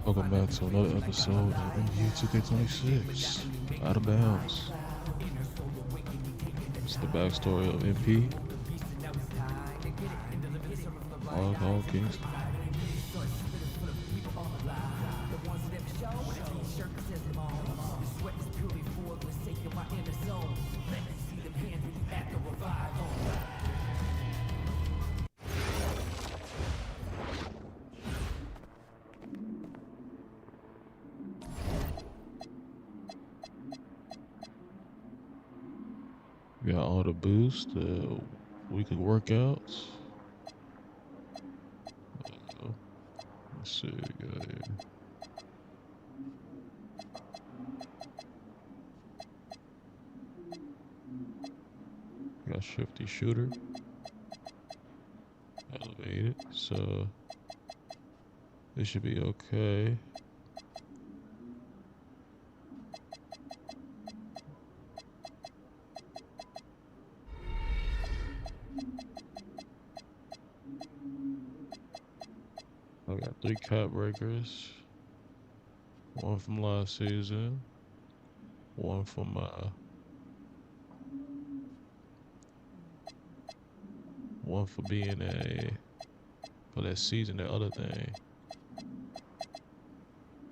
Welcome back to another episode of NBA 2K26 Out of Bounds. It's the backstory of MP. All Kingston. Got all the boosts, weekly workouts. Let's see, got here. Got shifty shooter. Elevated, so this should be okay. I got 3 cap breakers. One from last season. One from one for being for that season, the other thing.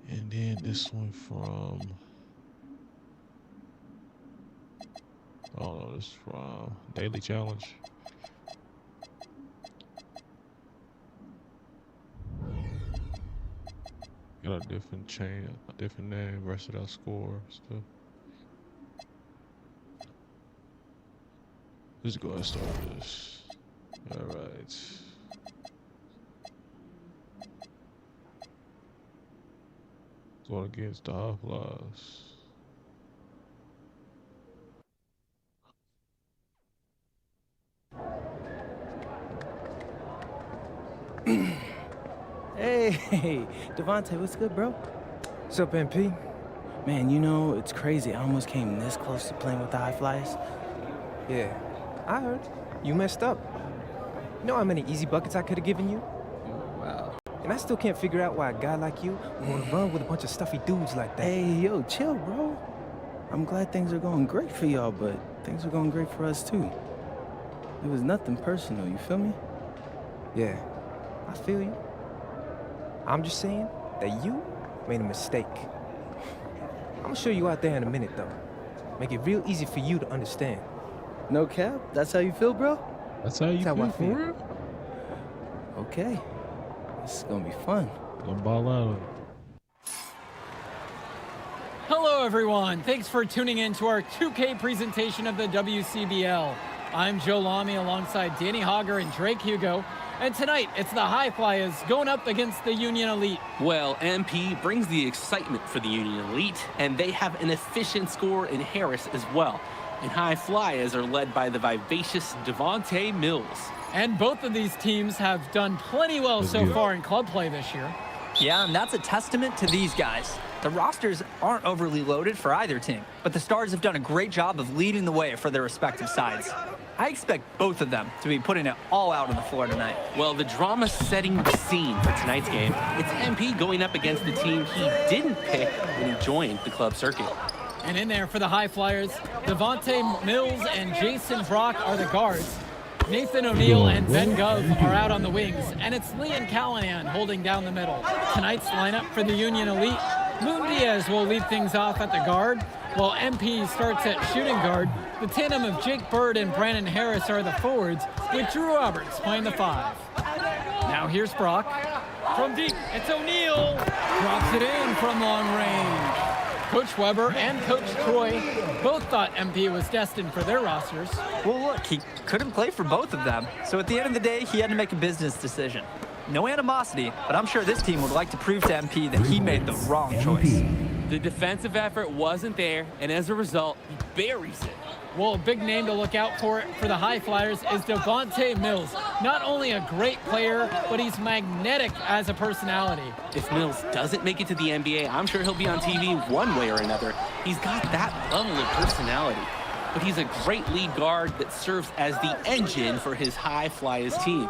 And then this one from, I don't know, this is from Daily Challenge. Got a different chain, a different name, versatile score stuff. Let's go ahead and start this. Alright. Going against the high flies. Hey, Devontae, what's good, bro? What's up, MP? Man, you know, it's crazy. I almost came this close to playing with the high flyers. Yeah, I heard. You messed up. You know how many easy buckets I could have given you? Wow. And I still can't figure out why a guy like you would want to run with a bunch of stuffy dudes like that. Hey, yo, chill, bro. I'm glad things are going great for y'all, but things are going great for us, too. It was nothing personal, you feel me? Yeah, I feel you. I'm just saying that you made a mistake. I'm gonna show you out there in a minute, though. Make it real easy for you to understand. No cap? That's how you feel, bro? That's how you That's how I feel, for feel. real? Okay. This is gonna be fun. Gonna ball out. Hello everyone, thanks for tuning in to our 2K presentation of the WCBL. I'm Joe Lamy alongside Danny Hogger and Drake Hugo, and tonight it's the High Flyers going up against the Union Elite. Well, MP brings the excitement for the Union Elite, and they have an efficient scorer in Harris as well. And High Flyers are led by the vivacious Devontae Mills. And both of these teams have done plenty well so far in club play this year. Yeah, and that's a testament to these guys. The rosters aren't overly loaded for either team, but the Stars have done a great job of leading the way for their respective sides. I expect both of them to be putting it all out on the floor tonight. Well, the drama setting the scene for tonight's game. It's MP going up against the team he didn't pick when he joined the club circuit. And in there for the High Flyers, Devontae Mills and Jason Brock are the guards. Nathan O'Neal and Ben Gove are out on the wings, and it's Lee and Callahan holding down the middle. Tonight's lineup for the Union Elite, Moon Diaz will lead things off at the guard, while MP starts at shooting guard. The tandem of Jake Bird and Brandon Harris are the forwards, with Drew Roberts playing the 5. Now here's Brock. From deep, it's O'Neal. Drops it in from long range. Coach Weber and Coach Troy both thought MP was destined for their rosters. Well, look, he couldn't play for both of them, so at the end of the day, he had to make a business decision. No animosity, but I'm sure this team would like to prove to MP that he made the wrong choice. The defensive effort wasn't there, and as a result, he buries it. Well, a big name to look out for the High Flyers is Devontae Mills. Not only a great player, but he's magnetic as a personality. If Mills doesn't make it to the NBA, I'm sure he'll be on TV one way or another. He's got that level of personality. But he's a great lead guard that serves as the engine for his High Flyers team.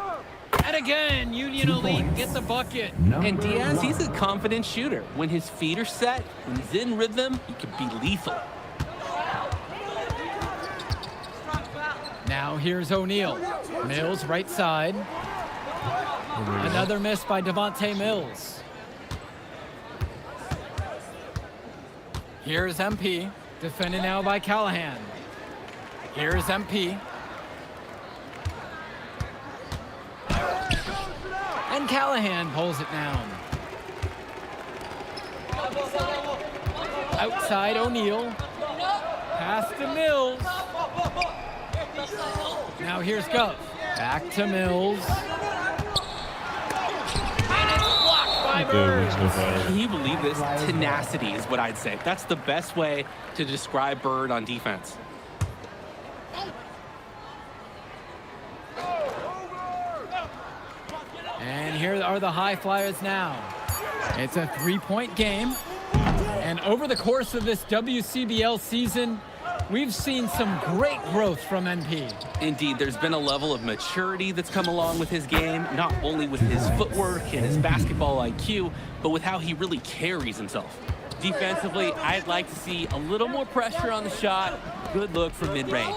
And again, Union Elite get the bucket. And Diaz, he's a confident shooter. When his feet are set, when he's in rhythm, he can be lethal. Now here's O'Neal. Mills right side. Another miss by Devontae Mills. Here's MP, defended now by Callahan. Here's MP. And Callahan pulls it down. Outside O'Neal. Pass to Mills. Now here's Gov. Back to Mills. And it's blocked by Bird. Can you believe this? Tenacity is what I'd say. That's the best way to describe Bird on defense. And here are the High Flyers now. It's a three-point game. And over the course of this WCBL season, we've seen some great growth from NP. Indeed, there's been a level of maturity that's come along with his game, not only with his footwork and his basketball IQ, but with how he really carries himself. Defensively, I'd like to see a little more pressure on the shot. Good look from mid-range.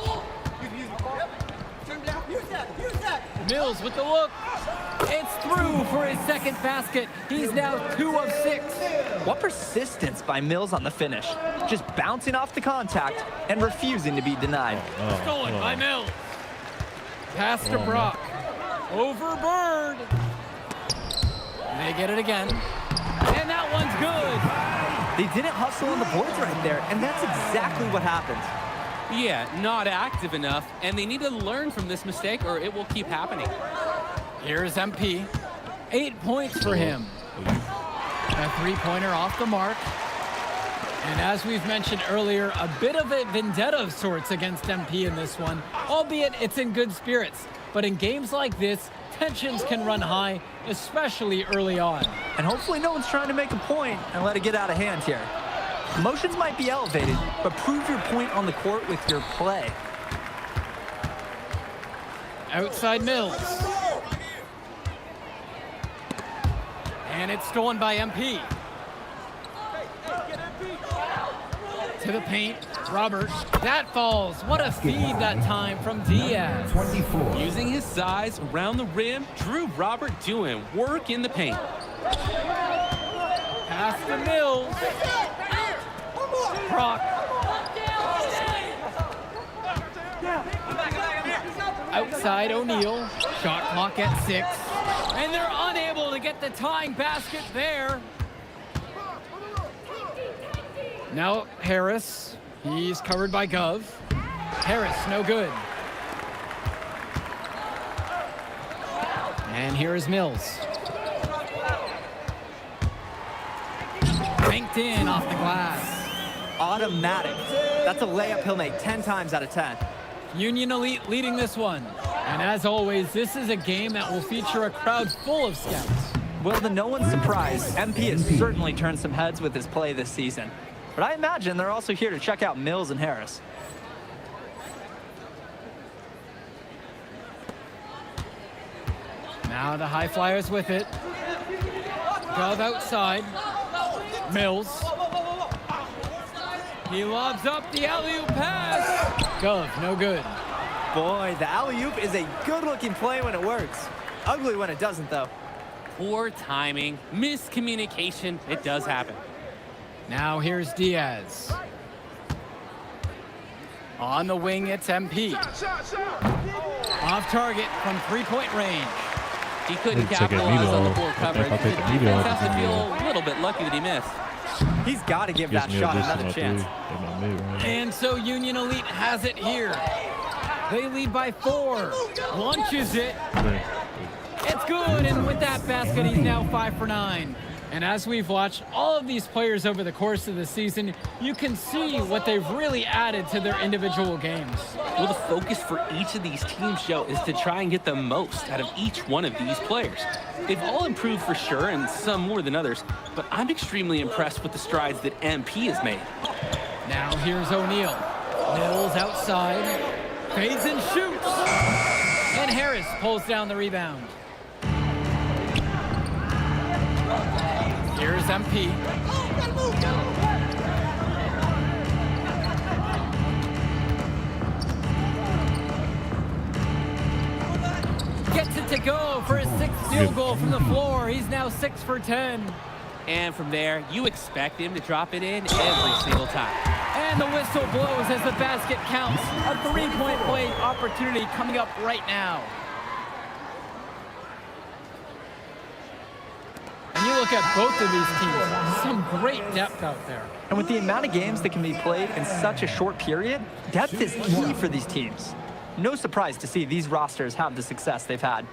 Mills with the look. It's through for his second basket. He's now 2 of 6. What persistence by Mills on the finish. Just bouncing off the contact and refusing to be denied. Stolen by Mills. Pass to Brock. Over Bird. They get it again. And that one's good. They didn't hustle on the boards right there, and that's exactly what happened. Yeah, not active enough, and they need to learn from this mistake or it will keep happening. Here's MP. 8 points for him. A three-pointer off the mark. And as we've mentioned earlier, a bit of a vendetta of sorts against MP in this one, albeit it's in good spirits. But in games like this, tensions can run high, especially early on. And hopefully no one's trying to make a point and let it get out of hand here. Emotions might be elevated, but prove your point on the court with your play. Outside Mills. And it's stolen by MP. To the paint, Roberts. That falls. What a feed that time from Diaz. Using his size around the rim, Drew Robert doing work in the paint. Pass to Mills. Brock. Outside O'Neal. Shot clock at 6. And they're unable to get the tying basket there. Now Harris. He's covered by Gov. Harris, no good. And here is Mills. Banked in off the glass. Automatic. That's a layup he'll make 10 times out of 10. Union Elite leading this one. And as always, this is a game that will feature a crowd full of scouts. Well, to no one's surprise, MP has certainly turned some heads with his play this season. But I imagine they're also here to check out Mills and Harris. Now the High Flyers with it. Gov outside. Mills. He lobs up the alley-oop pass. Gov, no good. Boy, the alley-oop is a good-looking play when it works. Ugly when it doesn't, though. Poor timing, miscommunication, it does happen. Now here's Diaz. On the wing, it's MP. Off target from three-point range. He couldn't Take a capitalize needle. on the poor If coverage. I take The a needle, defense I has to can feel do a little bit lucky that he missed. He's got to give Gives that me a shot distance another on chance. three. In my mid-range. And so Union Elite has it here. They lead by 4. Launches it. It's good, and with that basket, he's now 5 for 9. And as we've watched all of these players over the course of the season, you can see what they've really added to their individual games. Well, the focus for each of these teams, Joe, is to try and get the most out of each one of these players. They've all improved for sure, and some more than others, but I'm extremely impressed with the strides that MP has made. Now here's O'Neal. Mills outside. Fades and shoots. And Harris pulls down the rebound. Here's MP. Gets it to go for his 6th field goal from the floor. He's now 6 for 10. And from there, you expect him to drop it in every single time. And the whistle blows as the basket counts. A 3-point play opportunity coming up right now. And you look at both of these teams, some great depth out there. And with the amount of games that can be played in such a short period, depth is key for these teams. No surprise to see these rosters have the success they've had.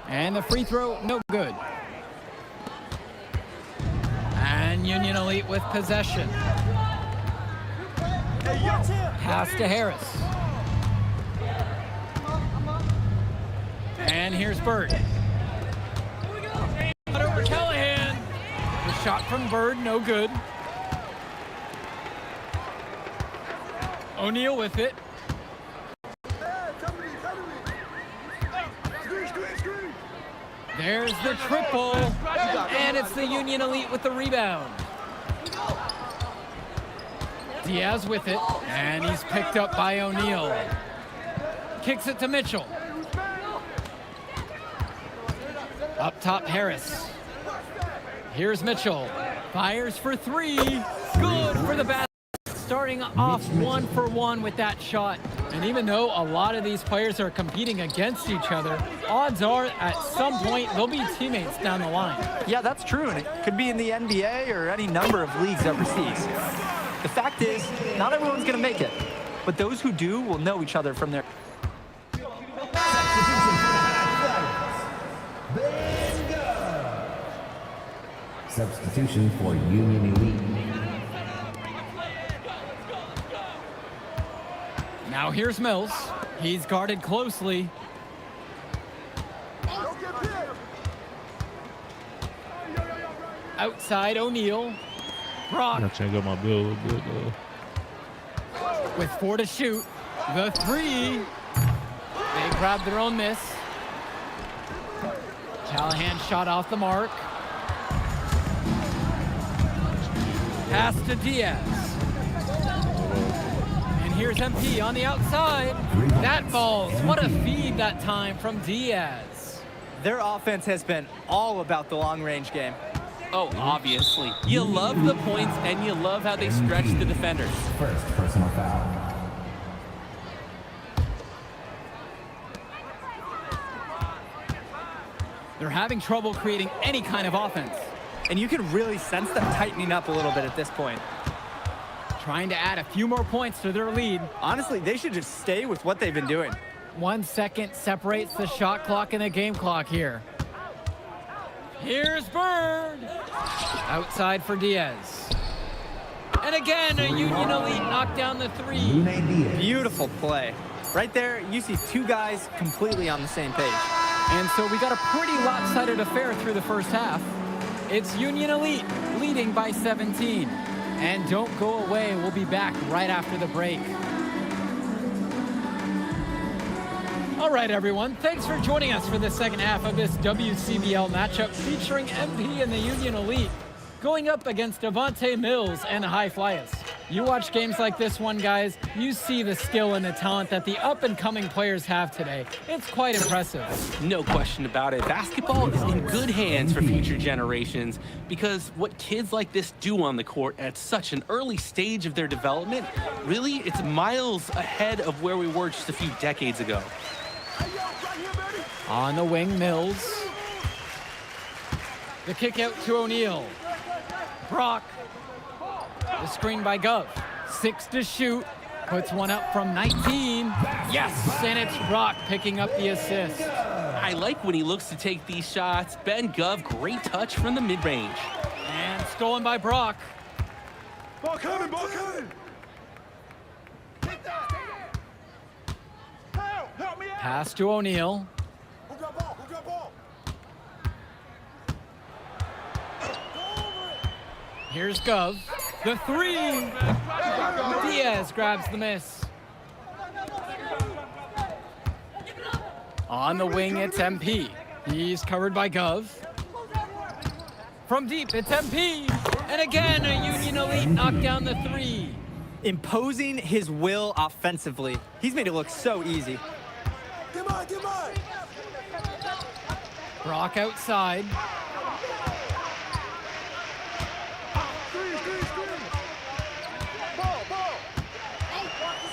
And the free throw, no good. And Union Elite with possession. Pass to Harris. And here's Bird. Over Callahan. The shot from Bird, no good. O'Neal with it. There's the triple, and it's the Union Elite with the rebound. Diaz with it, and he's picked up by O'Neal. Kicks it to Mitchell. Up top, Harris. Here's Mitchell. Fires for 3. Good for the basket. Starting off 1 for 1 with that shot. And even though a lot of these players are competing against each other, odds are at some point they'll be teammates down the line. Yeah, that's true, and it could be in the NBA or any number of leagues overseas. The fact is, not everyone's going to make it, but those who do will know each other from their... Substitution for Union Elite. Now here's Mills. He's guarded closely. Outside O'Neal. Brock. I check out my bill a little bit though. With 4 to shoot. The 3. They grabbed their own miss. Callahan shot off the mark. Pass to Diaz. And here's MP on the outside. That falls. What a feed that time from Diaz. Their offense has been all about the long-range game. Oh, obviously. You love the points, and you love how they stretch the defenders. First personal foul. They're having trouble creating any kind of offense. And you can really sense them tightening up a little bit at this point. Trying to add a few more points to their lead. Honestly, they should just stay with what they've been doing. 1 second separates the shot clock and the game clock here. Here's Bird. Outside for Diaz. And again, a Union Elite knocked down the 3. Beautiful play. Right there, you see 2 guys completely on the same page. And so we got a pretty lopsided affair through the first half. It's Union Elite leading by 17. And don't go away, we'll be back right after the break. All right, everyone, thanks for joining us for the second half of this WCBL matchup featuring MP and the Union Elite going up against Devontae Mills and the High Flyers. You watch games like this one, guys, you see the skill and the talent that the up-and-coming players have today. It's quite impressive. No question about it. Basketball is in good hands for future generations because what kids like this do on the court at such an early stage of their development, really, it's miles ahead of where we were just a few decades ago. On the wing, Mills. The kick out to O'Neal. Brock. The screen by Gov. 6 to shoot. Puts one up from 19. Yes! And it's Brock picking up the assist. I like when he looks to take these shots. Ben Gov, great touch from the mid-range. And stolen by Brock. Ball coming, ball coming! Help me out! Pass to O'Neal. Who got ball? Who got ball? Here's Gov. The 3. Diaz grabs the miss. On the wing, it's MP. He's covered by Gov. From deep, it's MP. And again, a Union Elite knocked down the three. Imposing his will offensively. He's made it look so easy. Get mine, get mine. Brock outside. Screen. Ball.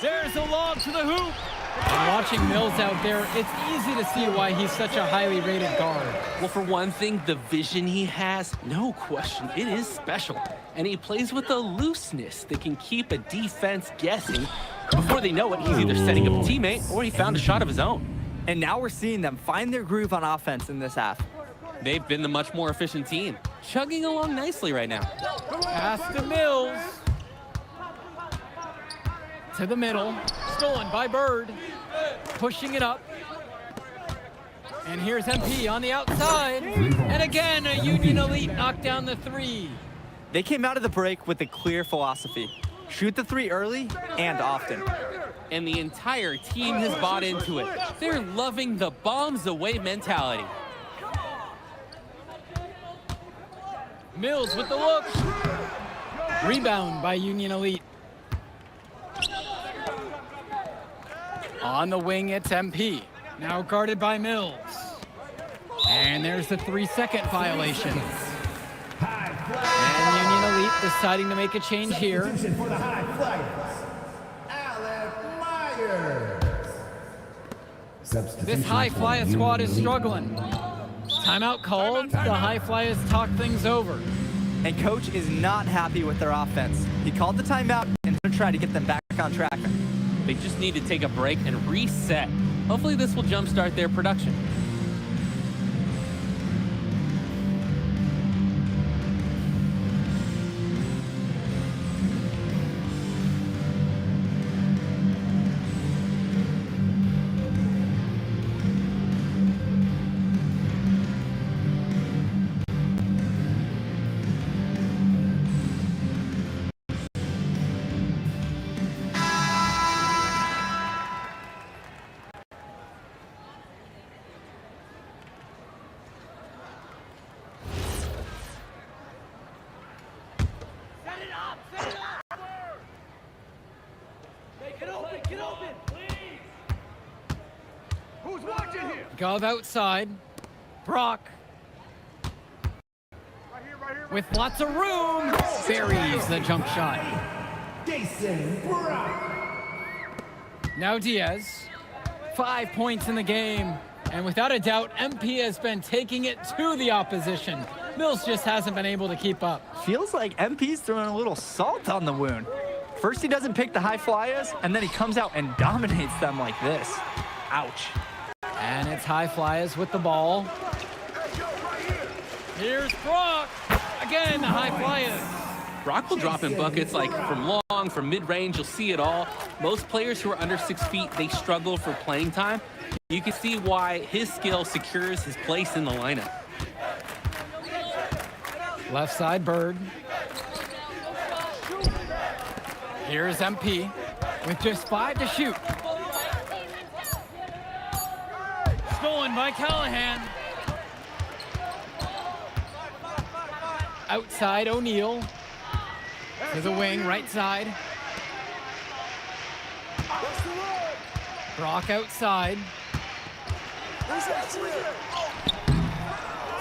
There's a lob to the hoop. And watching Mills out there, it's easy to see why he's such a highly rated guard. Well, for one thing, the vision he has, no question, it is special. And he plays with a looseness that can keep a defense guessing. Before they know it, he's either setting up a teammate or he found a shot of his own. And now we're seeing them find their groove on offense in this half. They've been the much more efficient team, chugging along nicely right now. Pass to Mills. To the middle. Stolen by Bird. Pushing it up. And here's MP on the outside. And again, a Union Elite knocked down the three. They came out of the break with a clear philosophy. Shoot the three early and often. And the entire team has bought into it. They're loving the bombs away mentality. Mills with the look. Rebound by Union Elite. On the wing, it's MP. Now guarded by Mills. And there's the 3-second violation. And Union Elite deciding to make a change here. For the High Flyers. This High Flyer squad is struggling. Timeout called. The High Flyers talk things over. And coach is not happy with their offense. He called the timeout and tried to get them back on track. They just need to take a break and reset. Hopefully this will jumpstart their production. Gov outside. Brock. With lots of room. Buries the jump shot. Now Diaz. 5 points in the game. And without a doubt, MP has been taking it to the opposition. Mills just hasn't been able to keep up. Feels like MP's throwing a little salt on the wound. First he doesn't pick the High Flyers, and then he comes out and dominates them like this. Ouch. And it's High Flyers with the ball. Here's Brock. Again, the High Flyers. Brock will drop in buckets like from long, from mid-range, you'll see it all. Most players who are under 6 feet, they struggle for playing time. You can see why his skill secures his place in the lineup. Left side, Bird. Here's MP with just 5 to shoot. Stolen by Callahan. Outside, O'Neal. To the wing, right side. Brock outside.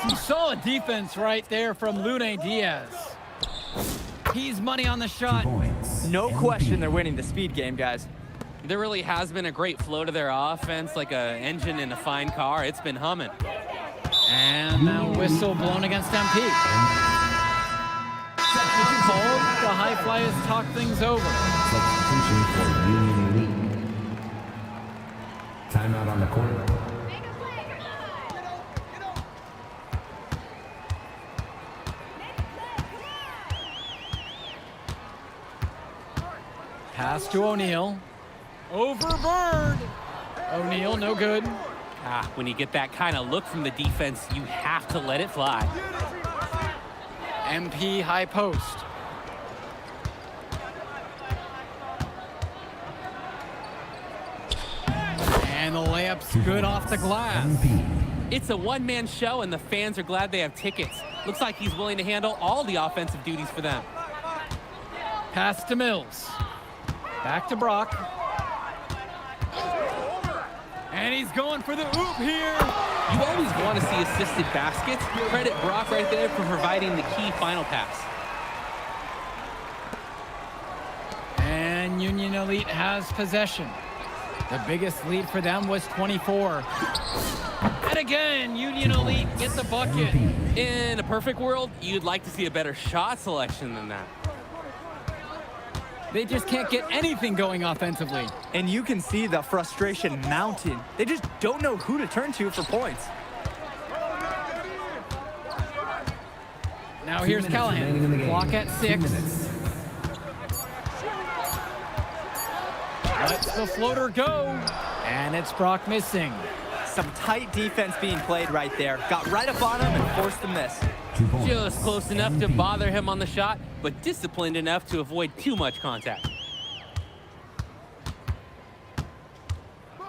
Some solid defense right there from Lune Diaz. He's money on the shot. No question they're winning the speed game, guys. There really has been a great flow to their offense, like an engine in a fine car. It's been humming. And now whistle blown against MP. Called, the High Flyers talk things over. Substitution for Union Elite. Timeout on the court. Pass to O'Neal. Over Bird. O'Neal, no good. When you get that kind of look from the defense, you have to let it fly. MP high post. And the layup's good off the glass. It's a one-man show, and the fans are glad they have tickets. Looks like he's willing to handle all the offensive duties for them. Pass to Mills. Back to Brock. And he's going for the oop here. You always want to see assisted baskets. Credit Brock right there for providing the key final pass. And Union Elite has possession. The biggest lead for them was 24. And again, Union Elite gets the bucket. In a perfect world, you'd like to see a better shot selection than that. They just can't get anything going offensively. And you can see the frustration mounting. They just don't know who to turn to for points. Now here's Callahan. Clock at 6. Lets the floater go. And it's Brock missing. Some tight defense being played right there. Got right up on him and forced the miss. Just close enough to bother him on the shot, but disciplined enough to avoid too much contact.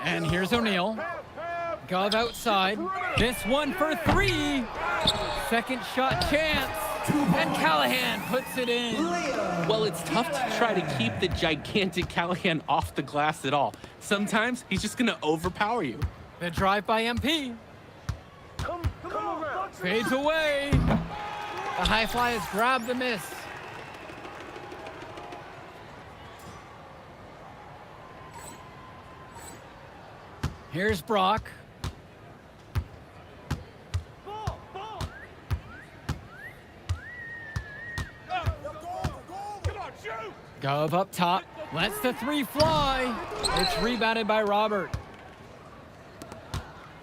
And here's O'Neal. Gov outside. This one for 3. Second shot chance. And Callahan puts it in. Well, it's tough to try to keep the gigantic Callahan off the glass at all. Sometimes he's just going to overpower you. The drive by MP. Fades away. The high flyers grab the miss. Here's Brock. Gov up top. Lets the 3 fly. It's rebounded by Robert.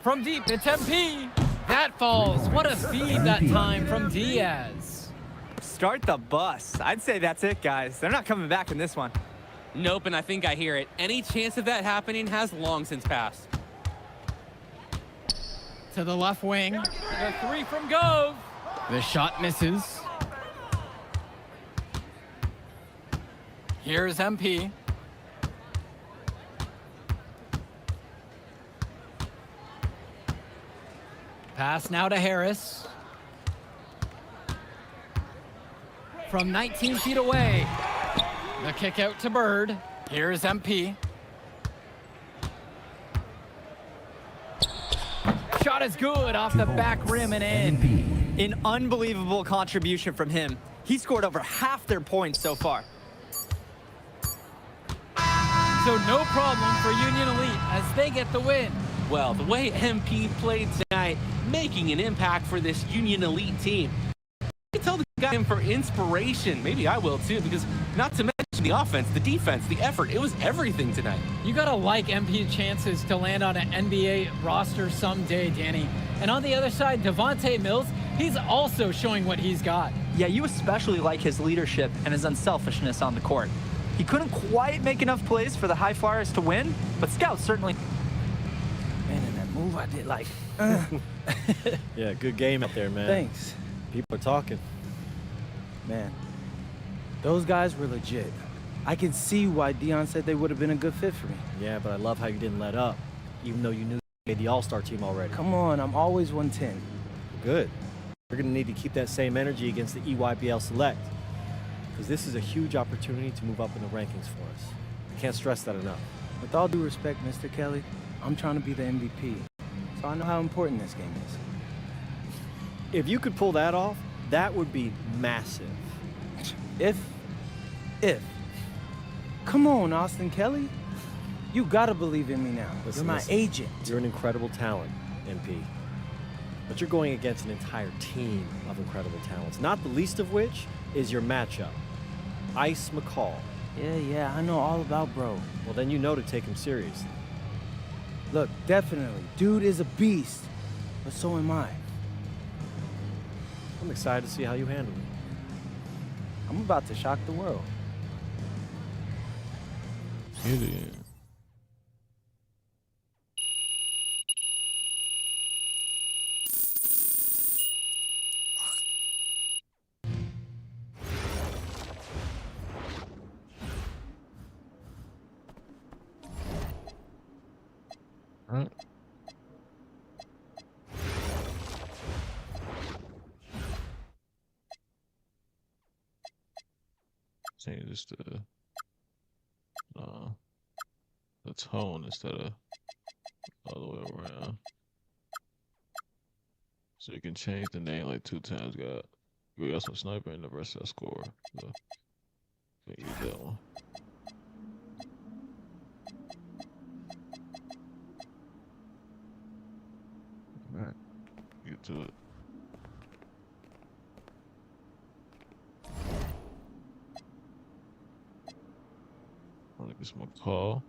From deep, it's MP. That falls. What a feed that time from Diaz. Start the bus. I'd say that's it, guys. They're not coming back in this one. Nope, and I think I hear it. Any chance of that happening has long since passed. To the left wing. The 3 from Gove. The shot misses. Here's MP. Pass now to Harris. From 19 feet away. The kick out to Bird. Here's MP. Shot is good off the back rim and in. An unbelievable contribution from him. He scored over half their points so far. So no problem for Union Elite as they get the win. Well, the way MP played tonight, making an impact for this Union Elite team. You can tell the guy in for inspiration. Maybe I will too, because not to mention the offense, the defense, the effort. It was everything tonight. You gotta like MP's chances to land on an NBA roster someday, Danny. And on the other side, Devontae Mills, he's also showing what he's got. Yeah, you especially like his leadership and his unselfishness on the court. He couldn't quite make enough plays for the High Flyers to win, but Scouts certainly... Man, in that move I did like... Yeah, good game out there, man. Thanks. People are talking. Man, those guys were legit. I can see why Dion said they would have been a good fit for me. Yeah, but I love how you didn't let up, even though you knew you made the All-Star team already. Come on, I'm always 110. Good. We're going to need to keep that same energy against the EYBL Select, because this is a huge opportunity to move up in the rankings for us. I can't stress that enough. With all due respect, Mr. Kelly, I'm trying to be the MVP, so I know how important this game is. If you could pull that off, that would be massive. If. Come on, Austin Kelly. You gotta believe in me now. Listen, You're my agent. You're an incredible talent, MP. But you're going against an entire team of incredible talents, not the least of which is your matchup, Ice McCall. Yeah, I know all about bro. Well, then you know to take him seriously. Look, definitely, dude is a beast, but so am I. I'm excited to see how you handle it. I'm about to shock the world. Get it. Alright. Change this to the tone instead of all the way around. So you can change the name like 2 times. We got some sniper and the rest of that score. So we can use that one. Alright, get to it. I think it's my call.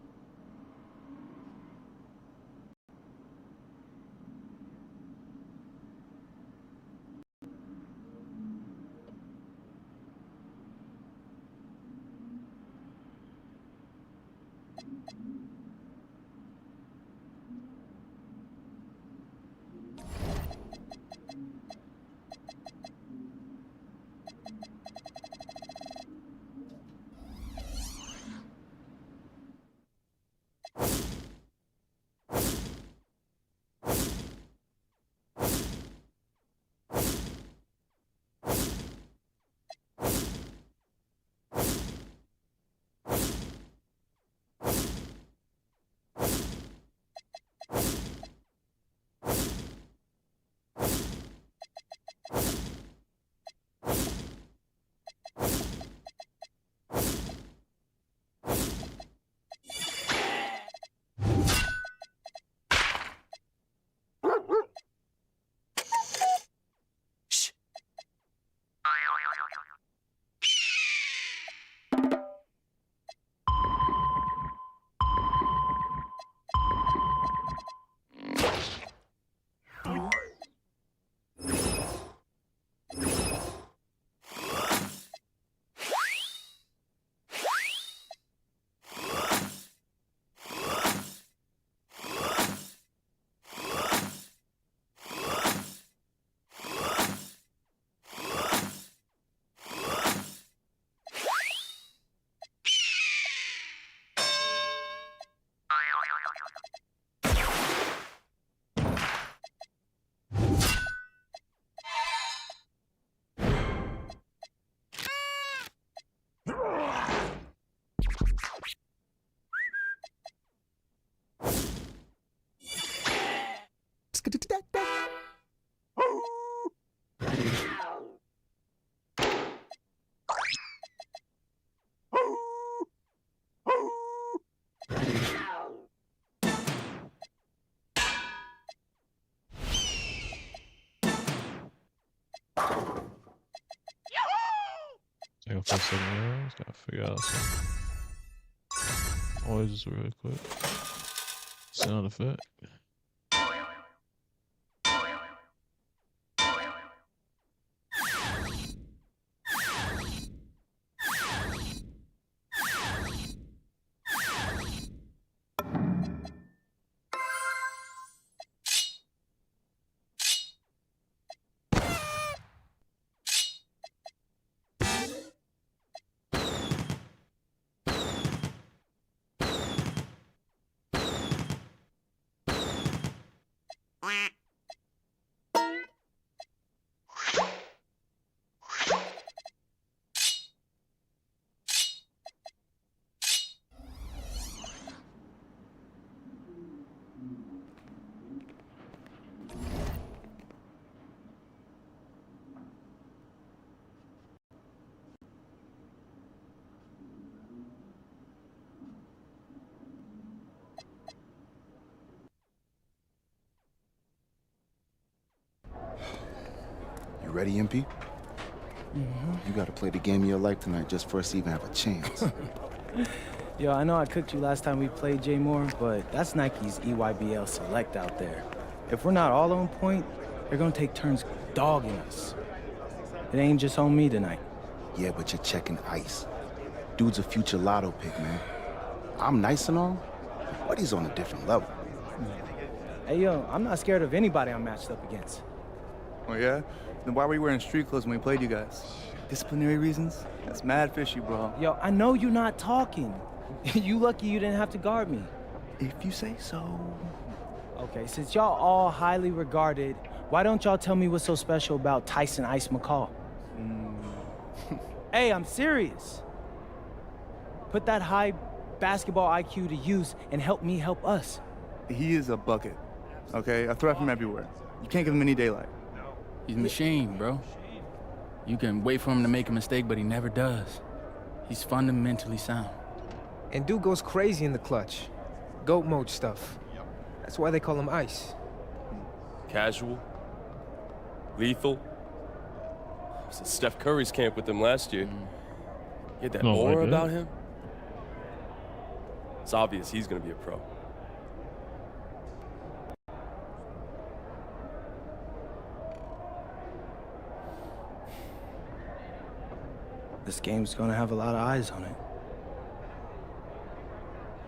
Take a 5 second rounds, gotta figure out something. Always just really quick. Sound effect. You ready, MP? You gotta play the game of your life tonight just for us to even have a chance. Yo, I know I cooked you last time we played J Moore, but that's Nike's EYBL Select out there. If we're not all on point, they're gonna take turns dogging us. It ain't just on me tonight. Yeah, but you're checking ice. Dude's a future lotto pick, man. I'm nice and all, but he's on a different level. Hey, yo, I'm not scared of anybody I'm matched up against. Oh, yeah? Then why were you wearing street clothes when we played you guys? Disciplinary reasons? That's mad fishy, bro. Yo, I know you're not talking. You lucky you didn't have to guard me. If you say so. Okay, since y'all all highly regarded, why don't y'all tell me what's so special about Tyson Ice McCall? Hey, I'm serious. Put that high basketball IQ to use and help me help us. He is a bucket, okay? A threat from everywhere. You can't give him any daylight. He's a machine, bro. You can wait for him to make a mistake, but he never does. He's fundamentally sound. And dude goes crazy in the clutch. GOAT mode stuff. That's why they call him Ice. Casual. Lethal. I was at Steph Curry's camp with him last year. He had that Oh, aura my about God. him. It's obvious he's gonna be a pro. This game's gonna have a lot of eyes on it.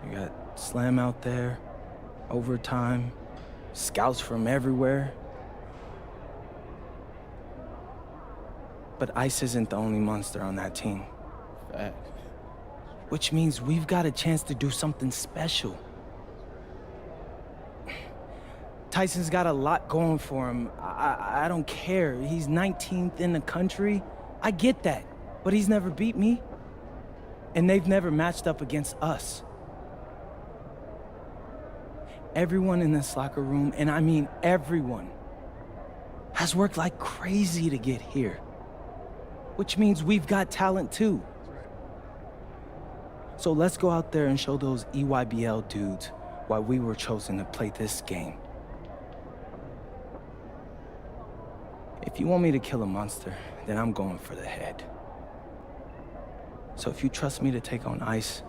You got Slam out there, overtime, scouts from everywhere. But Ice isn't the only monster on that team. Fact. Which means we've got a chance to do something special. Tyson's got a lot going for him. I don't care. He's 19th in the country. I get that. But he's never beat me. And they've never matched up against us. Everyone in this locker room, and I mean everyone, has worked like crazy to get here. Which means we've got talent too. So let's go out there and show those EYBL dudes why we were chosen to play this game. If you want me to kill a monster, then I'm going for the head. So if you trust me to take on Ice,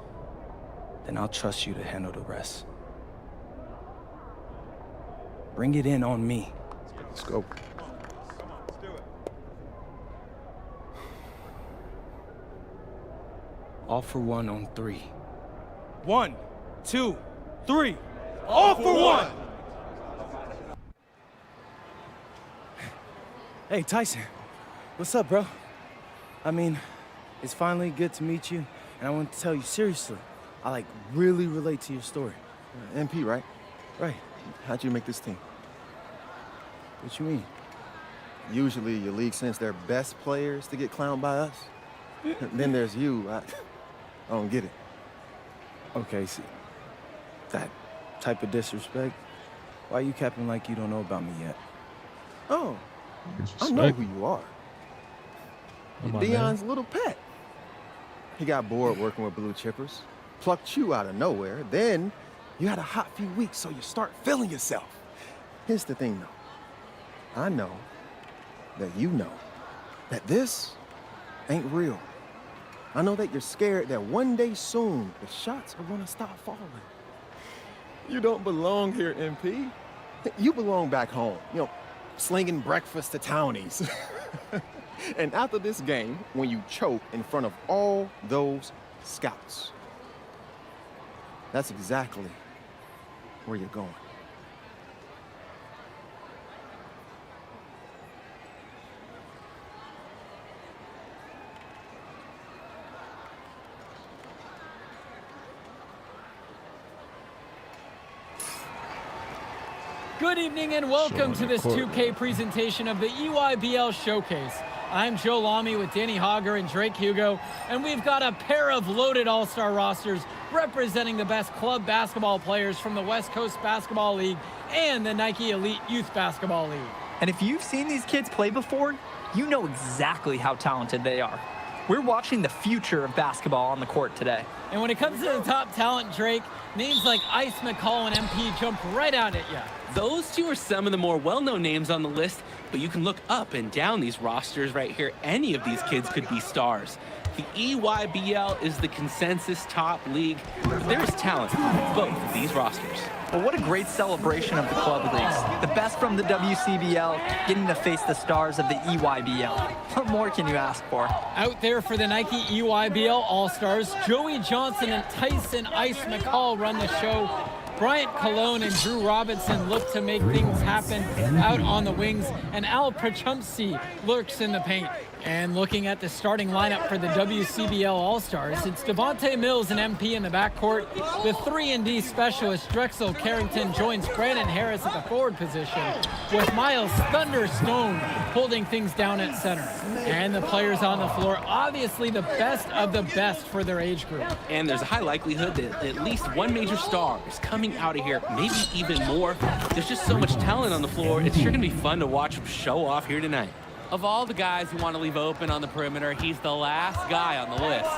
then I'll trust you to handle the rest. Bring it in on me. Let's go. All for one on 3. 1, 2, 3. All for one! Hey, Tyson. What's up, bro? I mean, it's finally good to meet you, and I want to tell you seriously, I really relate to your story. MP, right? Right. How'd you make this team? What you mean? Usually your league sends their best players to get clowned by us. Then there's you. I don't get it. Okay, see, that type of disrespect, why you capping like you don't know about me yet? Oh, I know who you are. Come You're on, Dion's little pet. He got bored working with blue chippers, plucked you out of nowhere, then you had a hot few weeks, so you start feeling yourself. Here's the thing, though. I know that you know that this ain't real. I know that you're scared that one day soon, the shots are gonna stop falling. You don't belong here, MP. You belong back home, slinging breakfast to townies. And after this game, when you choke in front of all those scouts, that's exactly where you're going. Good evening and welcome to this 2K presentation of the EYBL Showcase. I'm Joe Lamy with Danny Hogger and Drake Hugo, and we've got a pair of loaded all-star rosters representing the best club basketball players from the West Coast Basketball League and the Nike Elite Youth Basketball League. And if you've seen these kids play before, you know exactly how talented they are. We're watching the future of basketball on the court today. And when it comes to the top talent, Drake, names like Ice McCall and MP jump right out at you. Those two are some of the more well-known names on the list, but you can look up and down these rosters right here. Any of these kids could be stars. The EYBL is the consensus top league. There is talent on both of these rosters. Well, what a great celebration of the club leagues. The best from the WCBL getting to face the stars of the EYBL. What more can you ask for? Out there for the Nike EYBL All-Stars, Joey Johnson and Tyson Ice McCall run the show. Bryant Cologne and Drew Robinson look to make things happen out on the wings, and Al Prachumsky lurks in the paint. And looking at the starting lineup for the WCBL All-Stars, it's Devontae Mills and MP in the backcourt. The 3-and-D specialist Drexel Carrington joins Brandon Harris at the forward position, with Miles Thunderstone holding things down at center. And the players on the floor, obviously the best of the best for their age group. And there's a high likelihood that at least one major star is coming out of here, maybe even more. There's just so much talent on the floor. It's sure going to be fun to watch them show off here tonight. Of all the guys who want to leave open on the perimeter, he's the last guy on the list.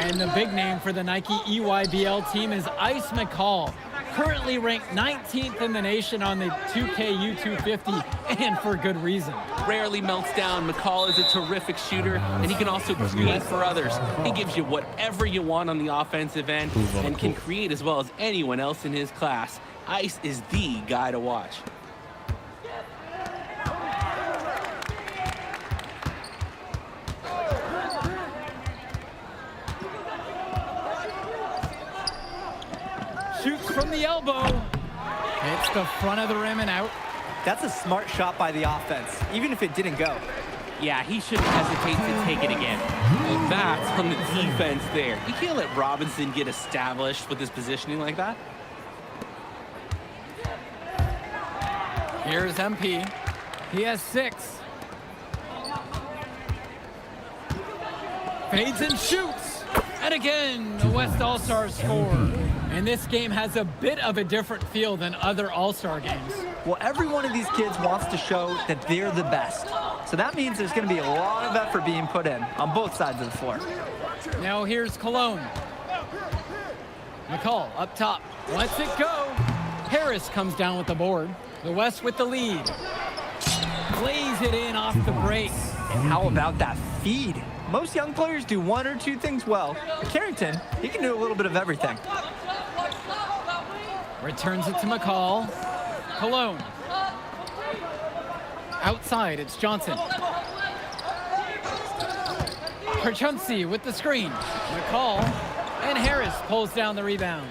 And the big name for the Nike EYBL team is Ice McCall, currently ranked 19th in the nation on the 2K U250, and for good reason. Rarely melts down. McCall is a terrific shooter, and he can also create for others. He gives you whatever you want on the offensive end and can create as well as anyone else in his class. Ice is the guy to watch. Shoots from the elbow. Hits the front of the rim and out. That's a smart shot by the offense, even if it didn't go. Yeah, he shouldn't hesitate to take it again. Well, that's on the defense there. You can't let Robinson get established with his positioning like that. Here's MP. He has 6. Fades and shoots. And again, the West All-Stars score. And this game has a bit of a different feel than other All-Star games. Well, every one of these kids wants to show that they're the best. So that means there's going to be a lot of effort being put in on both sides of the floor. Now here's Cologne. McCall up top. Lets it go. Harris comes down with the board. The West with the lead. Plays it in off the break. And how about that feed? Most young players do one or two things well. But Carrington, he can do a little bit of everything. Returns it to McCall. Cologne. Outside, it's Johnson. Prachumsky with the screen. McCall. And Harris pulls down the rebound.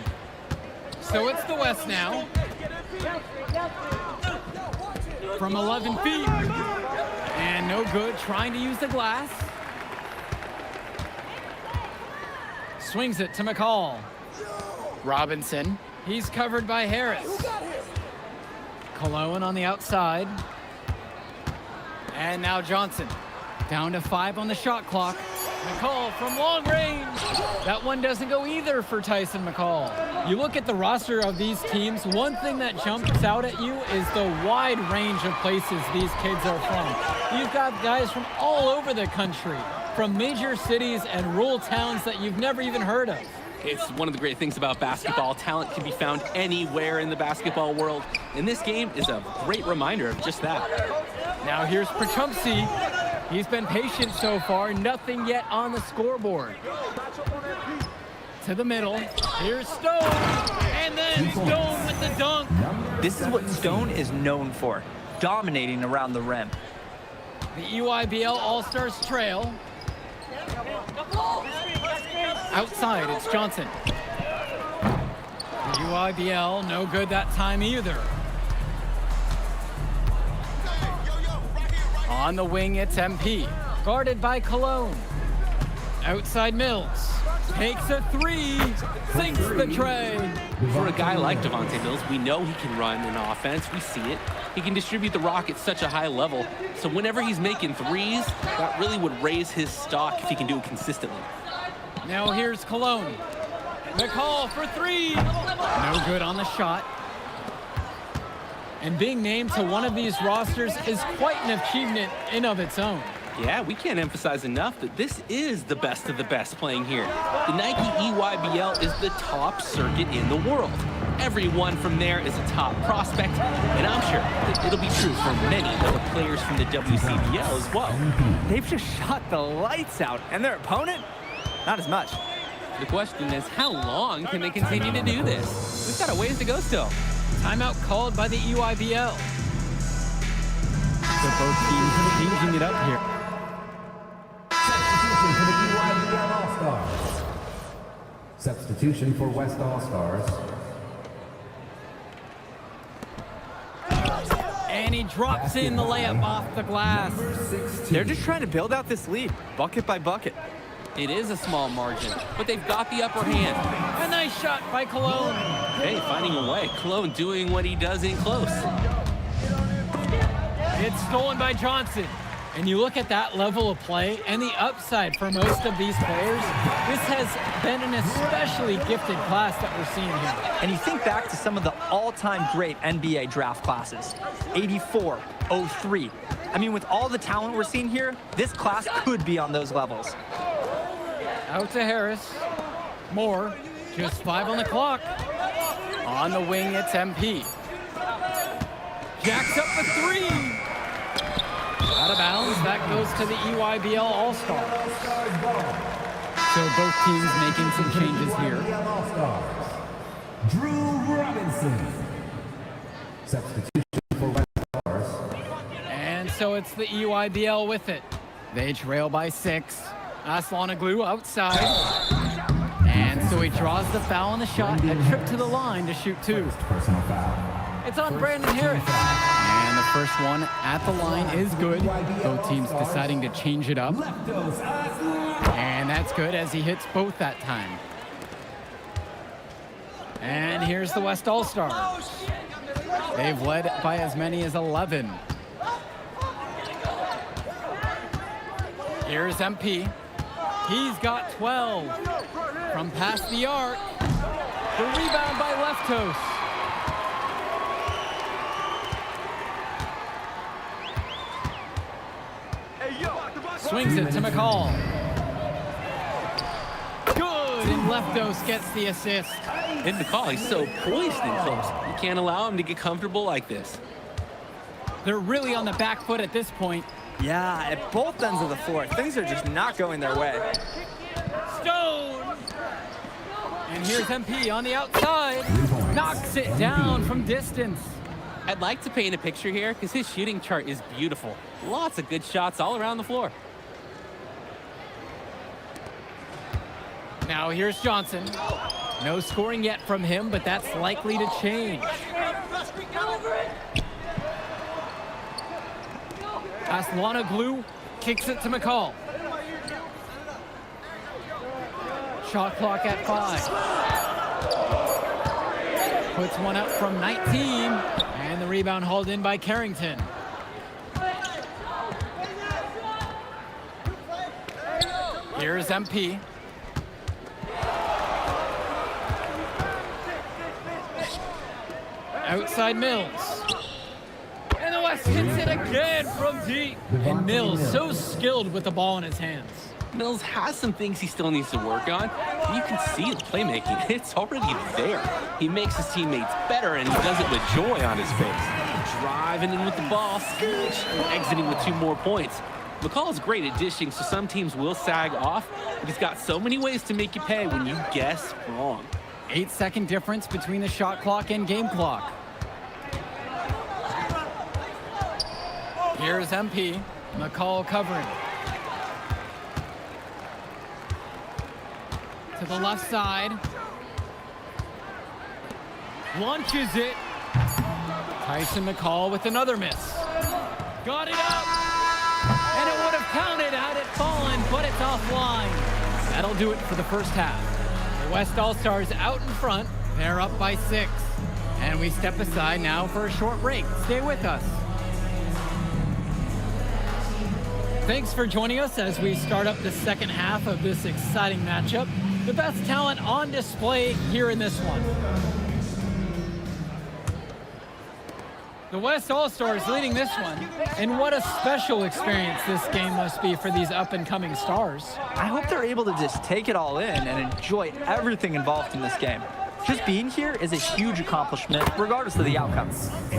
So it's the West now. From 11 feet. And no good, trying to use the glass. Swings it to McCall. Robinson. He's covered by Harris. Cologne on the outside. And now Johnson. Down to 5 on the shot clock. McCall from long range. That one doesn't go either for Tyson McCall. You look at the roster of these teams, one thing that jumps out at you is the wide range of places these kids are from. You've got guys from all over the country, from major cities and rural towns that you've never even heard of. It's one of the great things about basketball. Talent can be found anywhere in the basketball world. And this game is a great reminder of just that. Now here's Prachumsky. He's been patient so far, nothing yet on the scoreboard. To the middle, here's Stone, and then Stone with the dunk. This is what Stone is known for, dominating around the rim. The EYBL All-Stars trail. Outside, it's Johnson. The EYBL, no good that time either. On the wing, it's MP, guarded by Cologne. Outside Mills, takes a 3, sinks the tray. For a guy like Devontae Mills, we know he can run an offense. We see it. He can distribute the rock at such a high level. So whenever he's making threes, that really would raise his stock if he can do it consistently. Now here's Cologne. McCall for 3. No good on the shot. And being named to one of these rosters is quite an achievement in of its own. Yeah, we can't emphasize enough that this is the best of the best playing here. The Nike EYBL is the top circuit in the world. Everyone from there is a top prospect, and I'm sure that it'll be true for many of the players from the WCBL as well. They've just shot the lights out, and their opponent, not as much. The question is, how long can they continue to do this? We've got a ways to go still. Timeout called by the EYBL. So both teams changing it up here. Substitution for the EYBL All-Stars. Substitution for West All-Stars. he drops in the layup off the glass. They're just trying to build out this lead, bucket by bucket. It is a small margin, but they've got the upper hand. A nice shot by Cologne. Hey, finding a way. Cologne doing what he does in close. It's stolen by Johnson. And you look at that level of play and the upside for most of these players, this has been an especially gifted class that we're seeing here. And you think back to some of the all-time great NBA draft classes, 84, 03. I mean, with all the talent we're seeing here, this class could be on those levels. Out to Harris. Moore, just 5 on the clock. On the wing, it's MP. Jacks up the 3. Out of bounds, that goes to the EYBL All-Stars. So both teams making some changes here. Drew Robinson. Substitution for West Stars. And so it's the EYBL with it. They trail by 6. Aslanoglu outside. And so he draws the foul on the shot, a trip to the line to shoot 2. Personal foul. It's on Brandon Harris. And the first one at the line is good. Both teams deciding to change it up. And that's good as he hits both that time. And here's the West All-Stars. They've led by as many as 11. Here's MP. He's got 12 from past the arc. The rebound by Leftos. Swings it to McCall. Good, and Leftos gets the assist. And McCall, he's so poised and close. You can't allow him to get comfortable like this. They're really on the back foot at this point. Yeah, at both ends of the floor, things are just not going their way. Stone! And here's MP on the outside. Knocks it down from distance. I'd like to paint a picture here because his shooting chart is beautiful. Lots of good shots all around the floor. Now here's Johnson. No scoring yet from him, but that's likely to change. Aslanoglu kicks it to McCall. Shot clock at 5. Puts one up from 19, and the rebound hauled in by Carrington. Here's MP. Outside Mills. And the West hits it again from deep. And Mills so skilled with the ball in his hands. Mills has some things he still needs to work on. You can see the playmaking. It's already there. He makes his teammates better, and he does it with joy on his face. Driving in with the ball, scooch, and exiting with 2 more points. McCall is great at dishing, so some teams will sag off, but he's got so many ways to make you pay when you guess wrong. 8-second difference between the shot clock and game clock. Here's MP. McCall covering. To the left side. Launches it. Tyson McCall with another miss. Got it up. And it would have counted had it fallen, but it's offline. That'll do it for the first half. The West All-Stars out in front. They're up by 6. And we step aside now for a short break. Stay with us. Thanks for joining us as we start up the second half of this exciting matchup. The best talent on display here in this one. The West All-Stars leading this one, and what a special experience this game must be for these up-and-coming stars. I hope they're able to just take it all in and enjoy everything involved in this game. Just being here is a huge accomplishment, regardless of the outcome.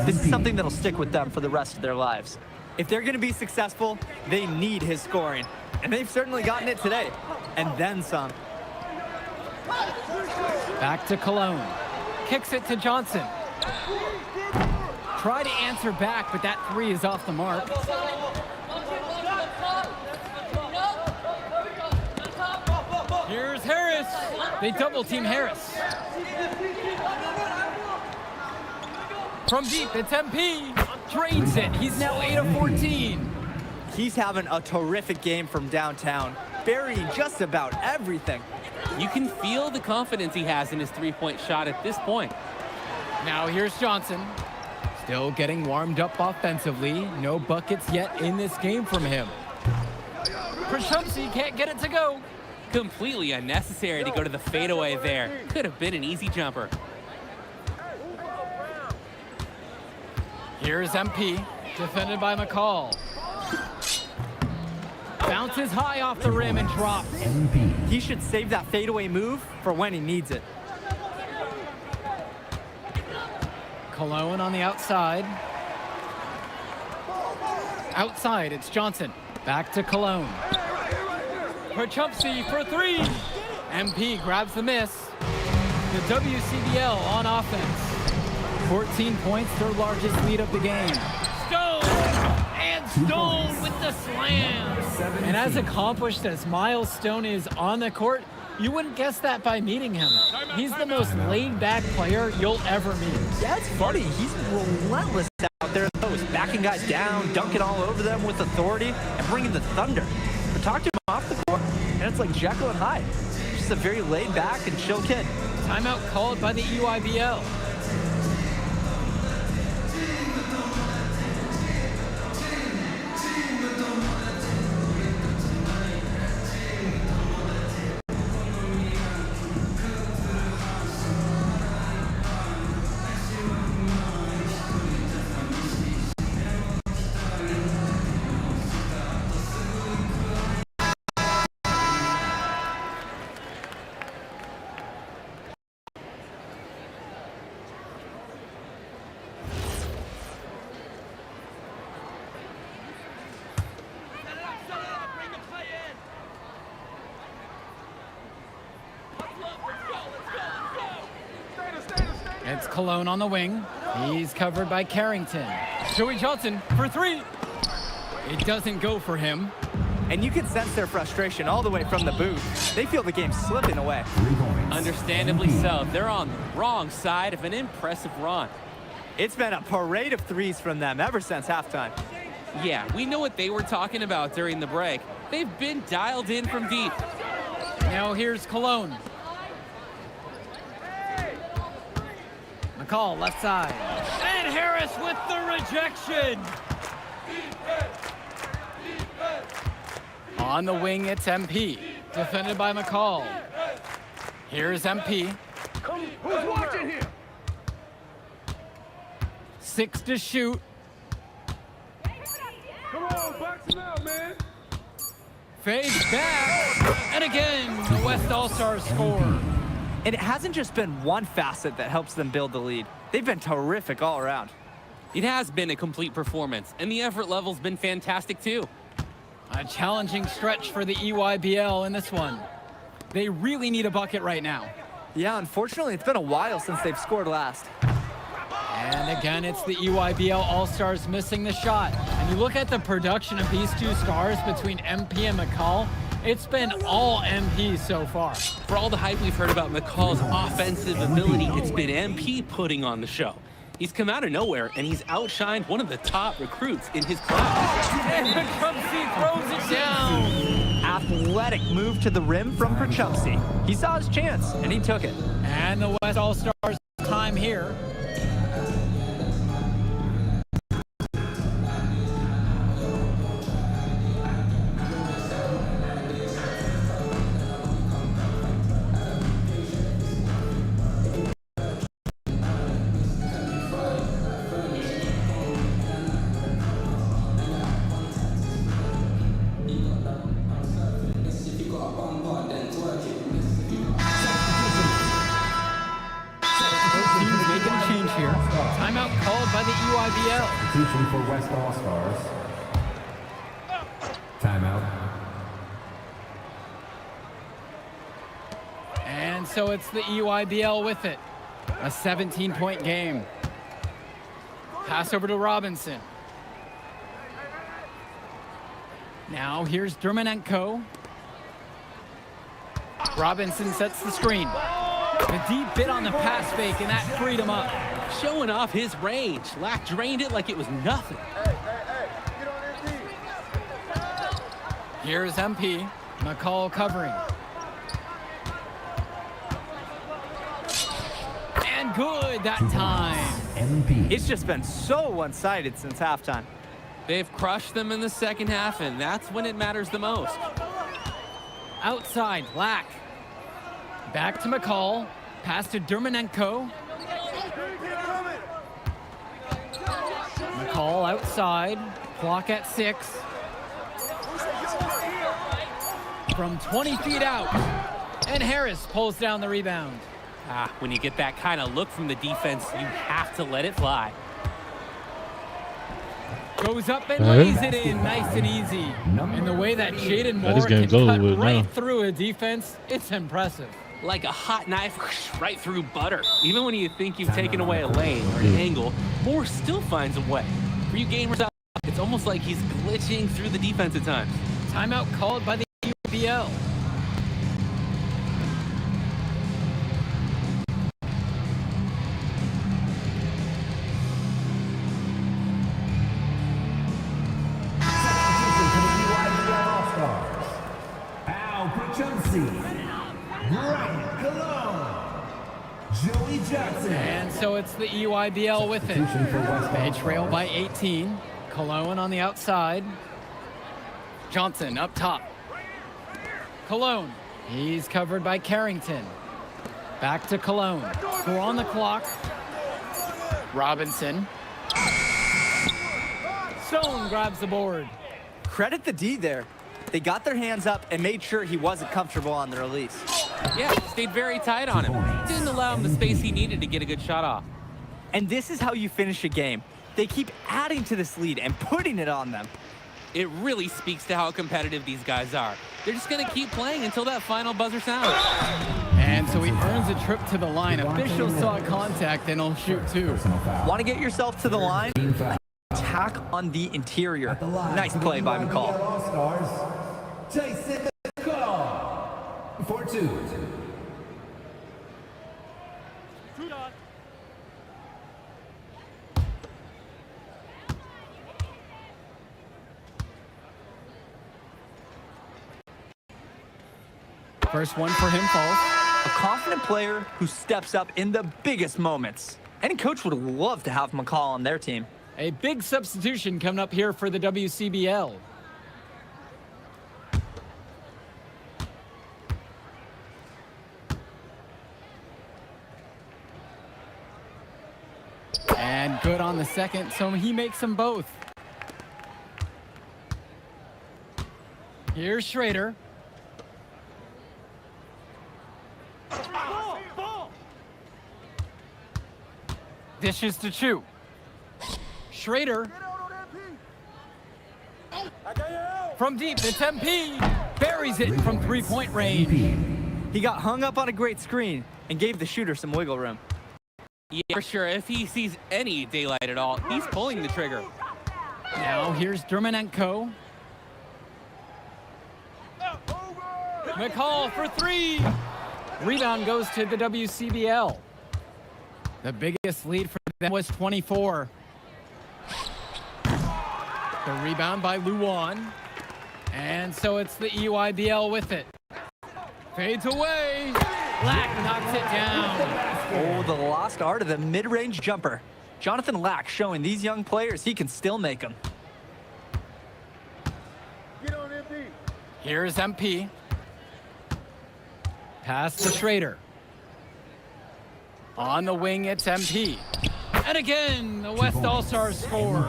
This is something that'll stick with them for the rest of their lives. If they're going to be successful, they need his scoring. And they've certainly gotten it today. And then some. Back to Cologne. Kicks it to Johnson. Try to answer back, but that 3 is off the mark. Here's Harris. They double team Harris. From deep, it's MP. drains it. He's now 8 of 14. He's having a terrific game from downtown, burying just about everything. You can feel the confidence he has in his three-point shot at this point. Now here's Johnson. Still getting warmed up offensively. No buckets yet in this game from him. Prashumsky can't get it to go. Completely unnecessary to go to the fadeaway there. Could have been an easy jumper. Here's MP, defended by McCall. Bounces high off the rim and drops. He should save that fadeaway move for when he needs it. Cologne on the outside. Outside, it's Johnson. Back to Cologne. Prachumsky for three. MP grabs the miss. The WCBL on offense. 14 points, their largest lead of the game. Stone! And Stone with the slam! And as accomplished as Miles Stone is on the court, you wouldn't guess that by meeting him. He's the most laid-back player you'll ever meet. Yeah, it's funny. He's relentless out there, though. He's backing guys down, dunking all over them with authority, and bringing the thunder. But talk to him off the court, and it's like Jekyll and Hyde. Just a very laid-back and chill kid. Timeout called by the EYBL. It's Cologne on the wing. He's covered by Carrington. Joey Johnson for three. It doesn't go for him. And you can sense their frustration all the way from the booth. They feel the game slipping away. Understandably so. They're on the wrong side of an impressive run. It's been a parade of threes from them ever since halftime. Yeah, we know what they were talking about during the break. They've been dialed in from deep. Now here's Cologne. McCall left side. And Harris with the rejection. On the wing, it's MP, defended by McCall. Here's MP. Who's watching here? 6 to shoot. Come on, box him out, man. Fades back. And again, the West All-Stars score. And it hasn't just been one facet that helps them build the lead. They've been terrific all around. It has been a complete performance, and the effort level's been fantastic too. A challenging stretch for the EYBL in this one. They really need a bucket right now. Yeah, unfortunately, it's been a while since they've scored last. And again, it's the EYBL All-Stars missing the shot. And you look at the production of these two stars between MP and McCall, it's been all MP so far. For all the hype we've heard about McCall's offensive ability, it's been MP putting on the show. He's come out of nowhere, and he's outshined one of the top recruits in his class. And Prachumsky throws it down. Athletic move to the rim from Prachumsky. He saw his chance, and he took it. And the West All-Stars time here. Timeout called by the EYBL. Substitution for West All-Stars. Timeout. And so it's the EYBL with it. A 17-point game. Pass over to Robinson. Now here's Dermanenko. Robinson sets the screen. The deep bit on the pass fake, and that freed him up. showing off his range. Lack drained it like it was nothing. Here's MP. McCall covering. And good that time. It's just been so one-sided since halftime. They've crushed them in the second half, and that's when it matters the most. Outside, Lack. Back to McCall. Pass to Dermanenko. McCall outside. Clock at 6. From 20 feet out. And Harris pulls down the rebound. When you get that kind of look from the defense, you have to let it fly. Goes up and lays it in nice and easy. And the way that Jaden Moore this can game's cut over with right now. through a defense, it's impressive. Like a hot knife right through butter. Even when you think you've taken away a lane or an angle, Moore still finds a way. For you gamers out, it's almost like he's glitching through the defense at times. Timeout called by the UBL. And so it's the EYBL with it. They trail by 18. Cologne on the outside. Johnson up top. Cologne. He's covered by Carrington. Back to Cologne. 4 on the clock. Robinson. Stone grabs the board. Credit the D there. They got their hands up and made sure he wasn't comfortable on the release. Yeah, stayed very tight on him. Didn't allow him the space he needed to get a good shot off. And this is how you finish a game. They keep adding to this lead and putting it on them. It really speaks to how competitive these guys are. They're just going to keep playing until that final buzzer sounds. And so he earns a trip to the line. Officials saw contact and he'll shoot 2. Want to get yourself to the line? Attack on the interior. Nice play by McCall. Jason McCall for 2. First one for him falls. A confident player who steps up in the biggest moments. Any coach would love to have McCall on their team. A big substitution coming up here for the WCBL. And good on the second, so he makes them both. Here's Schrader. Dishes to Chu. Schrader. From deep, it's MP. Buries it from 3-point range. He got hung up on a great screen and gave the shooter some wiggle room. Yeah, for sure. If he sees any daylight at all, he's pulling the trigger. Now here's Dermanenko. McCall for 3. Rebound goes to the WCBL. The biggest lead for them was 24. The rebound by Luan. And so it's the EYBL with it. Fades away. Lack knocks it down. Oh, the lost art of the mid-range jumper. Jonathan Lack showing these young players he can still make them. Here's MP. Pass to Schrader. On the wing, it's MP. And again, the West All-Stars score.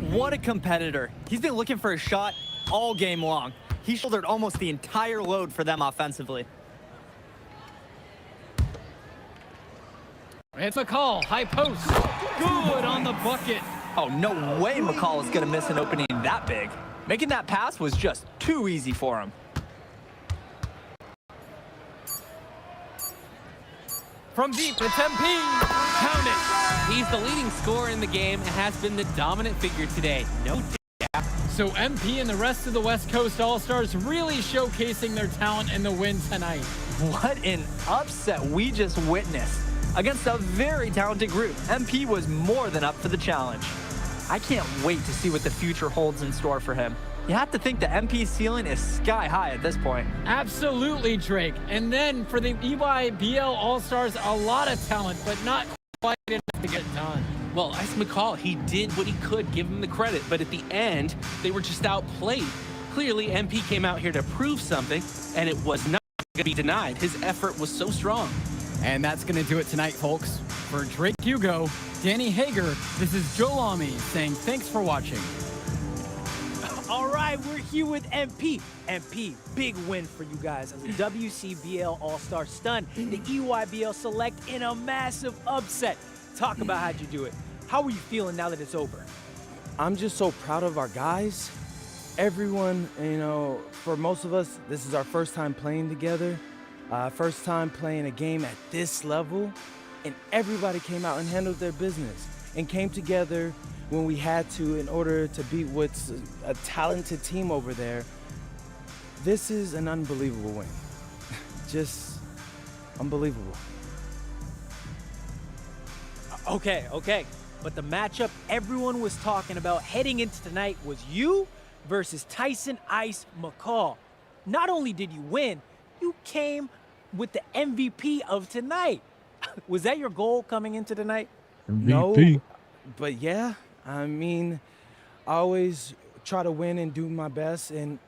What a competitor. He's been looking for a shot all game long. He shouldered almost the entire load for them offensively. It's McCall, high post. Good on the bucket. Oh, no way McCall is going to miss an opening that big. Making that pass was just too easy for him. From deep, it's MP. Count it. He's the leading scorer in the game and has been the dominant figure today. No doubt. So MP and the rest of the West Coast All-Stars really showcasing their talent in the win tonight. What an upset we just witnessed. Against a very talented group, MP was more than up for the challenge. I can't wait to see what the future holds in store for him. You have to think the MP's ceiling is sky high at this point. Absolutely, Drake. And then for the EYBL All-Stars, a lot of talent, but not quite enough to get it done. Well, Ice McCall, he did what he could, give him the credit, but at the end, they were just outplayed. Clearly, MP came out here to prove something, and it was not going to be denied. His effort was so strong. And that's going to do it tonight, folks. For Drake Hugo, Danny Hager, this is Joe Lamy saying thanks for watching. All right, we're here with MP. MP, big win for you guys as a WCBL All-Star stun. The EYBL Select in a massive upset. Talk about how'd you do it. How are you feeling now that it's over? I'm just so proud of our guys. Everyone, you know, for most of us, this is our first time playing together. First time playing a game at this level. And everybody came out and handled their business and came together when we had to in order to beat what's a talented team over there. This is an unbelievable win. Just unbelievable. Okay. But the matchup everyone was talking about heading into tonight was you versus Tyson Ice McCall. Not only did you win, you came with the MVP of tonight. Was that your goal coming into tonight? MVP. No, but yeah, I mean, I always try to win and do my best, and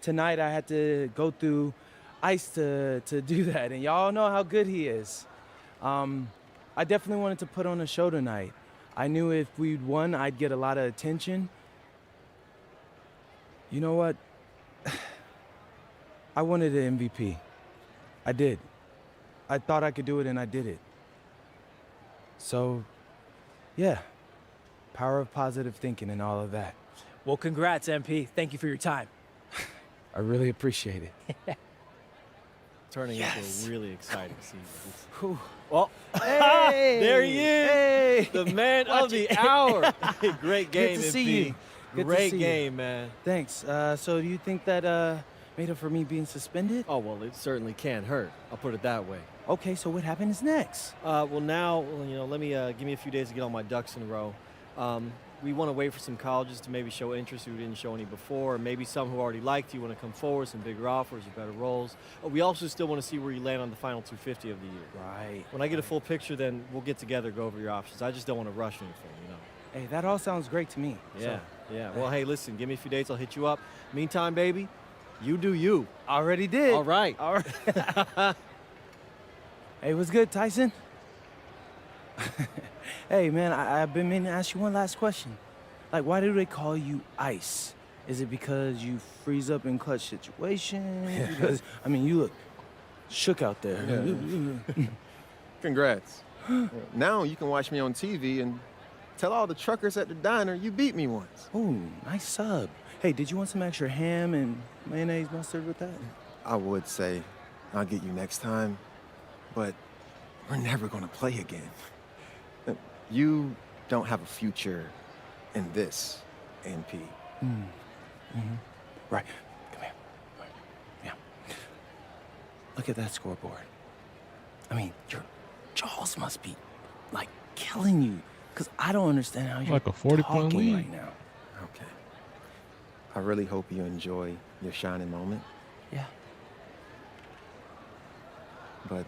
tonight I had to go through Ice to do that, and y'all know how good he is. I definitely wanted to put on a show tonight. I knew if we'd won, I'd get a lot of attention. You know what? I wanted an MVP. I did. I thought I could do it, and I did it. So, yeah, power of positive thinking and all of that. Well, congrats, MP. Thank you for your time. I really appreciate it. Turning into a really exciting season. Well, hey, there he is, hey, the man of the hour. Great game, Good to see MP. you. Good to Great see game, you. man. Thanks. So do you think that made up for me being suspended? Oh, well, it certainly can't hurt. I'll put it that way. Okay, so what happens next? Well, now, you know, let me give me a few days to get all my ducks in a row. We want to wait for some colleges to maybe show interest who didn't show any before, or maybe some who already liked you want to come forward, some bigger offers or better roles. We also still want to see where you land on the final 250 of the year. Right. When I get a full picture, then we'll get together, go over your options. I just don't want to rush anything, you know. Hey, that all sounds great to me. Yeah, yeah. Well, hey, listen, give me a few days, I'll hit you up. Meantime, baby, you do you. Already did. All right. All right. Hey, what's good, Tyson? Hey, man, I've been meaning to ask you one last question. Like, why do they call you Ice? Is it because you freeze up in clutch situations? Because, I mean, you look shook out there. Yeah. Congrats. Now you can watch me on TV and tell all the truckers at the diner you beat me once. Ooh, nice sub. Hey, did you want some extra ham and mayonnaise mustard with that? I would say I'll get you next time, but we're never gonna play again. You don't have a future in this, NP. Right. Come here. Yeah. Look at that scoreboard. I mean, your jaws must be, like, killing you. Because I don't understand how you're Like a 40-point talking lead. right now. Okay. I really hope you enjoy your shining moment. Yeah. But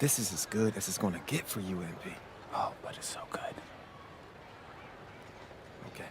this is as good as it's gonna get for you, NP. Oh, but it's so good. Okay.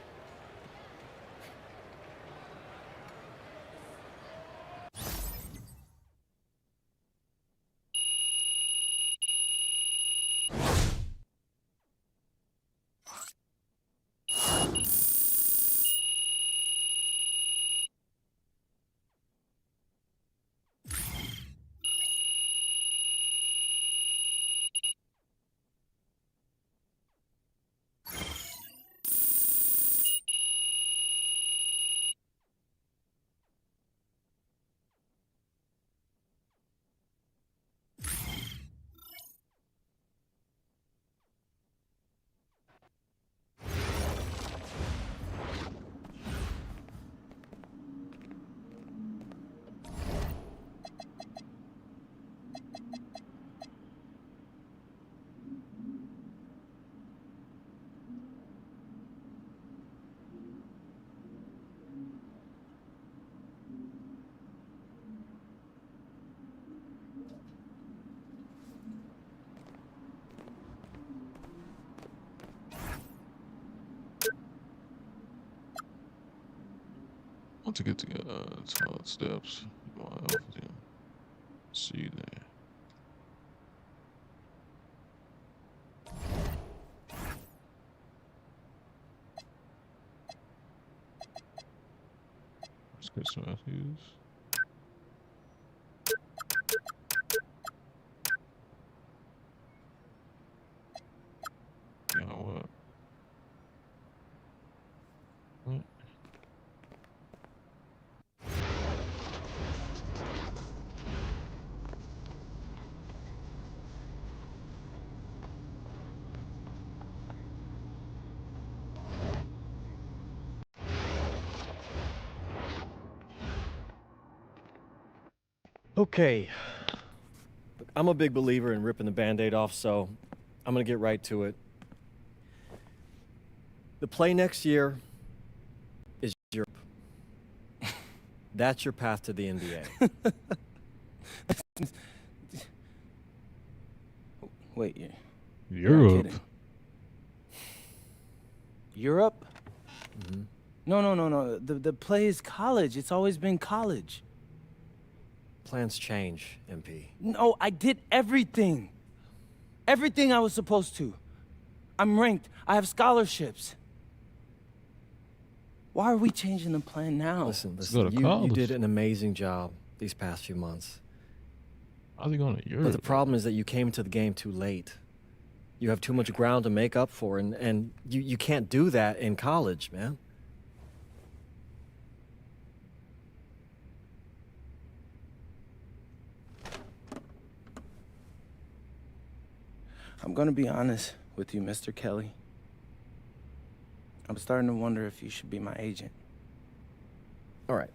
Want to get the tall steps. See there. Let's get some Matthews. Yeah, what? What? Okay. Look, I'm a big believer in ripping the Band-Aid off, so I'm gonna get right to it. The play next year is Europe. That's your path to the NBA. Wait, you're not Europe. kidding. Europe? Mm-hmm. No. The play is college. It's always been college. Plans change, MP. No, I did everything. Everything I was supposed to. I'm ranked. I have scholarships. Why are we changing the plan now? Listen, go to you college. did an amazing job these past few months. How's he going to Europe? But the problem is that you came to the game too late. You have too much ground to make up for, and you can't do that in college, man. I'm gonna be honest with you, Mr. Kelly. I'm starting to wonder if you should be my agent. All right.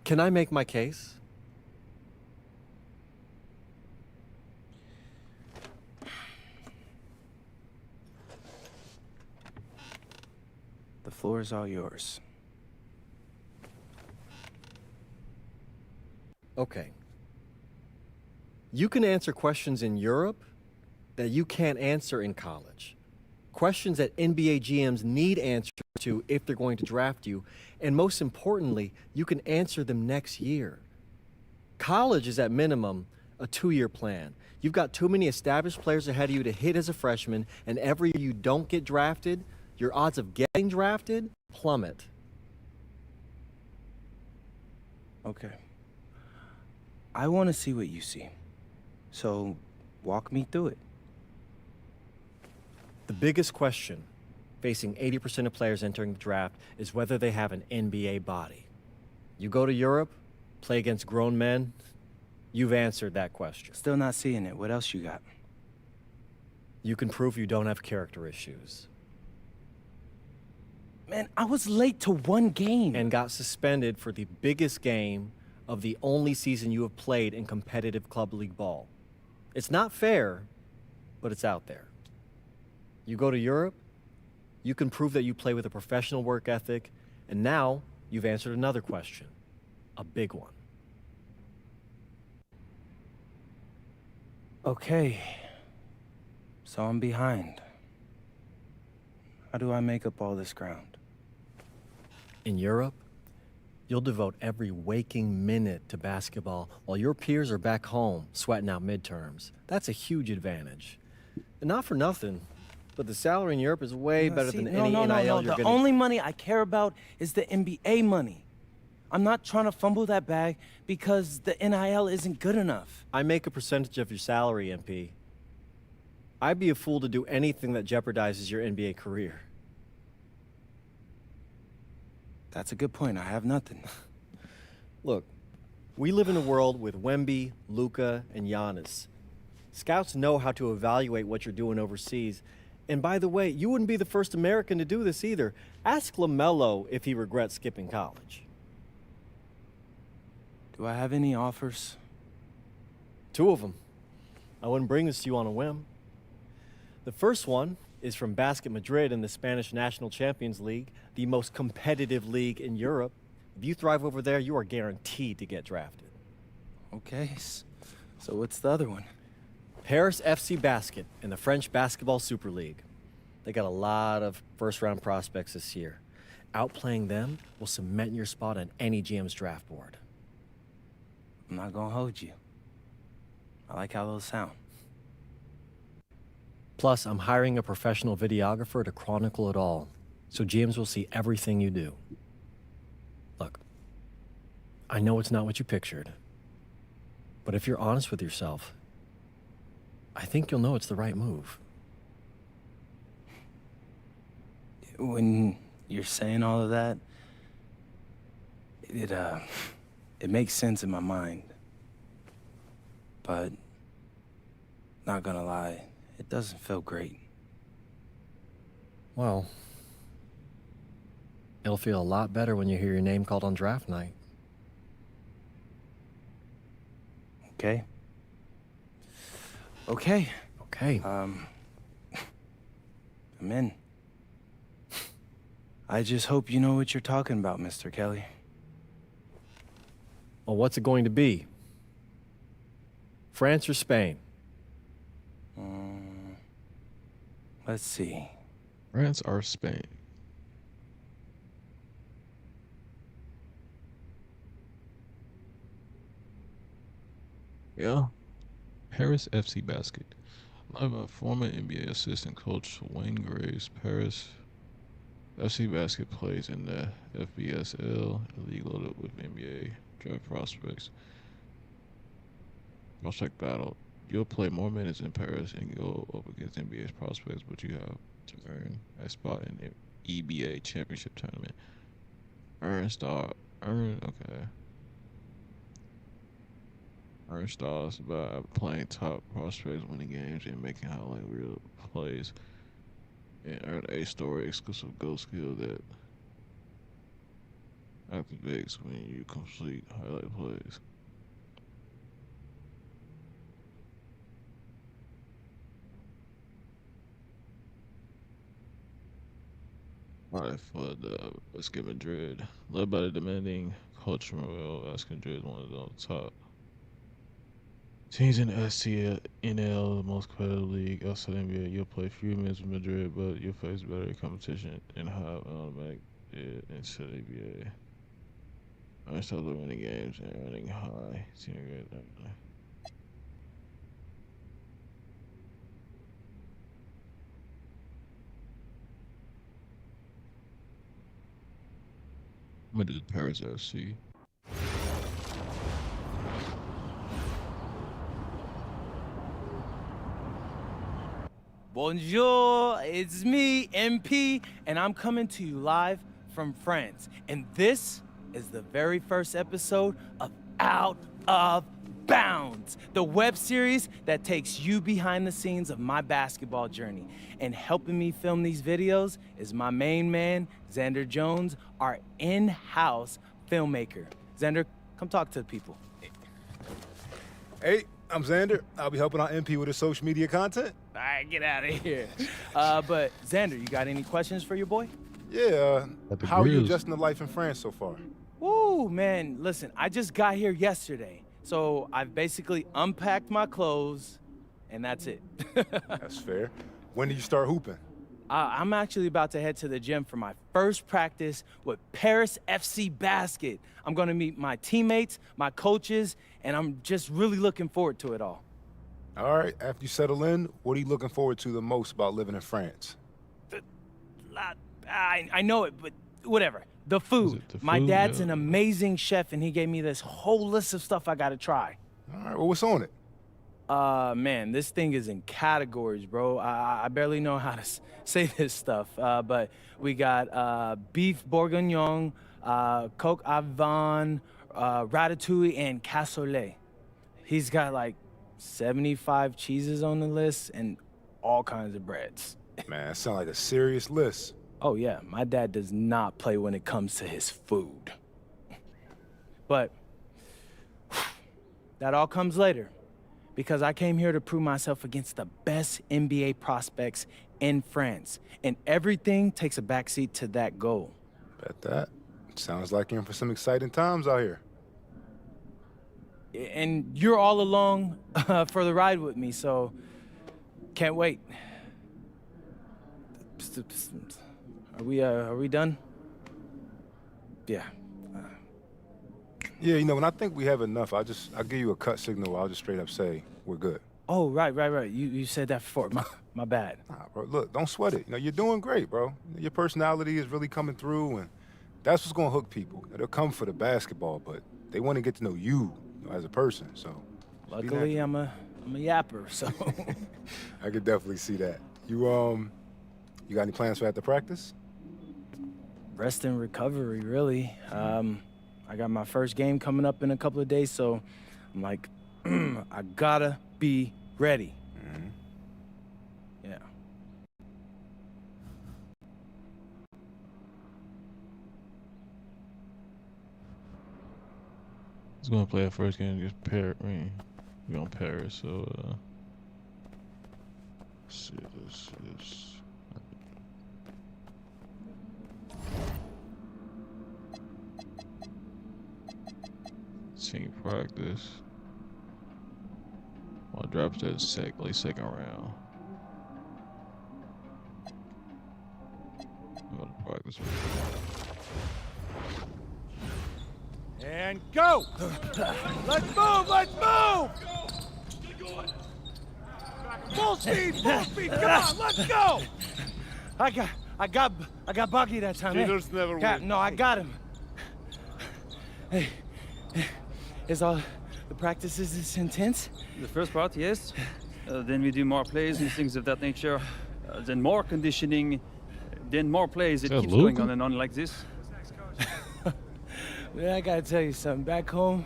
Can I make my case? The floor is all yours. Okay. You can answer questions in Europe that you can't answer in college. Questions that NBA GMs need answers to if they're going to draft you. And most importantly, you can answer them next year. College is at minimum a 2-year plan. You've got too many established players ahead of you to hit as a freshman, and every year you don't get drafted, your odds of getting drafted plummet. Okay. I want to see what you see. So, walk me through it. The biggest question facing 80% of players entering the draft is whether they have an NBA body. You go to Europe, play against grown men, you've answered that question. Still not seeing it. What else you got? You can prove you don't have character issues. Man, I was late to one game. And got suspended for the biggest game of the only season you have played in competitive club league ball. It's not fair, but it's out there. You go to Europe, you can prove that you play with a professional work ethic, and now you've answered another question, a big one. Okay. So I'm behind. How do I make up all this ground? In Europe, you'll devote every waking minute to basketball while your peers are back home sweating out midterms. That's a huge advantage. And not for nothing, but the salary in Europe is way better than any NIL you're The getting. only money I care about is the NBA money. I'm not trying to fumble that bag because the NIL isn't good enough. I make a percentage of your salary, MP. I'd be a fool to do anything that jeopardizes your NBA career. That's a good point. I have nothing. Look, we live in a world with Wemby, Luka, and Giannis. Scouts know how to evaluate what you're doing overseas. And by the way, you wouldn't be the first American to do this either. Ask LaMelo if he regrets skipping college. Do I have any offers? 2 of them. I wouldn't bring this to you on a whim. The first one is from Basket Madrid in the Spanish National Champions League, the most competitive league in Europe. If you thrive over there, you are guaranteed to get drafted. Okay, so what's the other one? Paris FC Basket in the French Basketball Super League. They got a lot of first-round prospects this year. outplaying them will cement your spot on any GM's draft board. I'm not gonna hold you. I like how those sound. Plus, I'm hiring a professional videographer to chronicle it all, so GMs will see everything you do. Look, I know it's not what you pictured, but if you're honest with yourself, I think you'll know it's the right move. When you're saying all of that, it makes sense in my mind. But, not gonna lie, it doesn't feel great. Well, it'll feel a lot better when you hear your name called on draft night. Okay? Okay. Okay. I'm in. I just hope you know what you're talking about, Mr. Kelly. Well, what's it going to be? France or Spain? Let's see. France or Spain? Yeah. Paris FC Basket. Led by former NBA assistant coach Wayne Graves, Paris FC Basket plays in the FBSL, a league loaded with NBA draft prospects. Prospect battle. You'll play more minutes in Paris and go up against NBA prospects, but you have to earn a spot in the EBA championship tournament. Earn stars by playing top prospects, winning games, and making highlight reel plays. And earn a story exclusive goal skill that activates when you complete highlight plays. Alright, for the Basket Madrid, led by the demanding coach Manuel Basket, one of the top teams in the STNL, the most competitive league outside NBA. You'll play few minutes with Madrid, but you'll face better competition and high automatic inside NBA. I started winning games and running high senior grade. I'm gonna do the Paris FC. Bonjour, it's me, MP, and I'm coming to you live from France. And this is the very first episode of Out of Bounds, the web series that takes you behind the scenes of my basketball journey. And helping me film these videos is my main man, Xander Jones, our in-house filmmaker. Xander, come talk to the people. Hey, I'm Xander. I'll be helping out MP with his social media content. All right, get out of here. But Xander, you got any questions for your boy? Yeah, how are you adjusting to life in France so far? Woo, man, listen, I just got here yesterday. So I've basically unpacked my clothes, and that's it. That's fair. When do you start hooping? I'm actually about to head to the gym for my first practice with Paris FC Basket. I'm gonna meet my teammates, my coaches, and I'm just really looking forward to it all. All right, after you settle in, what are you looking forward to the most about living in France? I know it, but whatever. The food. My dad's an amazing chef, and he gave me this whole list of stuff I gotta try. All right, well, what's on it? Man, this thing is in categories, bro. I barely know how to say this stuff, but we got beef bourguignon, coq au vin, ratatouille, and cassoulet. He's got like 75 cheeses on the list and all kinds of breads. Man, that sounds like a serious list. Oh yeah, my dad does not play when it comes to his food. But that all comes later, because I came here to prove myself against the best NBA prospects in France, and everything takes a backseat to that goal. Bet that. Sounds like you're in for some exciting times out here. And you're all along for the ride with me, so can't wait. Are we done? Yeah. Yeah, you know, when I think we have enough, I'll give you a cut signal. I'll just straight up say we're good. Oh, right. You said that before. My bad. Nah, bro, look, don't sweat it. You know, you're doing great, bro. Your personality is really coming through, and that's what's gonna hook people. They'll come for the basketball, but they want to get to know you, as a person. So, Luckily, I'm a yapper, so. I could definitely see that. You got any plans for after practice? Rest and recovery, really. I got my first game coming up in a couple of days, so I'm like, I gotta be ready. Mm-hmm. Yeah. He's gonna play our first game against Paris. We're on Paris, so let's see this. Team practice. I'll drop that second round. I'm gonna practice. And go! Let's move! Let's move! Full speed! Come on, let's go! I got Bucky that time. Cheaters never win. No, I got him. Hey, is all the practices this intense? The first part, yes. Then we do more plays and things of that nature. Then more conditioning. Then more plays. It keeps going on and on like this. Man, I gotta tell you something. Back home,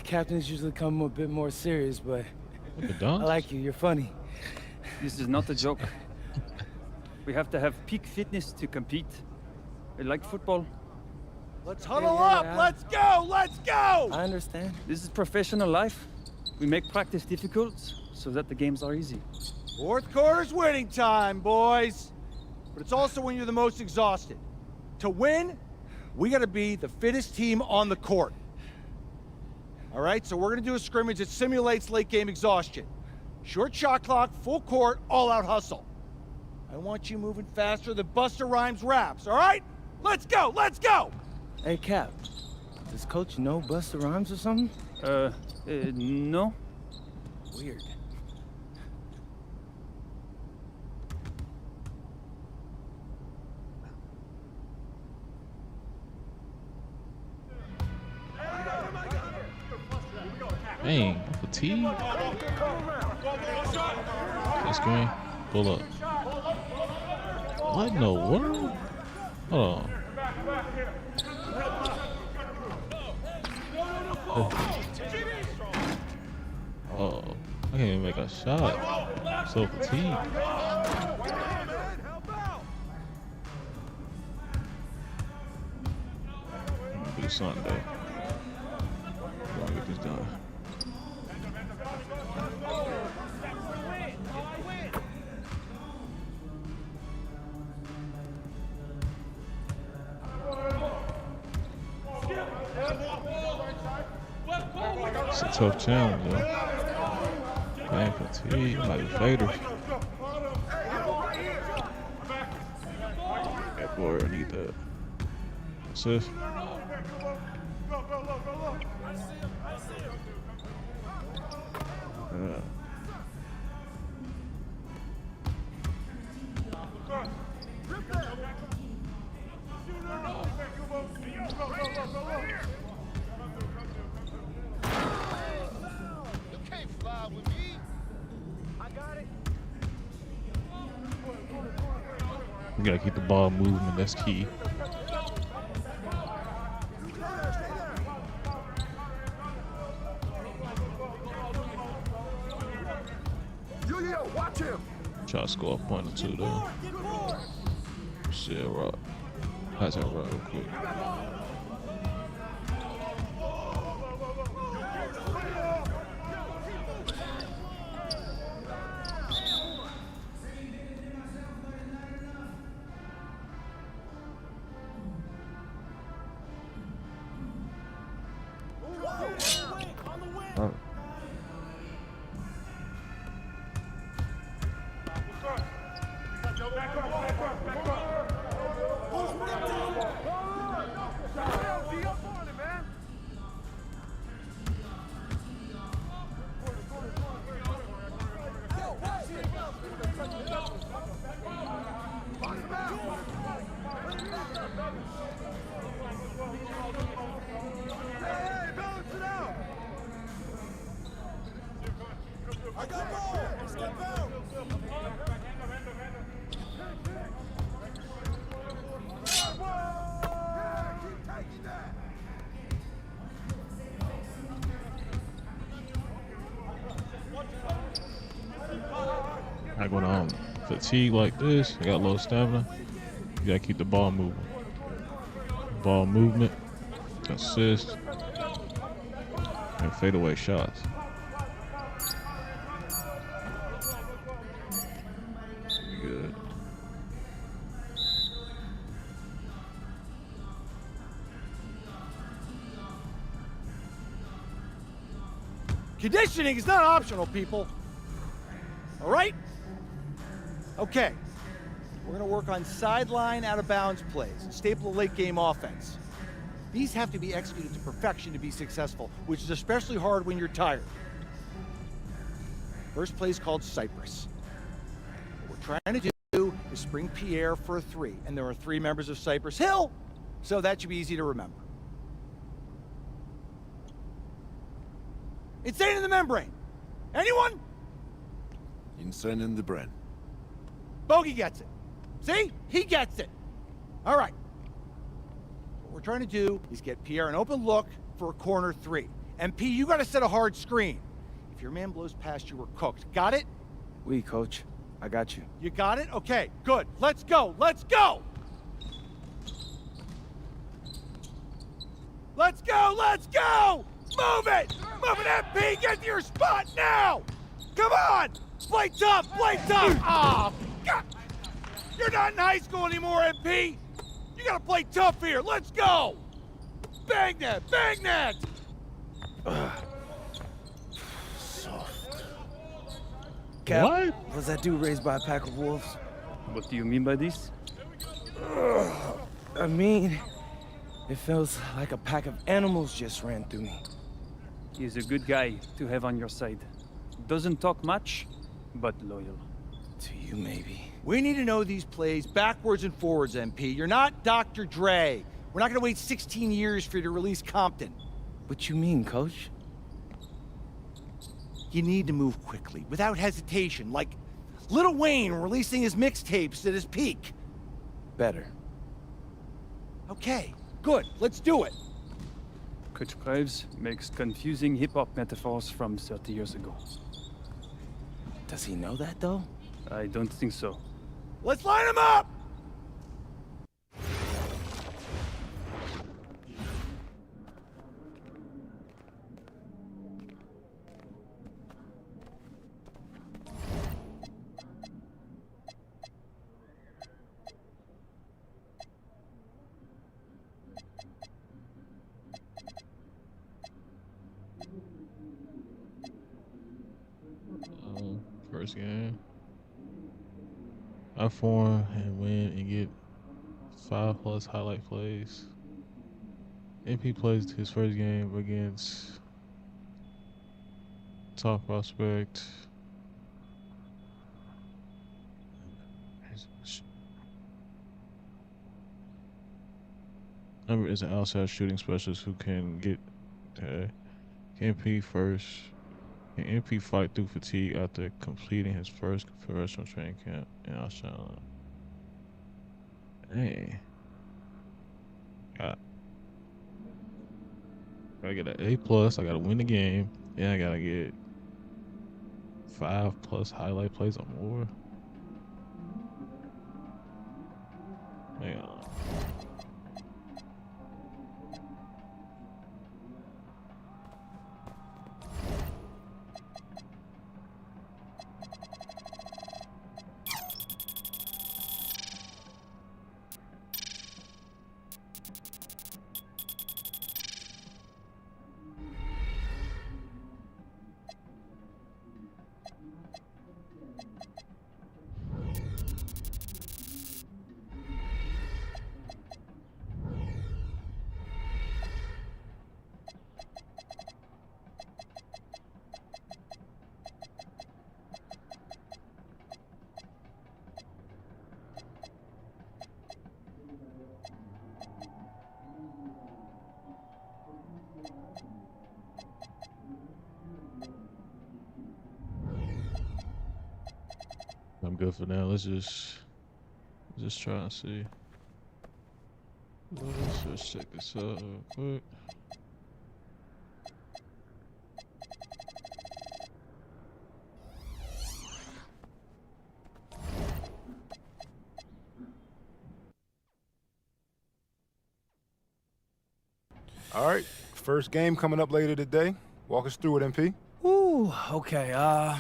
captains usually come a bit more serious, but I like you. You're funny. This is not a joke. We have to have peak fitness to compete. Like football. Let's huddle up! Let's go! Let's go! I understand. This is professional life. We make practice difficult so that the games are easy. Fourth quarter's winning time, boys. But it's also when you're the most exhausted. To win, we gotta be the fittest team on the court. All right, so we're gonna do a scrimmage that simulates late game exhaustion. Short shot clock, full court, all out hustle. I want you moving faster than Busta Rhymes raps, all right? Let's go, let's go! Hey, Cap, does Coach know Busta Rhymes or something? No. Weird. Dang, fatigue. Screen, pull up. What in the world? Hold on. Oh, I can't even make a shot. I'm so fatigued. Do something though. Gotta get this done. It's a tough challenge, though. Man, fatigue, like a fader. That boy, I need that. Assist. Yeah. We gotta keep the ball moving, that's key. Watch him! Try to score a point or two though. Shit, rock. Pass that rock real quick. Oh. Like when I'm fatigued like this, I got low stamina, you gotta keep the ball moving. Ball movement, assist, and fadeaway shots. Good. Conditioning is not optional, people. All right? Okay. We're going to work on sideline out-of-bounds plays and staple the late-game offense. These have to be executed to perfection to be successful, which is especially hard when you're tired. First play is called Cypress. What we're trying to do is spring Pierre for a 3, and there are 3 members of Cypress Hill, so that should be easy to remember. Insane in the membrane. Anyone? Insane in the brain. Bogey gets it. See? He gets it. All right. What we're trying to do is get Pierre an open look for a corner 3. MP, you got to set a hard screen. If your man blows past you, we're cooked. Got it? Oui, coach. I got you. You got it? Okay, good. Let's go. Let's go! Let's go! Let's go! Move it! Move it, MP! Get to your spot now! Come on! Play tough! Play tough! Oh, God! You're not in high school anymore, MP! You gotta play tough here! Let's go! Bang that! Bang that! Cap, What? was that dude raised by a pack of wolves? What do you mean by this? I mean, it feels like a pack of animals just ran through me. He's a good guy to have on your side. Doesn't talk much, but loyal. To you, maybe. We need to know these plays backwards and forwards, MP. You're not Dr. Dre. We're not gonna wait 16 years for you to release Compton. What you mean, coach? You need to move quickly, without hesitation, like Lil Wayne releasing his mixtapes at his peak. Better. Okay, good. Let's do it. Coach Graves makes confusing hip-hop metaphors from 30 years ago. Does he know that, though? I don't think so. Let's line them up! First game. I form and win and get 5+ highlight plays. MP plays his first game against top prospect. Number is an outside shooting specialist who can get MP first. Can MP fight through fatigue after completing his first professional training camp in Australia? Dang. Gotta get an A+, I gotta win the game, and I gotta get 5+ highlight plays or more. Hang on. good for now. Let's just try and see. Let's just check this out real quick. All right, first game coming up later today. Walk us through it, MP. Ooh, okay.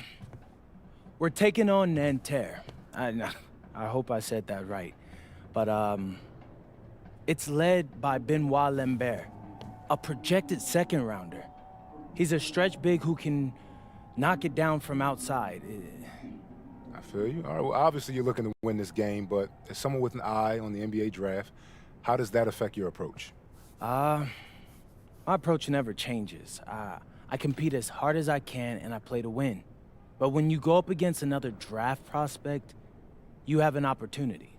We're taking on Nanterre. I hope I said that right. But, it's led by Benoit Lambert, a projected second rounder. He's a stretch big who can knock it down from outside. I feel you. All right, well, obviously you're looking to win this game, but as someone with an eye on the NBA draft, how does that affect your approach? My approach never changes. I compete as hard as I can and I play to win. But when you go up against another draft prospect, you have an opportunity.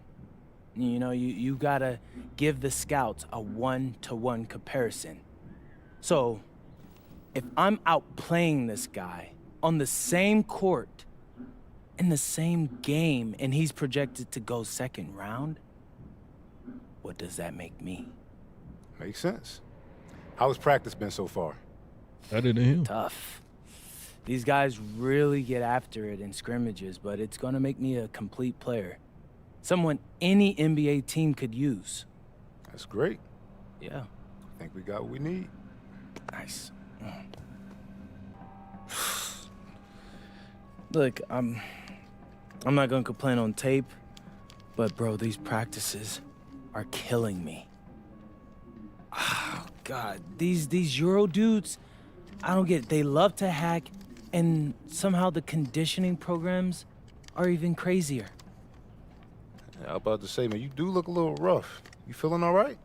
You know, you gotta give the scouts a one-to-one comparison. So, if I'm outplaying this guy on the same court, in the same game, and he's projected to go second round, what does that make me? Makes sense. How has practice been so far? Better than him. Tough. These guys really get after it in scrimmages, but it's gonna make me a complete player. Someone any NBA team could use. That's great. Yeah. I think we got what we need. Nice. Look, I'm not gonna complain on tape, but bro, these practices are killing me. Oh God, these Euro dudes, I don't get it. They love to hack, and somehow the conditioning programs are even crazier. I was about to say, man, you do look a little rough. You feeling all right?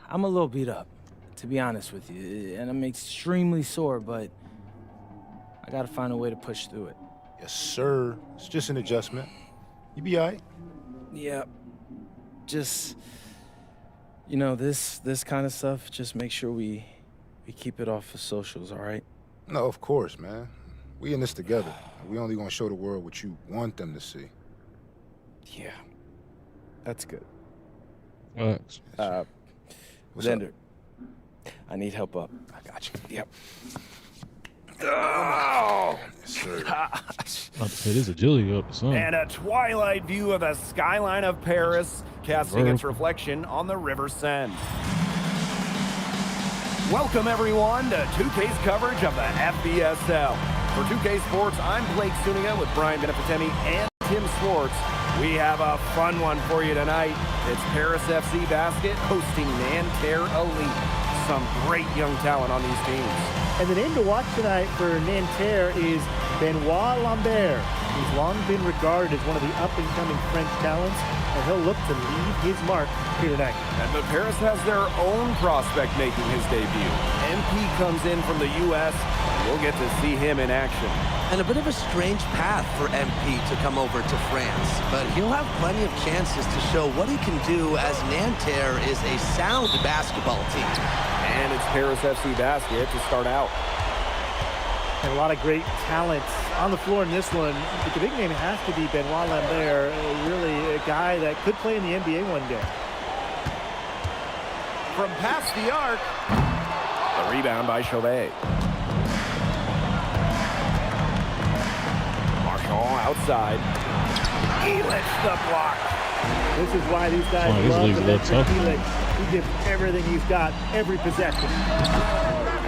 I'm a little beat up, to be honest with you, and I'm extremely sore, but I gotta find a way to push through it. Yes, sir. It's just an adjustment. You be all right? Yeah. Just, you know, this kind of stuff, just make sure we keep it off of socials, all right? No, of course, man. We in this together. We only gonna show the world what you want them to see. Yeah. That's good. Thanks. Xander, I need help up. I got you. Yep. Oh! Yes, sir. It is agility up or something. And a twilight view of the skyline of Paris, casting its reflection on the River Seine. Welcome, everyone, to 2K's coverage of the FBSL. For 2K Sports, I'm Blake Zuniga with Brian Benefitemi and Tim Swartz. We have a fun one for you tonight. It's Paris FC Basket hosting Nanterre Elite. Some great young talent on these teams. And the name to watch tonight for Nanterre is Benoit Lambert. He's long been regarded as one of the up-and-coming French talents, and he'll look to leave his mark here tonight. But Paris has their own prospect making his debut. MP comes in from the U.S., and we'll get to see him in action. And a bit of a strange path for MP to come over to France, but he'll have plenty of chances to show what he can do as Nanterre is a sound basketball team. And it's Paris FC Basket to start out. And a lot of great talent on the floor in this one. But the big name has to be Benoit Lambert, really a guy that could play in the NBA one day. From past the arc, the rebound by Chauvet. Marshall outside. He lets the block. This is why these guys love the veteran Felix. He gives everything he's got, every possession.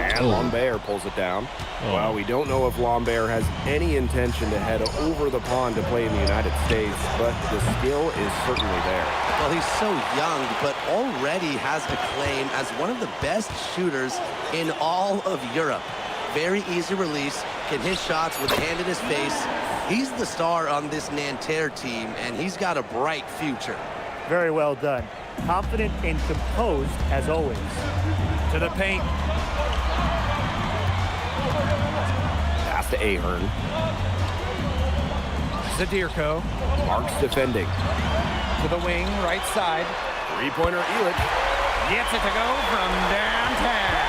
And Lambert pulls it down. Well, we don't know if Lambert has any intention to head over the pond to play in the United States, but the skill is certainly there. Well, he's so young, but already has a claim as one of the best shooters in all of Europe. Very easy release, can hit shots with a hand in his face. He's the star on this Nanterre team, and he's got a bright future. Very well done. Confident and composed, as always. To the paint. Pass to Ahern. Zadirko. Marks defending. To the wing, right side. Three-pointer Elitch. Gets it to go from downtown.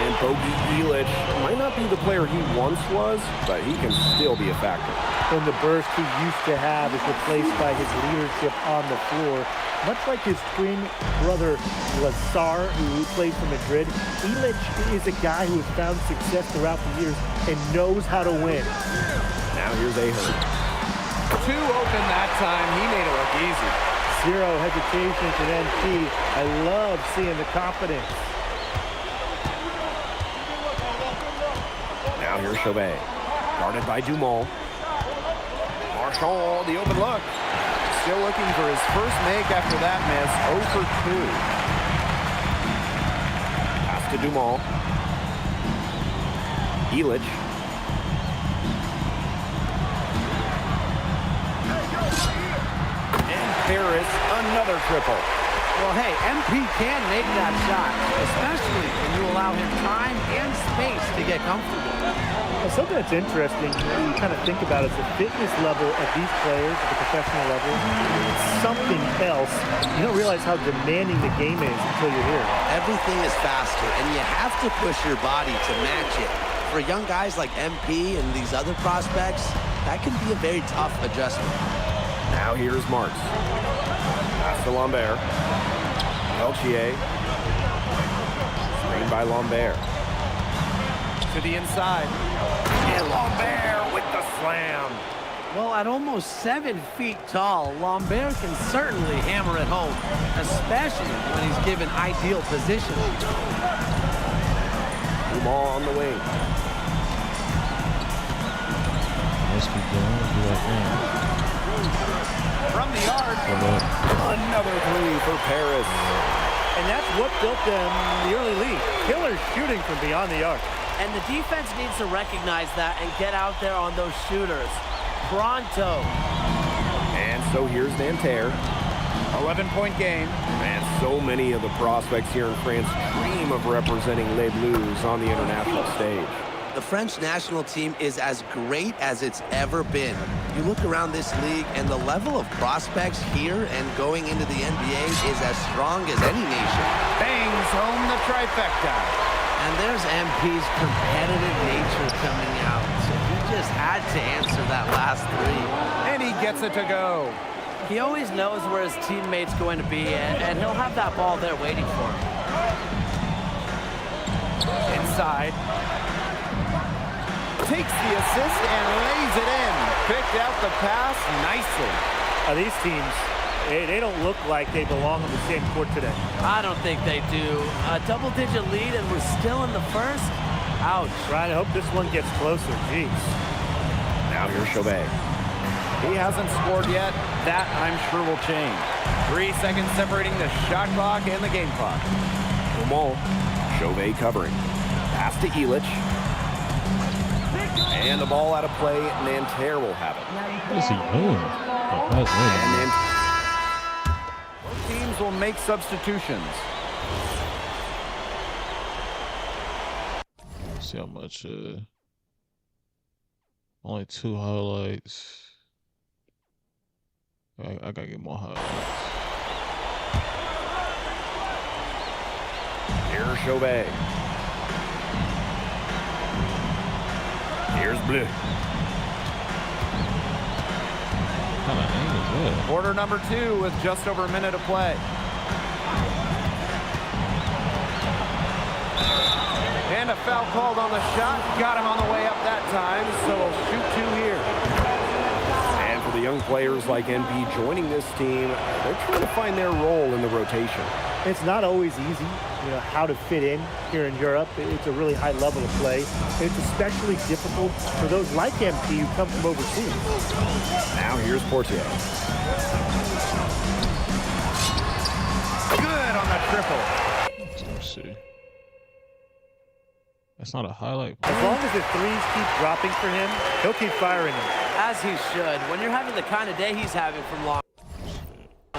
And Bogey Elich might not be the player he once was, but he can still be a factor. And the burst he used to have is replaced by his leadership on the floor. Much like his twin brother Lazar, who plays for Madrid, Elich is a guy who has found success throughout the years and knows how to win. Now here's Ahern. 2 open that time. He made it look easy. Zero hesitation for MP. I love seeing the confidence. Now here's Chauvet. Guarded by Dumont. Marchand, the open look. Still looking for his first make after that miss. 0 for 2. Pass to Dumont. Elich. And Paris, another triple. Well, hey, MP can make that shot, especially when you allow him time and space to get comfortable. Well, something that's interesting, you kind of think about is the fitness level of these players at the professional level. It's something else. You don't realize how demanding the game is until you're here. Everything is faster, and you have to push your body to match it. For young guys like MP and these other prospects, that can be a very tough adjustment. Now here's Marks. Pass to Lambert. Peltier. Screen by Lambert. To the inside. And Lambert with the slam. Well, at almost 7 feet tall, Lambert can certainly hammer it home, especially when he's given ideal positioning. Dumont on the wing. Let's keep going. Let's do that thing. From the yard. Another 3 for Paris. And that's what built them the early lead. Killer shooting from beyond the arc. And the defense needs to recognize that and get out there on those shooters. Pronto. And so here's Nanterre. 11-point game. And so many of the prospects here in France dream of representing Les Bleus on the international stage. The French national team is as great as it's ever been. You look around this league, and the level of prospects here and going into the NBA is as strong as any nation. Bangs home the trifecta. And there's MP's competitive nature coming out. So he just had to answer that last 3. And he gets it to go. He always knows where his teammate's going to be, and he'll have that ball there waiting for him. Inside. Takes the assist and lays it in. Picked out the pass nicely. These teams, they don't look like they belong on the same court today. I don't think they do. A double-digit lead and we're still in the first? Ouch. Ryan, I hope this one gets closer. Jeez. Now here's Chauvet. He hasn't scored yet. That, I'm sure, will change. 3 seconds separating the shot clock and the game clock. Dumont. Chauvet covering. Pass to Elich. And the ball out of play. Nanterre will have it. What is he doing? And both teams will make substitutions. Let's see how much. Only 2 highlights. I gotta get more highlights. Here's Chauvet. Here's Bleu. Quarter number 2 with just over a minute of play. And a foul called on the shot. Got him on the way up that time, so we'll shoot 2 here. And for the young players like NP joining this team, they're trying to find their role in the rotation. It's not always easy, you know, how to fit in here in Europe. It's a really high level of play. It's especially difficult for those like MP who come from overseas. Now here's Portier. Good on the triple. Let's see. That's not a highlight. As long as the threes keep dropping for him, he'll keep firing them. As he should. When you're having the kind of day he's having from long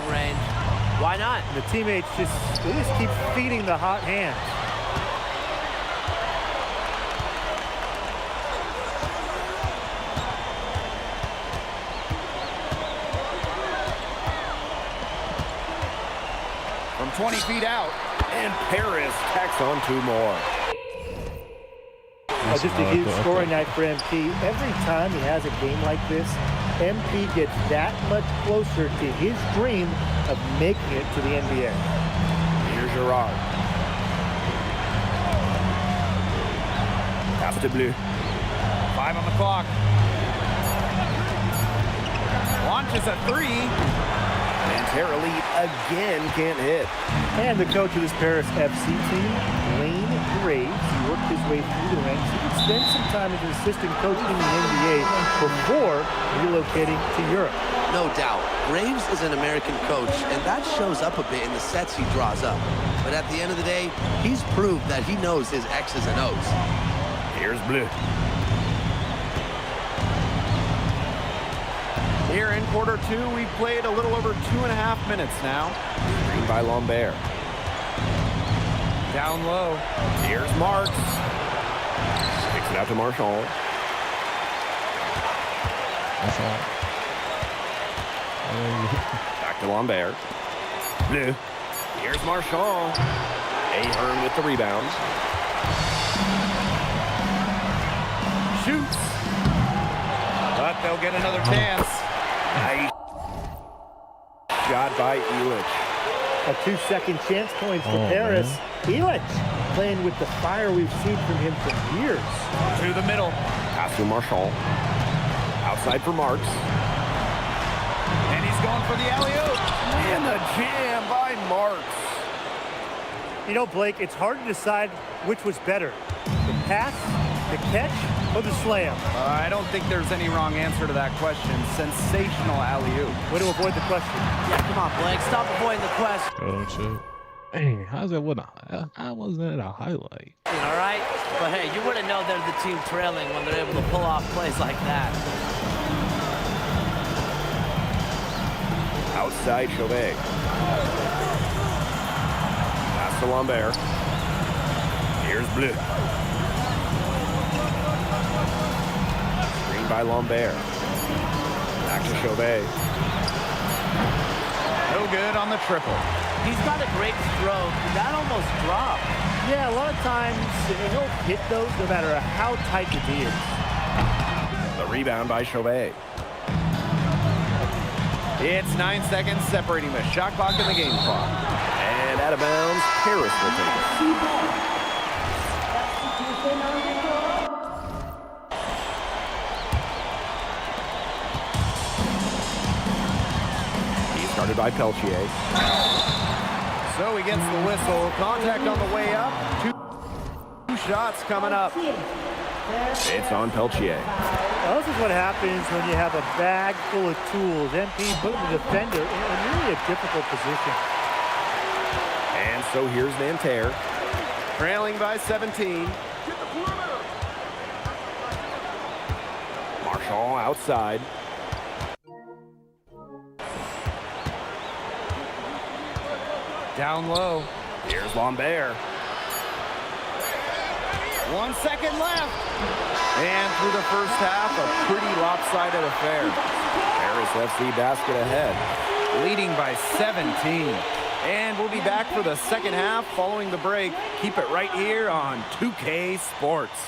range, why not? And the teammates just keep feeding the hot hands. From 20 feet out. And Paris tacks on 2 more. Just a huge scoring night for MP. Every time he has a game like this, MP gets that much closer to his dream of making it to the NBA. Here's Gerard. Pass to Blue. 5 on the clock. Launches a 3. And Tara Lee again can't hit. And the coach of this Paris FC team, Lane Graves, he worked his way through the ranks. He would spend some time as an assistant coach in the NBA before relocating to Europe. No doubt. Graves is an American coach, and that shows up a bit in the sets he draws up. But at the end of the day, he's proved that he knows his X's and O's. Here's Blue. Here in quarter 2, we've played a little over 2.5 minutes now. Screen by Lambert. Down low. Here's Marks. Kicks it out to Marshall. That's all. Back to Lambert. Bleu. Here's Marshall. Ahern with the rebound. Shoots. But they'll get another chance. Nice shot by Elich. A 2-second chance points for Paris. Elich playing with the fire we've seen from him for years. To the middle. Pass to Marshall. Outside for Marks. And he's going for the alley-oop. And the jam by Marks. You know, Blake, it's hard to decide which was better. The pass, the catch, or the slam? I don't think there's any wrong answer to that question. Sensational alley-oop. Way to avoid the question. Yeah, come on, Blake. Stop avoiding the question. Oh, shit. Dang, how's that? How was that a highlight? All right? But hey, you wouldn't know they're the team trailing when they're able to pull off plays like that. Outside Chauvet. Pass to Lambert. Here's Bleu. Screen by Lambert. Back to Chauvet. No good on the triple. He's got a great stroke. That almost dropped. Yeah, a lot of times he'll hit those no matter how tight the D is. The rebound by Chauvet. It's 9 seconds separating the shot clock and the game clock. And out of bounds, Paris will take it. He's started by Peltier. So he gets the whistle. Contact on the way up. Two shots coming up. It's on Peltier. Well, this is what happens when you have a bag full of tools. MP putting the defender in really a difficult position. And so here's Nanterre, trailing by 17. Marshall outside. Down low. Here's Lambert. 1 second left. And through the first half, a pretty lopsided affair. Paris FC basket ahead, leading by 17. And we'll be back for the second half following the break. Keep it right here on 2K Sports.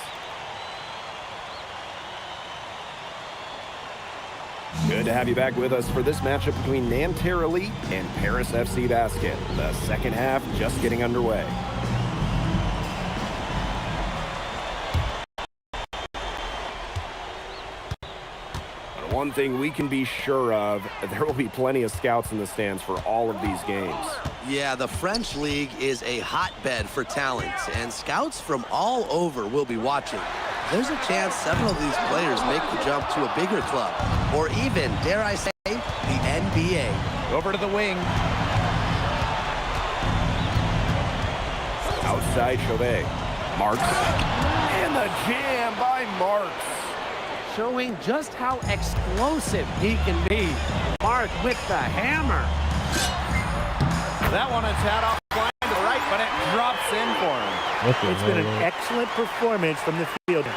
Good to have you back with us for this matchup between Nanterre Elite and Paris FC Basket. The second half just getting underway. One thing we can be sure of, there will be plenty of scouts in the stands for all of these games. Yeah, the French League is a hotbed for talent, and scouts from all over will be watching. There's a chance several of these players make the jump to a bigger club, or even, dare I say, the NBA. Over to the wing. Outside Chauvet. Marks. And the jam by Marks. Showing just how explosive he can be. Mark with the hammer. That one is had off line to the right, but it drops in for him. It's been an excellent performance from the field.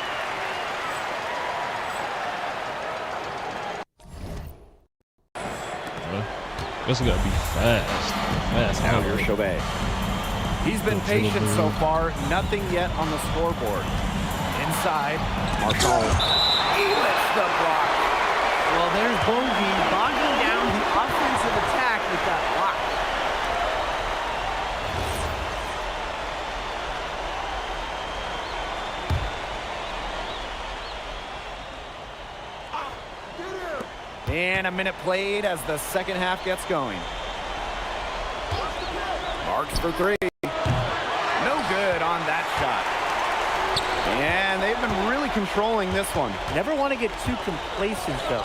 This is gonna be fast. Now here's Chauvet. He's been patient so far. Nothing yet on the scoreboard. Inside. Marshall. He lifts the block. Well, there's Bogey bogging down the offensive attack with that block. And a minute played as the second half gets going. Marks for three. No good on that shot. And they've been really controlling this one. Never want to get too complacent, though.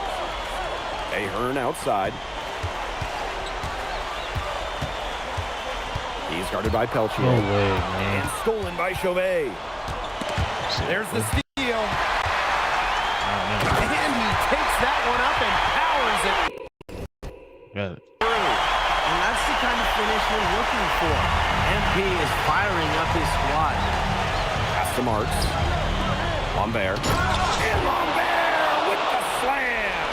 Ahern outside. He's guarded by Peltier. No way, man. And stolen by Chauvet. There's the steal. And he takes that one up and powers it. Got it. And that's the kind of finish you're looking for. MP is firing up his squad. Pass to Marks. Lambert. And Lambert with the slam.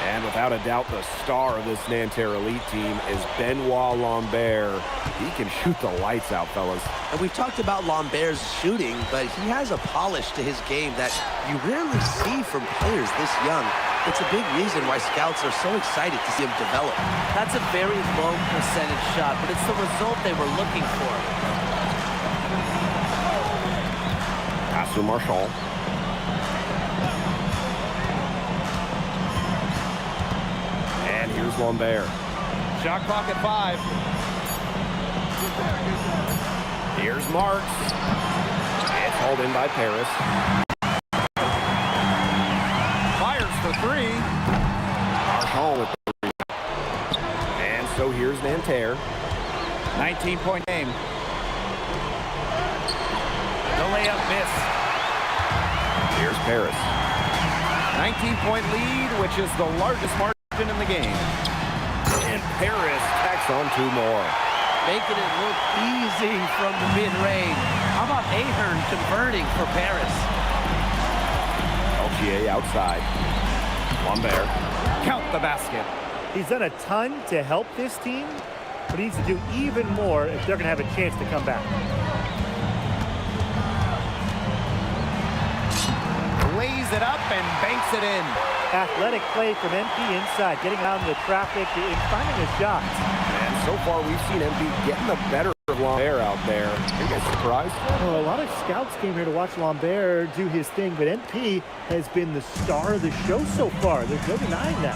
And without a doubt, the star of this Nanterre Elite team is Benoit Lambert. He can shoot the lights out, fellas. And we've talked about Lambert's shooting, but he has a polish to his game that you rarely see from players this young. It's a big reason why scouts are so excited to see him develop. That's a very low percentage shot, but it's the result they were looking for. Pass to Marshall. And here's Lambert. Shot clock at 5. Here's Marks. It's hauled in by Paris. Fires for 3. Marshall with the 3. And so here's Nanterre. 19-point game. The layup missed. Here's Paris. 19-point lead, which is the largest margin in the game. And Paris tacks on 2 more. Making it look easy from the mid-range. How about Ahern converting for Paris? LGA outside. Lambert. Count the basket. He's done a ton to help this team, but he needs to do even more if they're going to have a chance to come back. Lays it up and banks it in. Athletic play from MP inside, getting out of the traffic and finding a shot. And so far we've seen MP getting the better of Lambert out there. Are you guys surprised? Well, a lot of scouts came here to watch Lambert do his thing, but MP has been the star of the show so far. There's no denying that.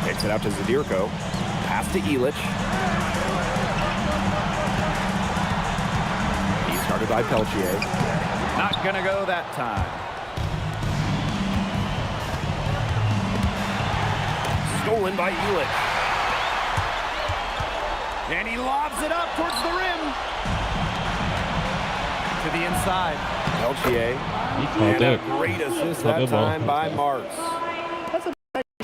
Takes it out to Zadirko. Pass to Elich. He's guarded by Peltier. Not gonna go that time. Stolen by Elich. And he lobs it up towards the rim. To the inside. Peltier. And a great assist that time by Marks. That's a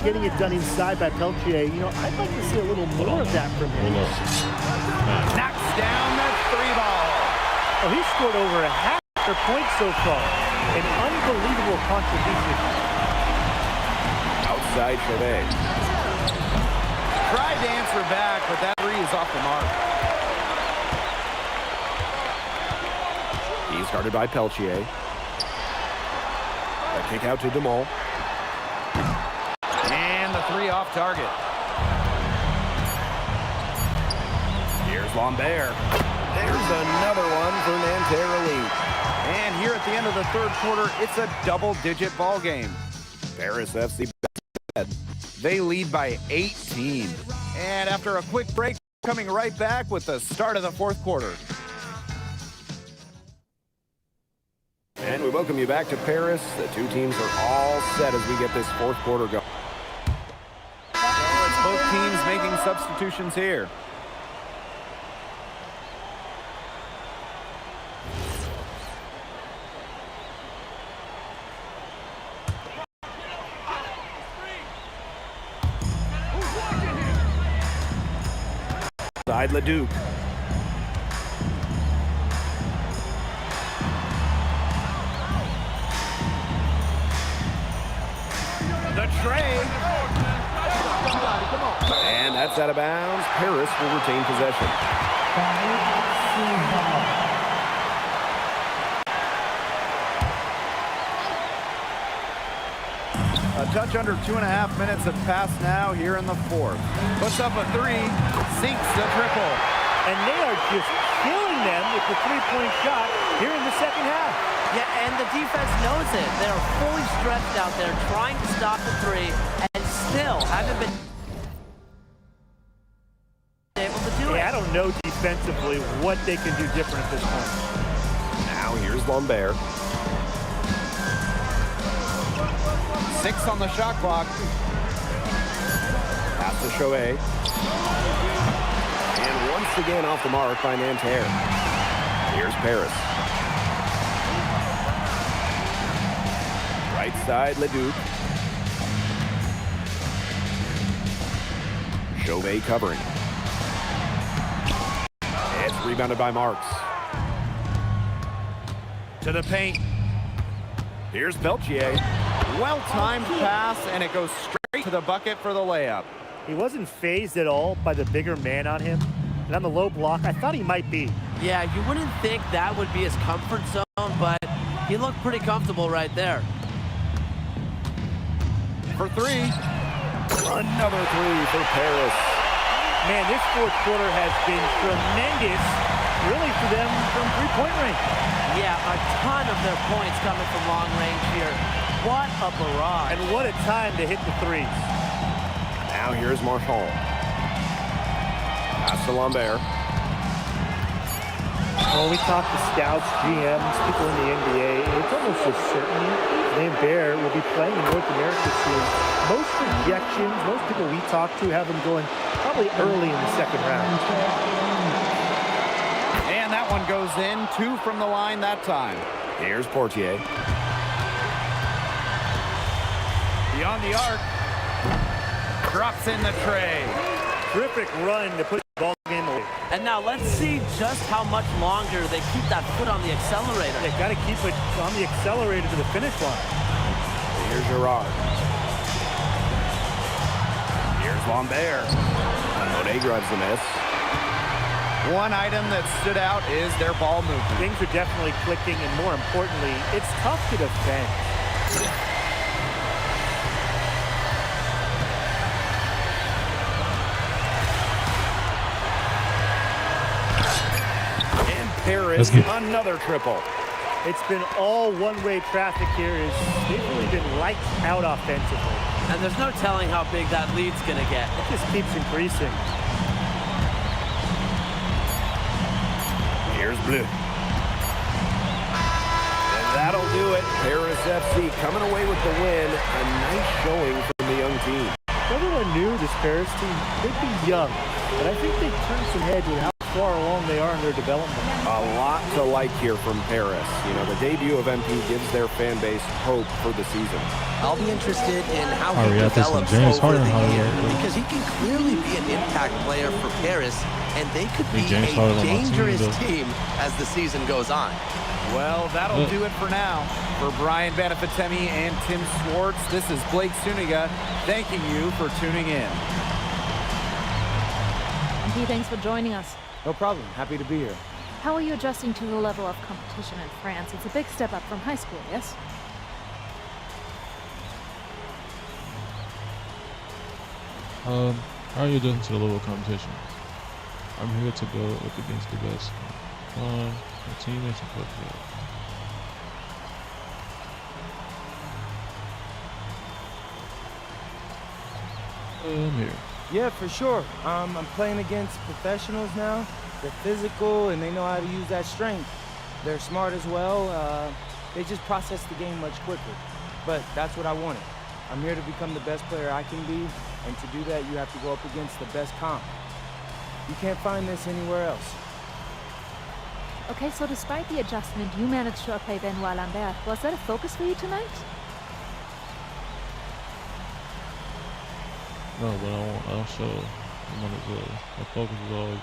getting it done inside by Peltier. You know, I'd like to see a little more of that from him. Knocks down that 3-ball. Oh, he scored over a half their points so far. An unbelievable contribution. Outside Chauvet. Tried to answer back, but that 3 is off the mark. He's guarded by Peltier. A kick out to DeMol. And the 3 off target. Here's Lambert. There's another one for Nanterre Elite. And here at the end of the 3rd quarter, it's a double-digit ball game. Paris FC, they lead by 18. And after a quick break, coming right back with the start of the 4th quarter. And we welcome you back to Paris. The 2 teams are all set as we get this 4th quarter going. So it's both teams making substitutions here. Side Leduc. The tray. And that's That's out of bounds. Paris will retain possession. A touch under 2.5 minutes have passed now here in the fourth. Puts up a three, sinks the triple. And they are just killing them with the three-point shot here in the second half. Yeah, and the defense knows it. They're fully stretched out there trying to stop the three and still haven't been able to do it. I don't know defensively what they can do different at this point. Now here's Lambert. 6 on the shot clock. Pass to Chauvet. And once again off the mark by Nanterre. Here's Paris. Right side, Leduc. Chauvet covering. It's rebounded by Marks. To the paint. Here's Peltier. Well-timed pass, and it goes straight to the bucket for the layup. He wasn't phased at all by the bigger man on him. And on the low block, I thought he might be. Yeah, you wouldn't think that would be his comfort zone, but he looked pretty comfortable right there. For three. Another three for Paris. Man, this fourth quarter has been tremendous, really, for them from three-point range. Yeah, a ton of their points coming from long range here. What a barrage. And what a time to hit the threes. Now here's Marchand. Pass to Lambert. When we talk to scouts, GMs, people in the NBA, it's almost a certainty Lambert will be playing in North America soon. Most projections, most people we talk to have him going probably early in the second round. And that one goes in. 2 from the line that time. Here's Portier. Beyond the arc. Drops in the tray. Terrific run to put the ball game away. And now let's see just how much longer they keep that foot on the accelerator. They've got to keep it on the accelerator to the finish line. Here's Gerard. Here's Lambert. O'Day grabs the miss. One item that stood out is their ball movement. Things are definitely clicking, and more importantly, it's tough to defend. And Paris, another triple. It's been all one-way traffic here. They've really been lights out offensively. And there's no telling how big that lead's going to get. It just keeps increasing. Here's Bleu. And that'll do it. Paris FC coming away with the win. A nice showing from the young team. Everyone knew this Paris team, they'd be young, but I think they've turned some heads with how far along they are in their development. A lot to like here from Paris. You know, the debut of MP gives their fan base hope for the season. I'll be interested in how he develops over the year because he can clearly be an impact player for Paris, and they could be a dangerous team as the season goes on. Well, that'll do it for now. For Brian Banafitemi and Tim Swartz, this is Blake Suniga thanking you for tuning in. MP, thanks for joining us. No problem. Happy to be here. How are you adjusting to the level of competition in France? It's a big step up from high school, yes? How are you adjusting to the level of competition? I'm here to go up against the best. My teammates and coach. I'm here. Yeah, for sure. I'm playing against professionals now. They're physical and they know how to use that strength. They're smart as well. They just process the game much quicker. But that's what I wanted. I'm here to become the best player I can be, and to do that, you have to go up against the best comp. You can't find this anywhere else. Okay, so despite the adjustment, you managed to outplay Benoit Lambert. Was that a focus for you tonight? No, but I'll show I'm on as well. My focus is always on.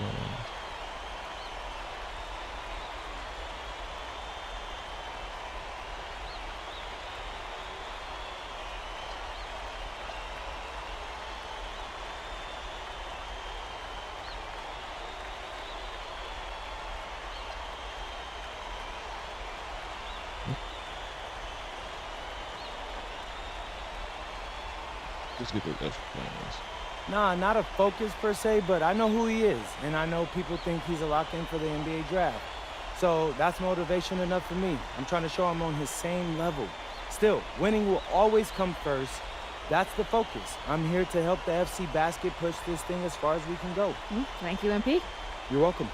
Just get the extra plans. Nah, not a focus per se, but I know who he is, and I know people think he's a lock-in for the NBA draft. So that's motivation enough for me. I'm trying to show I'm on his same level. Still, winning will always come first. That's the focus. I'm here to help the FC Basket push this thing as far as we can go. Thank you, MP. You're welcome.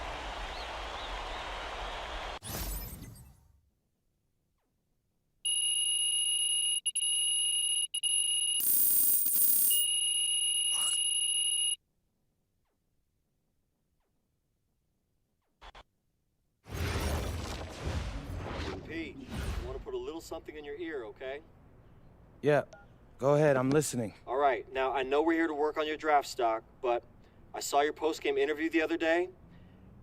Pete, I want to put a little something in your ear, okay? Yeah, go ahead. I'm listening. All right. Now, I know we're here to work on your draft stock, but I saw your post-game interview the other day,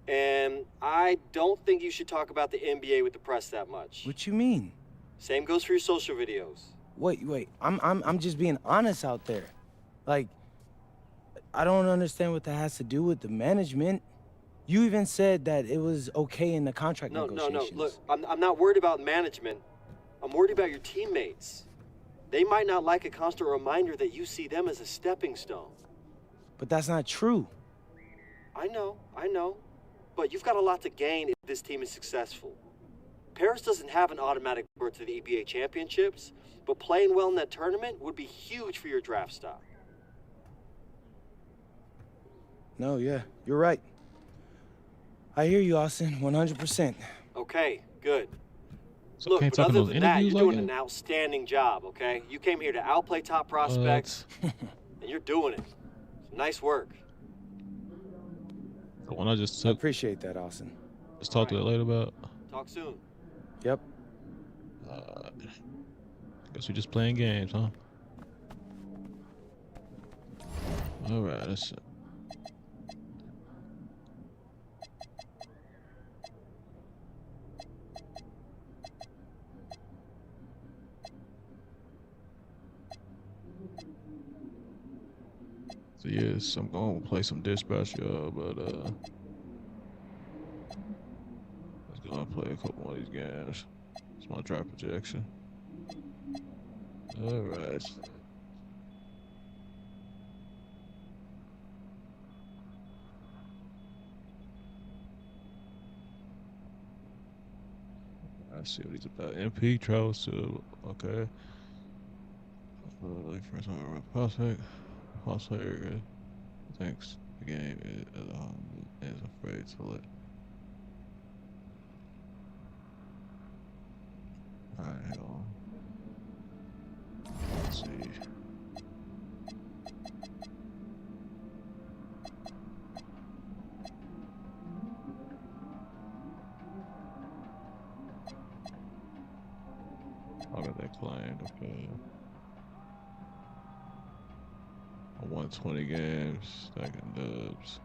and I don't think you should talk about the NBA with the press that much. What you mean? Same goes for your social videos. Wait. I'm just being honest out there. Like, I don't understand what that has to do with the management. You even said that it was okay in the contract negotiations. No. Look, I'm not worried about management. I'm worried about your teammates. They might not like a constant reminder that you see them as a stepping stone. But that's not true. I know. But you've got a lot to gain if this team is successful. Paris doesn't have an automatic berth to the EBA championships, but playing well in that tournament would be huge for your draft stock. No, yeah, you're right. I hear you, Austin, 100%. Okay, good. So Look, can't but talk in other those than that, interviews you're like doing that? an outstanding job, okay? You came here to outplay top prospects, and you're doing it. Nice work. The one I just I took. appreciate that, Austin. Let's talk to that later about. Talk soon. Yep. Guess we just playing games, huh? All right, that's it. So yes, I'm gonna play some dispatch, y'all, but let's go and play a couple more of these games. It's my draft projection. All right. I see what he's about. MP travels to okay. Like first one, prospect. Area thinks the game is afraid to let. Alright, hell. Let's see. I got that claimed, okay. 120 games, stacking dubs.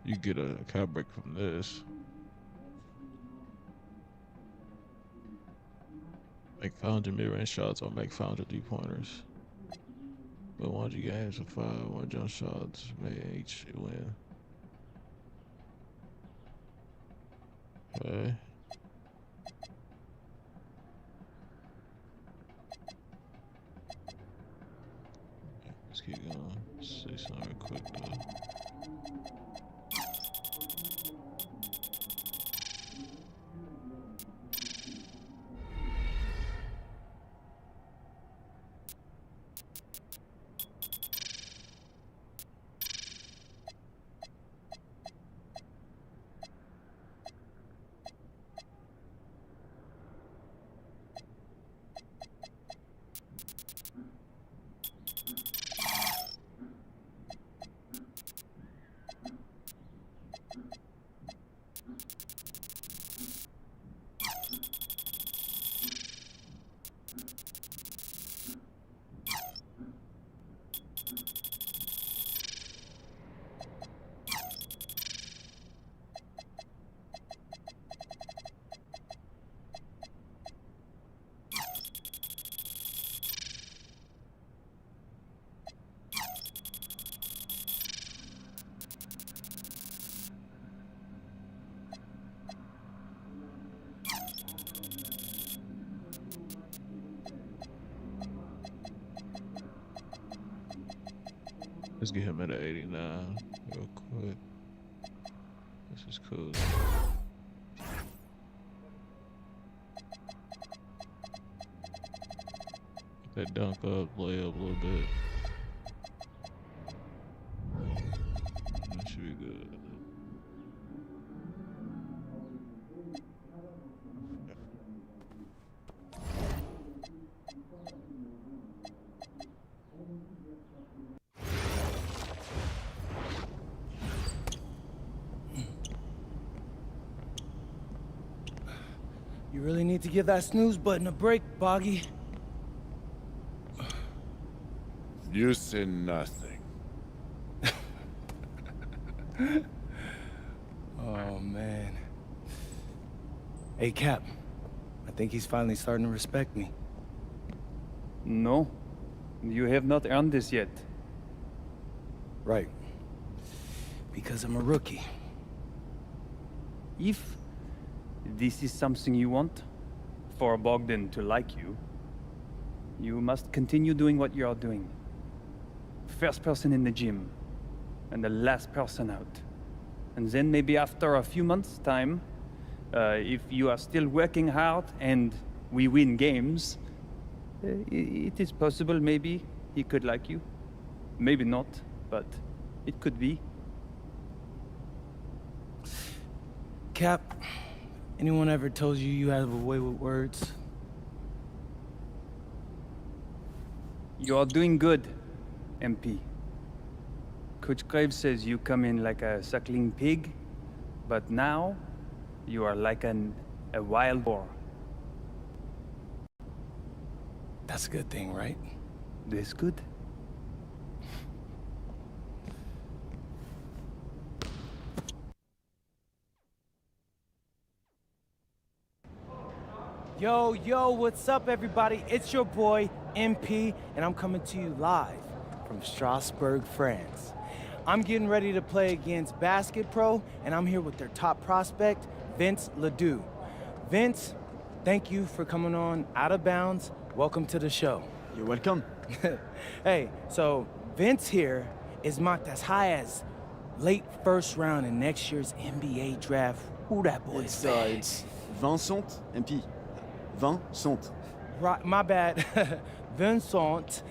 You get a cap break from this. Make 500 mid-range shots or make 500 3-pointers. But 100 games of 5 jump shots may each win. Okay. Let's keep going. Let's see something real quick though. Let's get him at an 89 real quick. This is cool. Get that dunk up, lay up a little bit. That should be good. You really need to give that snooze button a break, Boggy. You say nothing. Oh, man. Hey, Cap. I think he's finally starting to respect me. No, you have not earned this yet. Right. Because I'm a rookie. If this is something you want, for Bogdan to like you, you must continue doing what you are doing. First person in the gym, and the last person out. And then maybe after a few months' time, if you are still working hard and we win games, it is possible maybe he could like you. Maybe not, but it could be. Cap, anyone ever told you you have a way with words? You are doing good, MP. Coach Graves says you come in like a suckling pig, but now you are like a wild boar. That's a good thing, right? That's good. Yo, yo, what's up, everybody? It's your boy, MP, and I'm coming to you live from Strasbourg, France. I'm getting ready to play against Basket Pro, and I'm here with their top prospect, Vince Ledoux. Vince, thank you for coming on Out of Bounds. Welcome to the show. You're welcome. Hey, so Vince here is mocked as high as late first round in next year's NBA draft. Who that boy is? It's Vincent, MP. Vincent. Right, my bad. Vincent.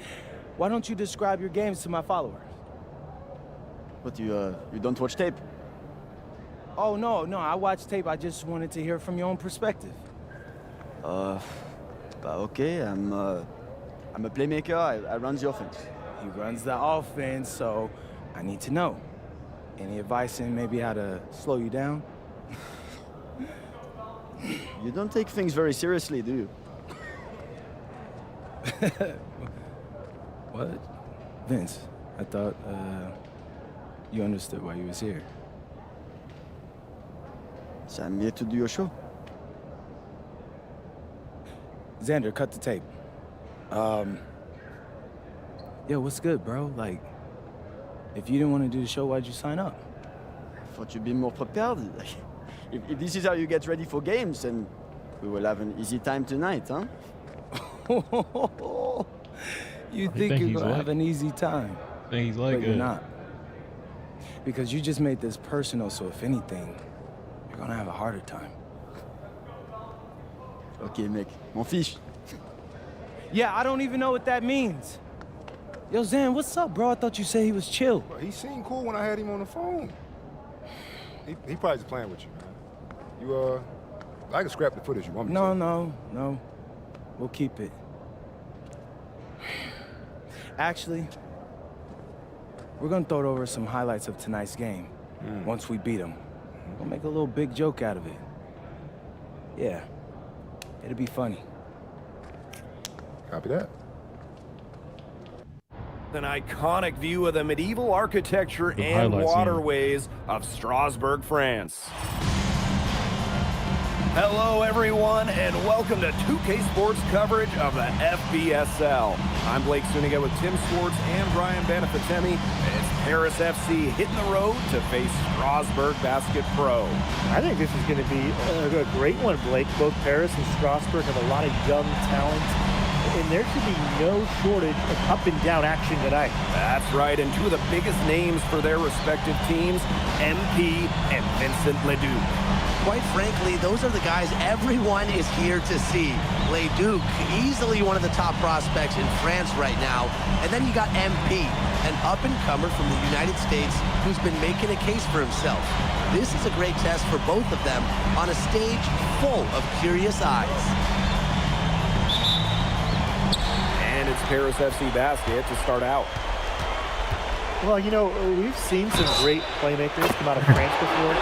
Why don't you describe your games to my followers? But you don't watch tape? Oh, no, I watch tape. I just wanted to hear from your own perspective. Okay, I'm a playmaker. I run the offense. He runs the offense, so I need to know. Any advice in maybe how to slow you down? You don't take things very seriously, do you? What? Vince, I thought, you understood why you was here. So I'm here to do your show. Xander, cut the tape. Yo, what's good, bro? Like, if you didn't want to do the show, why'd you sign up? I thought you'd be more prepared. If this is how you get ready for games, then we will have an easy time tonight, huh? You think you're gonna have an easy time? I think he's like but you're not. Because you just made this personal, so if anything, you're gonna have a harder time. Okay, mec. Mon fiche. Yeah, I don't even know what that means. Yo, Zan, what's up, bro? I thought you said he was chill. Bro, he seemed cool when I had him on the phone. He probably just playing with you, man. You, I can scrap the footage you want me to. No. We'll keep it. Actually, we're gonna throw over some highlights of tonight's game. Once we beat them. We'll make a little big joke out of it. Yeah, it'll be funny. Copy that. An iconic view of the medieval architecture and waterways of Strasbourg, France. Hello, everyone, and welcome to 2K Sports coverage of the FBSL. I'm Blake Suniga with Tim Swartz and Brian Banafitemi. It's Paris FC hitting the road to face Strasbourg Basket Pro. I think this is going to be a great one, Blake. Both Paris and Strasbourg have a lot of young talent. and there should be no shortage of up-and-down action tonight. That's right, and two of the biggest names for their respective teams, MP and Vincent Leduc. Quite frankly, those are the guys everyone is here to see. Leduc, easily one of the top prospects in France right now. And then you got MP, an up-and-comer from the United States who's been making a case for himself. This is a great test for both of them on a stage full of curious eyes. And it's Paris FC basket to start out. Well, you know, we've seen some great playmakers come out of France before,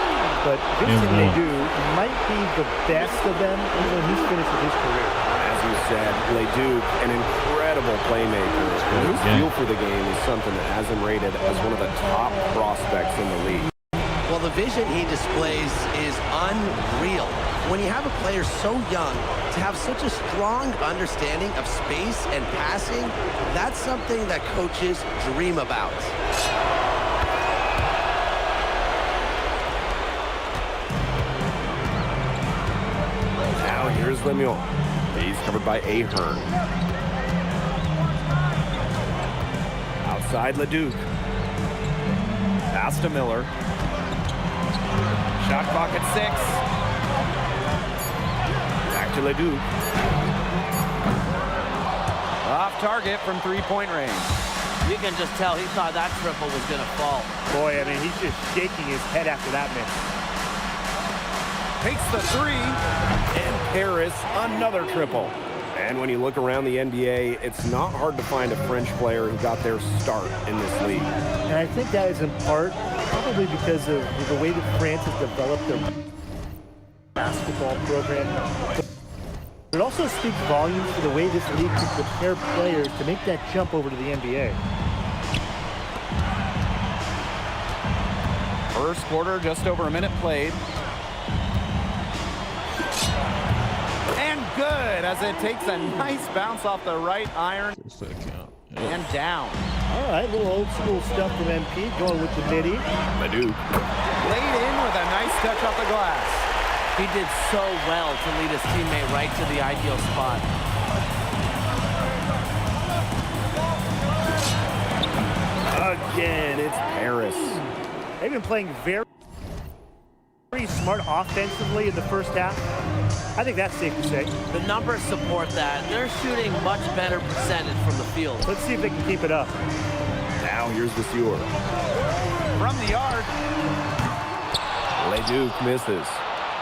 but Vincent Leduc might be the best of them even when he's finished with his career. As you said, Leduc, an incredible playmaker. His feel for the game is something that has him rated as one of the top prospects in the league. Well, the vision he displays is unreal. When you have a player so young, to have such a strong understanding of space and passing, that's something that coaches dream about. Now here's Lemieux. He's covered by Ahern. Outside Leduc. Pass to Miller. Shot clock at 6. Back to Leduc. Off target from three-point range. You can just tell he thought that triple was going to fall. Boy, I mean, he's just shaking his head after that miss. Takes the 3, and Paris another triple. And when you look around the NBA, it's not hard to find a French player who got their start in this league. And I think that is in part probably because of the way that France has developed their basketball program. But it also speaks volumes for the way this league can prepare players to make that jump over to the NBA. First quarter, just over a minute played. And good, as it takes a nice bounce off the right iron. And down. All right, little old school stuff from MP, going with the midi. Leduc. Laid in with a nice touch off the glass. He did so well to lead his teammate right to the ideal spot. Again, it's Paris. They've been playing very smart offensively in the first half. I think that's safe to say. The numbers support that. They're shooting much better percentage from the field. Let's see if they can keep it up. Now here's the Sieur. From the arc. Leduc misses.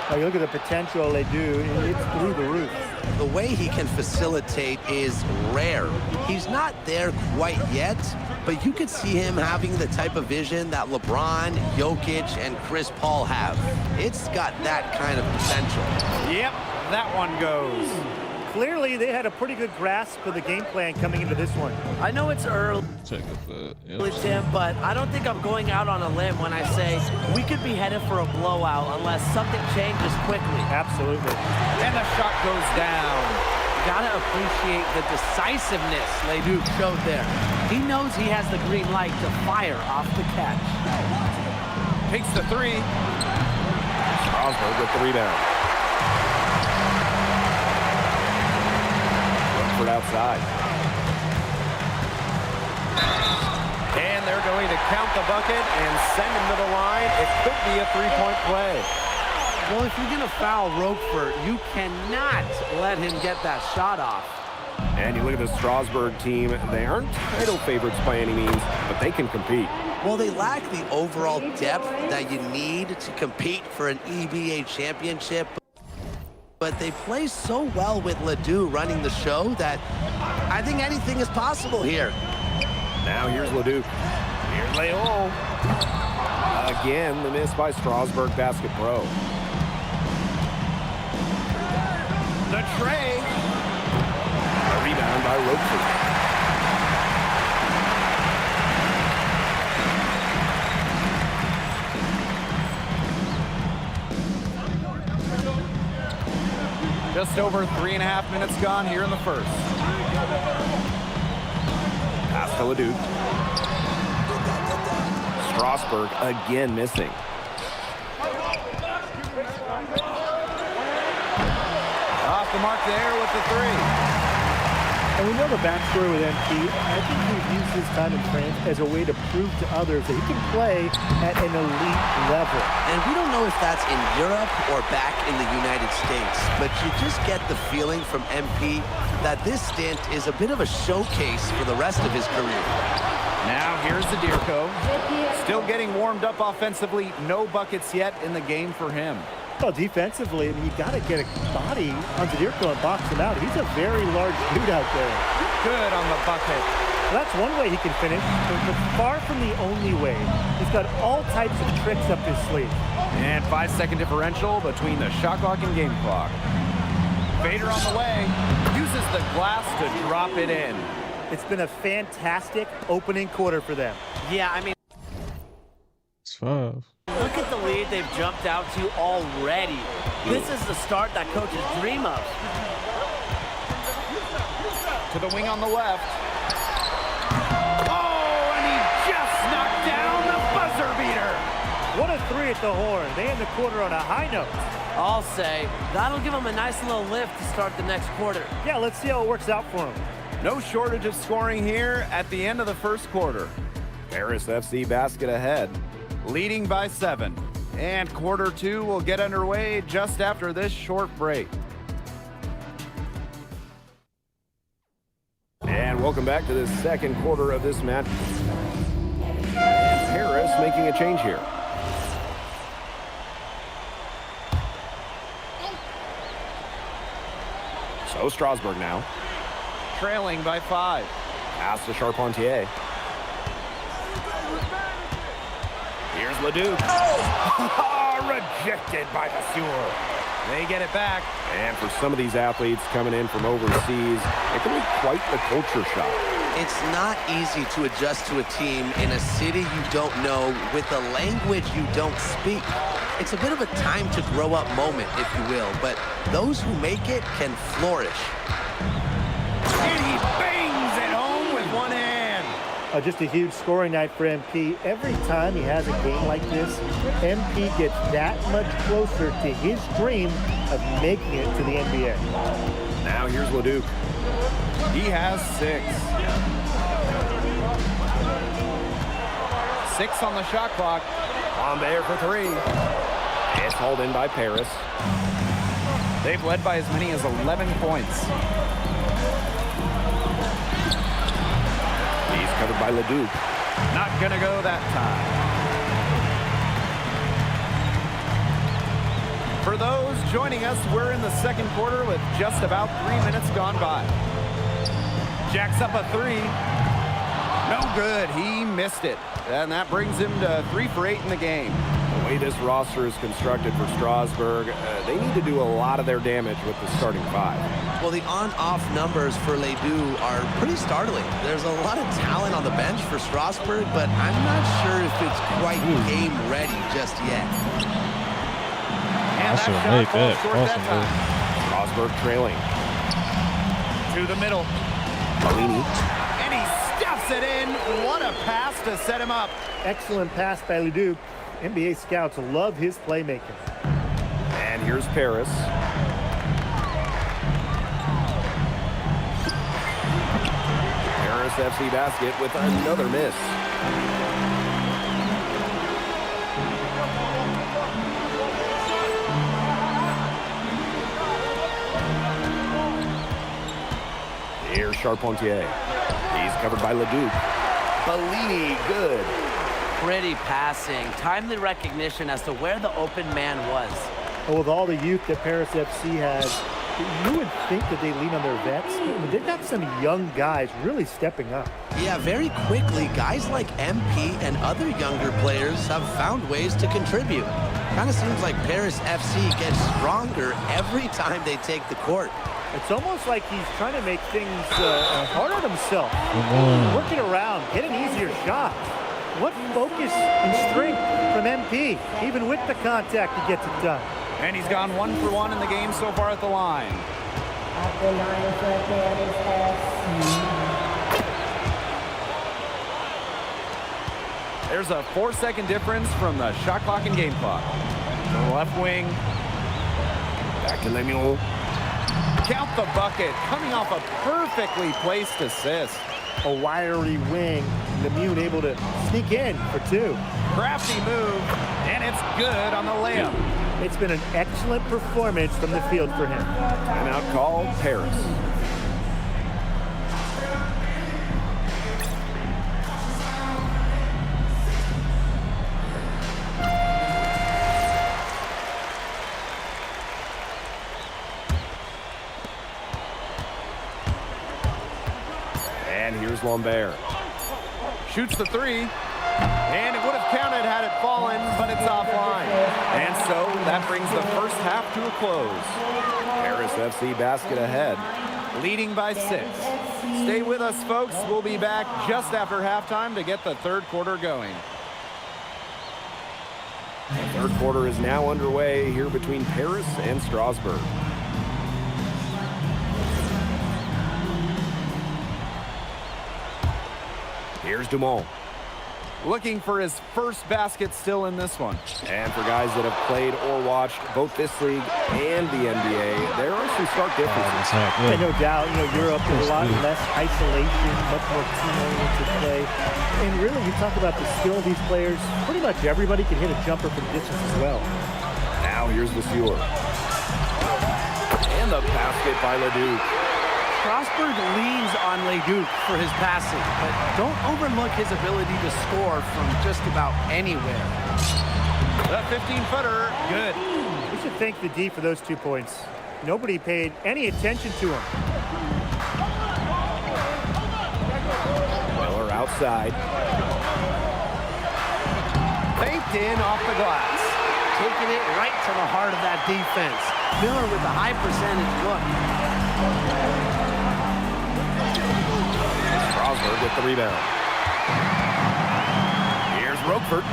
Oh, you look at the potential of Leduc, it's through the roof. The way he can facilitate is rare. He's not there quite yet, but you could see him having the type of vision that LeBron, Jokic, and Chris Paul have. It's got that kind of potential. Yep, that one goes. Clearly, they had a pretty good grasp of the game plan coming into this one. I know it's early, Tim, but I don't think I'm going out on a limb when I say we could be headed for a blowout unless something changes quickly. Absolutely. And the shot goes down. Gotta appreciate the decisiveness Leduc showed there. He knows he has the green light to fire off the catch. Takes the 3. Strasburg with the rebound. Outside. And they're going to count the bucket and send him to the line. It could be a three-point play. Well, if you're going to foul Roquefort, you cannot let him get that shot off. And you look at the Strasburg team, they aren't title favorites by any means, but they can compete. Well, they lack the overall depth that you need to compete for an EBA championship. But they play so well with Ledoux running the show that I think anything is possible here. Now here's Ledoux. Here's Leon. Again, the miss by Strasburg Basket Pro. The tray. A rebound by Roquefort. Just over 3.5 minutes gone here in the first. Pass to Leduc. Strasburg again missing. Off the mark there with the 3. And know the backstory with MP. I think he's used his time in France as a way to prove to others that he can play at an elite level. And we don't know if that's in Europe or back in the United States, but you just get the feeling from MP that this stint is a bit of a showcase for the rest of his career. Now here's Zadirko. Still getting warmed up offensively. No buckets yet in the game for him. Well, defensively, I mean, you got to get a body on Zadirko and box him out. He's a very large dude out there. Good on the bucket. Well, that's one way he can finish, but far from the only way. He's got all types of tricks up his sleeve. And 5-second differential between the shot clock and game clock. Vader on the way. Uses the glass to drop it in. It's been a fantastic opening quarter for them. Yeah, I mean, It's 5. look at the lead they've jumped out to already. This is the start that coaches dream of. To the wing on the left. Oh, and he just knocked down the buzzer beater. What a three at the horn. They end the quarter on a high note. I'll say, that'll give them a nice little lift to start the next quarter. Yeah, let's see how it works out for them. No shortage of scoring here at the end of the first quarter. Paris FC basket ahead, leading by 7. And quarter 2 will get underway just after this short break. And welcome back to the second quarter of this match. And Paris making a change here. So Strasburg now. Trailing by 5. Pass to Charpentier. Here's Leduc. Oh, rejected by the Sewer. They get it back. And for some of these athletes coming in from overseas, it can be quite the culture shock. It's not easy to adjust to a team in a city you don't know with a language you don't speak. It's a bit of a time to grow up moment, if you will, but those who make it can flourish. And he bangs it home with one hand. Just a huge scoring night for MP. Every time he has a game like this, MP gets that much closer to his dream of making it to the NBA. Now here's Leduc. He has 6. 6 on the shot clock. On there for 3. It's hauled in by Paris. They've led by as many as 11 points. He's covered by Leduc. Not gonna go that time. For those joining us, we're in the second quarter with just about 3 minutes gone by. Jacks up a 3. No good. He missed it. And that brings him to 3 for 8 in the game. The way this roster is constructed for Strasburg, they need to do a lot of their damage with the starting 5. Well, the on-off numbers for Ledoux are pretty startling. There's a lot of talent on the bench for Strasburg, but I'm not sure if it's quite game ready just yet. And that shot falls short that time. Strasburg trailing. To the middle. Bellini. And he stuffs it in. What a pass to set him up. Excellent pass by Leduc. NBA scouts love his playmaking. And here's Paris. Paris FC basket with another miss. Here's Charpentier. He's covered by Leduc. Bellini, good. Pretty passing. Timely recognition as to where the open man was. Well, with all the youth that Paris FC has, you would think that they lean on their vets. But they've got some young guys really stepping up. Yeah, very quickly, guys like MP and other younger players have found ways to contribute. Kind of seems like Paris FC gets stronger every time they take the court. It's almost like he's trying to make things hard on himself. Working around, getting easier shots. What focus and strength from MP. Even with the contact, he gets it done. And he's gone 1 for 1 in the game so far at the line. At the line for Paris FC. There's a 4-second difference from the shot clock and game clock. To the left wing. Back to Lemuel. Count the bucket, coming off a perfectly placed assist. A wiry wing, Lemieux able to sneak in for two. Crafty move, and it's good on the layup. It's been an excellent performance from the field for him. Timeout called Paris. And here's Lambert. Shoots the three, and it would have counted had it fallen, but it's offline. And so that brings the first half to a close. Paris FC basket ahead. Leading by 6. Stay with us, folks. We'll be back just after halftime to get the third quarter going. The third quarter is now underway here between Paris and Strasbourg. Here's Dumont. Looking for his first basket still in this one. And for guys that have played or watched both this league and the NBA, there are some stark differences. And no doubt, Europe is a lot less isolation, much more team-oriented play. And really, you talk about the skill of these players, pretty much everybody can hit a jumper from distance as well. Now here's Vasseur. And the basket by Leduc. Strasbourg leans on Leduc for his passing, but don't overlook his ability to score from just about anywhere. The 15-footer, good. We should thank the D for those 2 points. Nobody paid any attention to him. Miller outside. Faked in off the glass. Taking it right to the heart of that defense. Miller with a high percentage look. Strasbourg with the rebound. Here's Roquefort.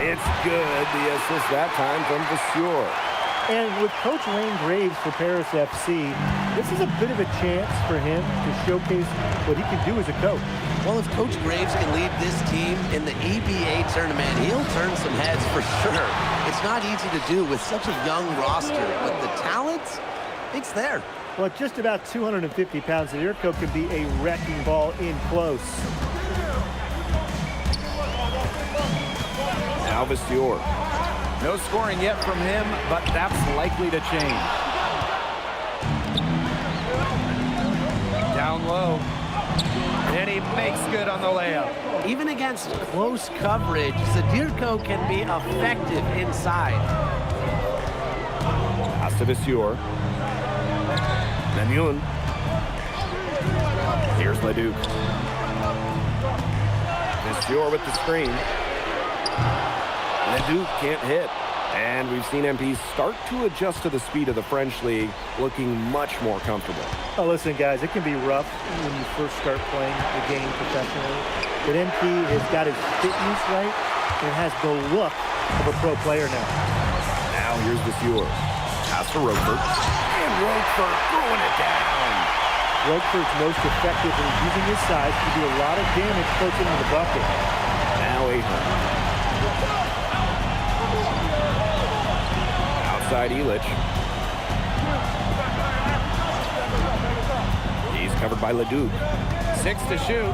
It's good. The assist that time from Vasseur. And with Coach Wayne Graves for Paris FC, this is a bit of a chance for him to showcase what he can do as a coach. Well, if Coach Graves can lead this team in the EBA tournament, he'll turn some heads for sure. It's not easy to do with such a young roster, but the talent, it's there. Well, at just about 250 pounds, Zadirko can be a wrecking ball in close. Now Vasseur. No scoring yet from him, but that's likely to change. Down low. And he makes good on the layup. Even against close coverage, Zadirko can be effective inside. Pass to Vasseur. Lemieux. Here's Leduc. Vasseur with the screen. Leduc can't hit. And we've seen MPs start to adjust to the speed of the French league, looking much more comfortable. Oh, listen, guys, it can be rough when you first start playing the game professionally. But MP has got his fitness right and has the look of a pro player now. Now here's Vasseur. Pass to Roquefort. And Roquefort throwing it down. Roquefort's most effective when he's using his size to do a lot of damage close into the bucket. Now Ahern. Outside Illich. He's covered by Leduc. 6 to shoot.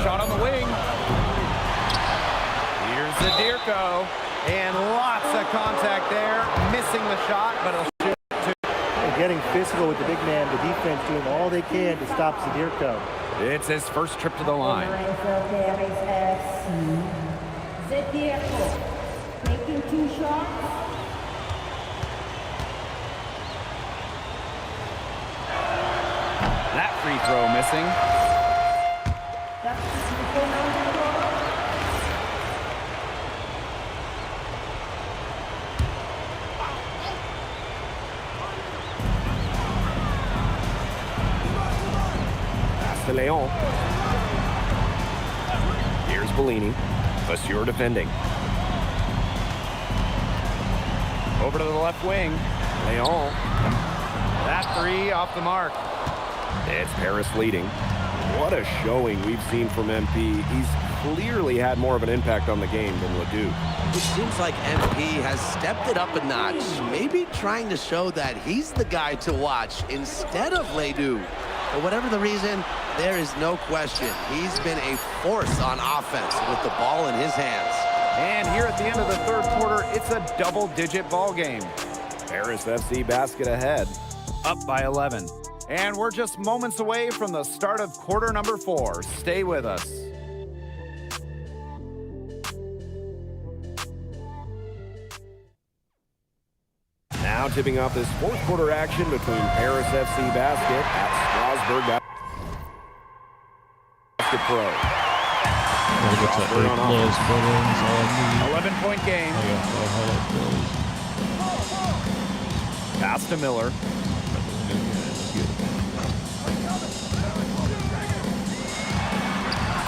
Shot on the wing. Here's Zadirko. And lots of contact there. Missing the shot, but he'll shoot two. And getting physical with the big man, the defense doing all they can to stop Zadirko. It's his first trip to the line. Zadirko taking 2 shots. That free throw missing. Pass to Leon. Here's Bellini. Vasseur defending. Over to the left wing. Leon. That three off the mark. It's Paris leading. What a showing we've seen from MP. He's clearly had more of an impact on the game than Ledoux. It seems like MP has stepped it up a notch, maybe trying to show that he's the guy to watch instead of Ledoux. But whatever the reason, there is no question he's been a force on offense with the ball in his hands. And here at the end of the third quarter, it's a double-digit ball game. Paris FC basket ahead. Up by 11. And we're just moments away from the start of quarter number 4. Stay with us. Now tipping off this fourth quarter action between Paris FC basket at Strasbourg Basket Pro. 11-point game. Pass to Miller.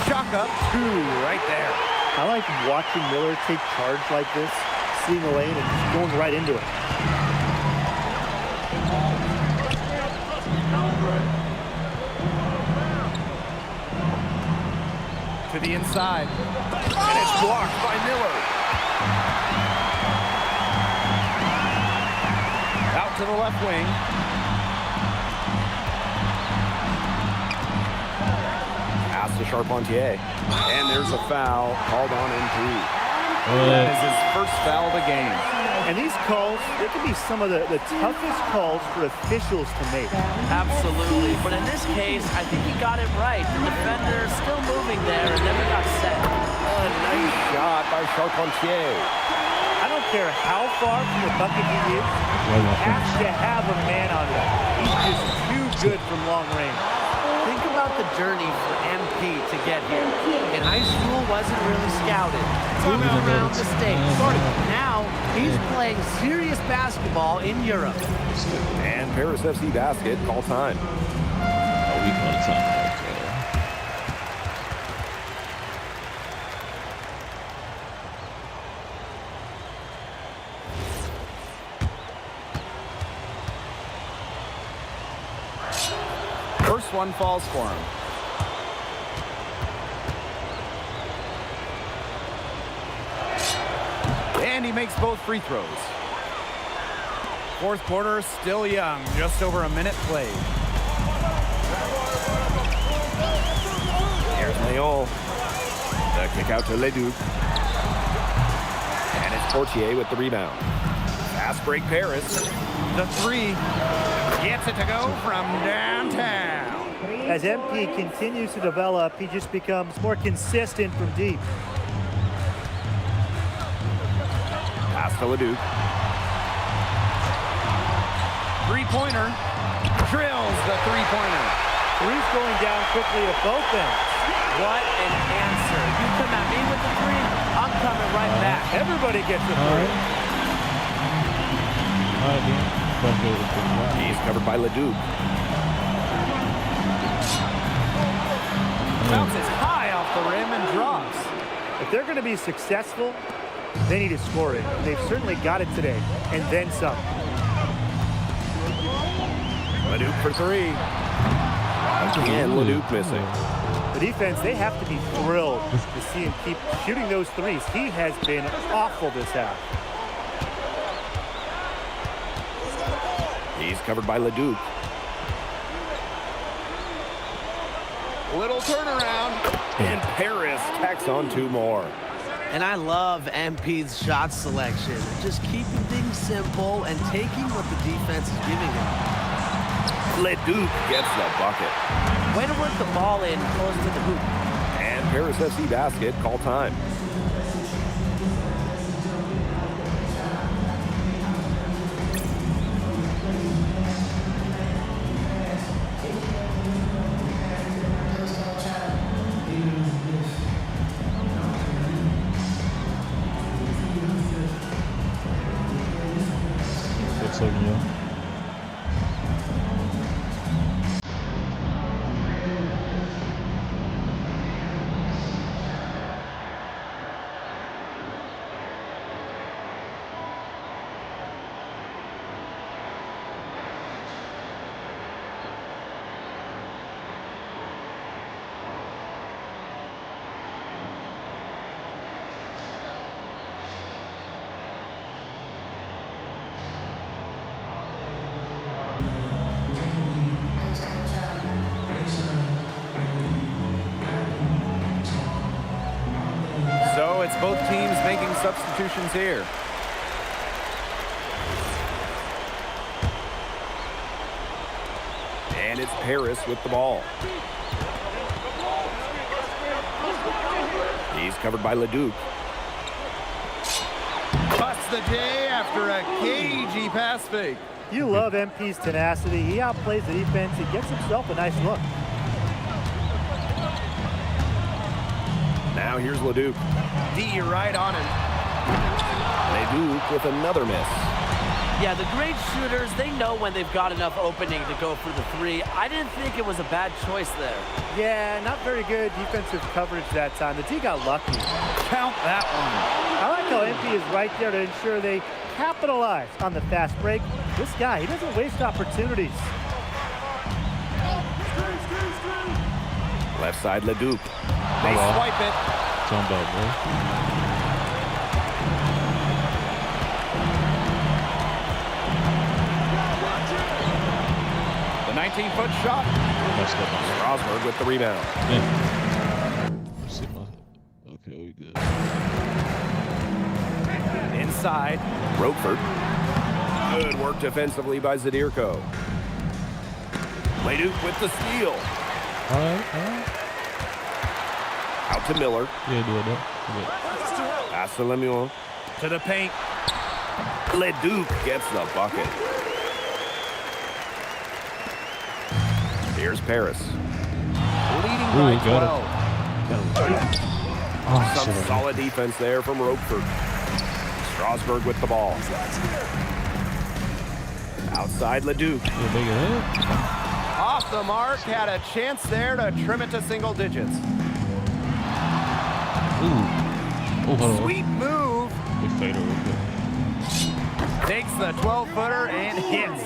Shock up, 2 right there. I like watching Miller take charge like this, seeing the lane and just going right into it. To the inside. And it's blocked by Miller. Out to the left wing. Pass to Charpentier. And there's a foul called on MP. That is his first foul of the game. And these calls, they can be some of the toughest calls for officials to make. Absolutely. But in this case, I think he got it right. The defender still moving there and never got set. A nice shot by Charpentier. I don't care how far from the bucket he is, he has to have a man on him. He's just too good from long range. Think about the journey for MP to get here. In high school, wasn't really scouted. Moved around the States. Now, he's playing serious basketball in Europe. And Paris FC basket, call time. Oh, we call time. First one falls for him. And he makes both free throws. Fourth quarter, still young. Just over a minute played. Here's Leon. The kick out to Ledoux. And it's Portier with the rebound. Fast break Paris. The 3 gets it to go from downtown. As MP continues to develop, he just becomes more consistent from deep. Pass to Ledoux. Three-pointer. Drills the three-pointer. Three's going down quickly at both ends. What an answer. You come at me with the 3, I'm coming right back. Everybody gets a 3. He's covered by Ledoux. Bounces high off the rim and drops. If they're going to be successful, they need to score it. They've certainly got it today, and then some. Ledoux for 3. Again, Ledoux missing. The defense, they have to be thrilled to see him keep shooting those 3s. He has been awful this half. He's covered by Ledoux. Little turnaround. And Paris tacks on 2 more. And I love MP's shot selection. Just keeping things simple and taking what the defense is giving him. Ledoux gets the bucket. Way to work the ball in close to the hoop. And Paris FC basket, call time. both teams making substitutions here. And it's Paris with the ball. He's covered by Leduc. Busts the J after a cagey pass fake. You love MP's tenacity. He outplays the defense. He gets himself a nice look. Now here's Leduc. D right on him. Leduc with another miss. Yeah, the great shooters, they know when they've got enough opening to go for the three. I didn't think it was a bad choice there. Yeah, not very good defensive coverage that time. The D got lucky. Count that one. I like how MP is right there to ensure they capitalize on the fast break. This guy, he doesn't waste opportunities. Left side, Leduc. They swipe it. Talking about, bro. The 19-foot shot. Strasburg with the rebound. Yeah. Okay, we good. Inside, Roquefort. Good work defensively by Zadirko. Leduc with the steal. All right. Out to Miller. Yeah, do that. Pass to Lemuel. To the paint. Leduc gets the bucket. Here's Paris. Leading by 12. Some solid defense there from Roquefort. Strasburg with the ball. Outside Leduc. Off the mark, had a chance there to trim it to single digits. Sweet move. Takes the 12-footer and hits.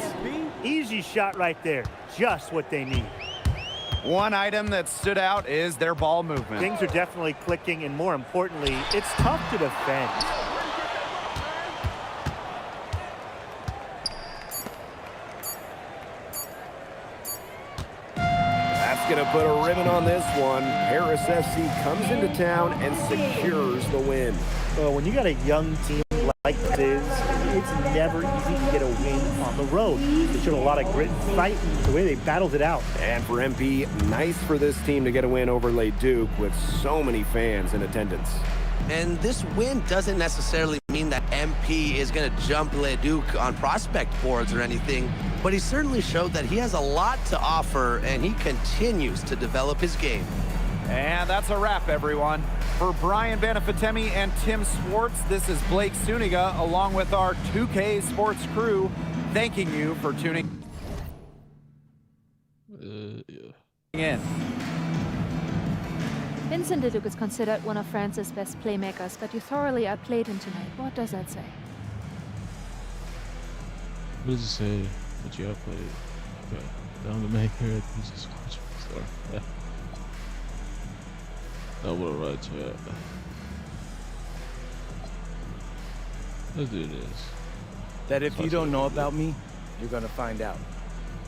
Easy shot right there. Just what they need. One item that stood out is their ball movement. Things are definitely clicking, and more importantly, it's tough to defend. That's going to put a ribbon on this one. Paris FC comes into town and secures the win. Well, when you got a young team like this, it's never easy to get a win on the road. They showed a lot of grit and fight, the way they battled it out. And for MP, nice for this team to get a win over Leduc with so many fans in attendance. And this win doesn't necessarily mean that MP is going to jump Leduc on prospect boards or anything, but he certainly showed that he has a lot to offer, and he continues to develop his game. And that's a wrap, everyone. For Brian Banafitemi and Tim Swartz, this is Blake Suniga, along with our 2K Sports crew, thanking you for tuning in. Vincent Leduc is considered one of France's best playmakers, but you thoroughly outplayed him tonight. What does that say? What does it say that you outplayed? Okay. Down the MyCareer, you just watch me. Sorry. That would have right to it. Let's do this. That if you don't know about me, you're gonna find out.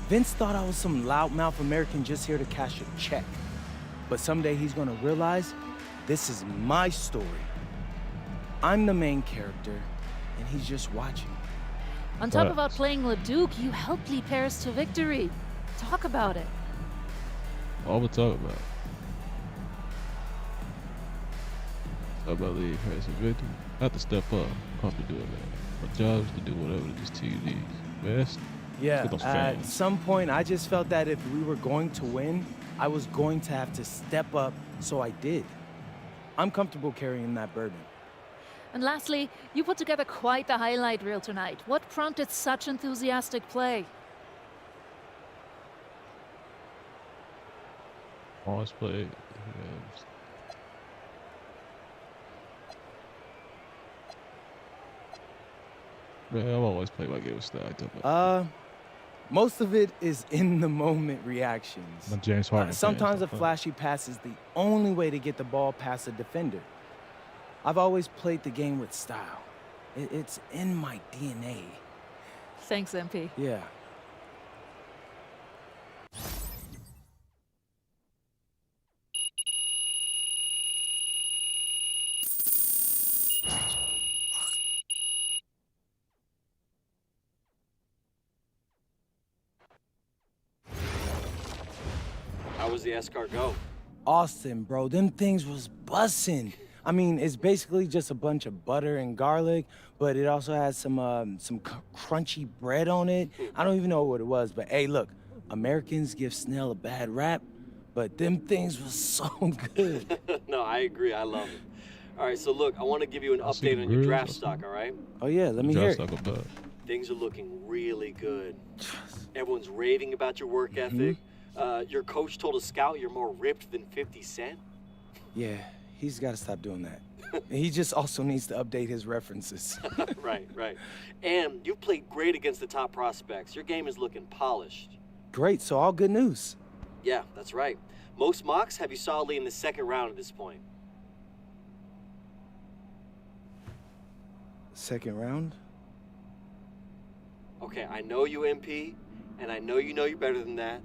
Vince thought I was some loudmouth American just here to cash a check. But someday he's gonna realize this is my story. I'm the main character, and he's just watching. On top of outplaying Leduc, you helped lead Paris to victory. Talk about it. All we talk about. Talk about leading Paris to victory. I have to step up. I'm comfortable doing that. My job is to do whatever this team needs. Best. Yeah, at some point, I just felt that if we were going to win, I was going to have to step up, so I did. I'm comfortable carrying that burden. And lastly, you put together quite the highlight reel tonight. What prompted such enthusiastic play? Always play. Man, I've always played like it was stacked up. Most of it is in the moment reactions. James Harden sometimes a flashy pass is the only way to get the ball past a defender. I've always played the game with style. It's in my DNA. Thanks, MP. Yeah. How was the escort go? Austin, bro, them things was bussin'. I mean, it's basically just a bunch of butter and garlic, but it also has some crunchy bread on it. I don't even know what it was, but hey, look, Americans give Snell a bad rap, but them things was so good. No, I agree. I love it. All right, so look, I want to give you an update on your draft stock, all right? Oh, yeah, let me hear it. Things are looking really good. Everyone's raving about your work ethic. Your coach told a scout you're more ripped than 50 Cent. Yeah, he's got to stop doing that. He just also needs to update his references. Right. And you've played great against the top prospects. Your game is looking polished. Great, so all good news. Yeah, that's right. Most mocks have you solidly in the second round at this point. Second round? Okay, I know you, MP, and I know you're better than that.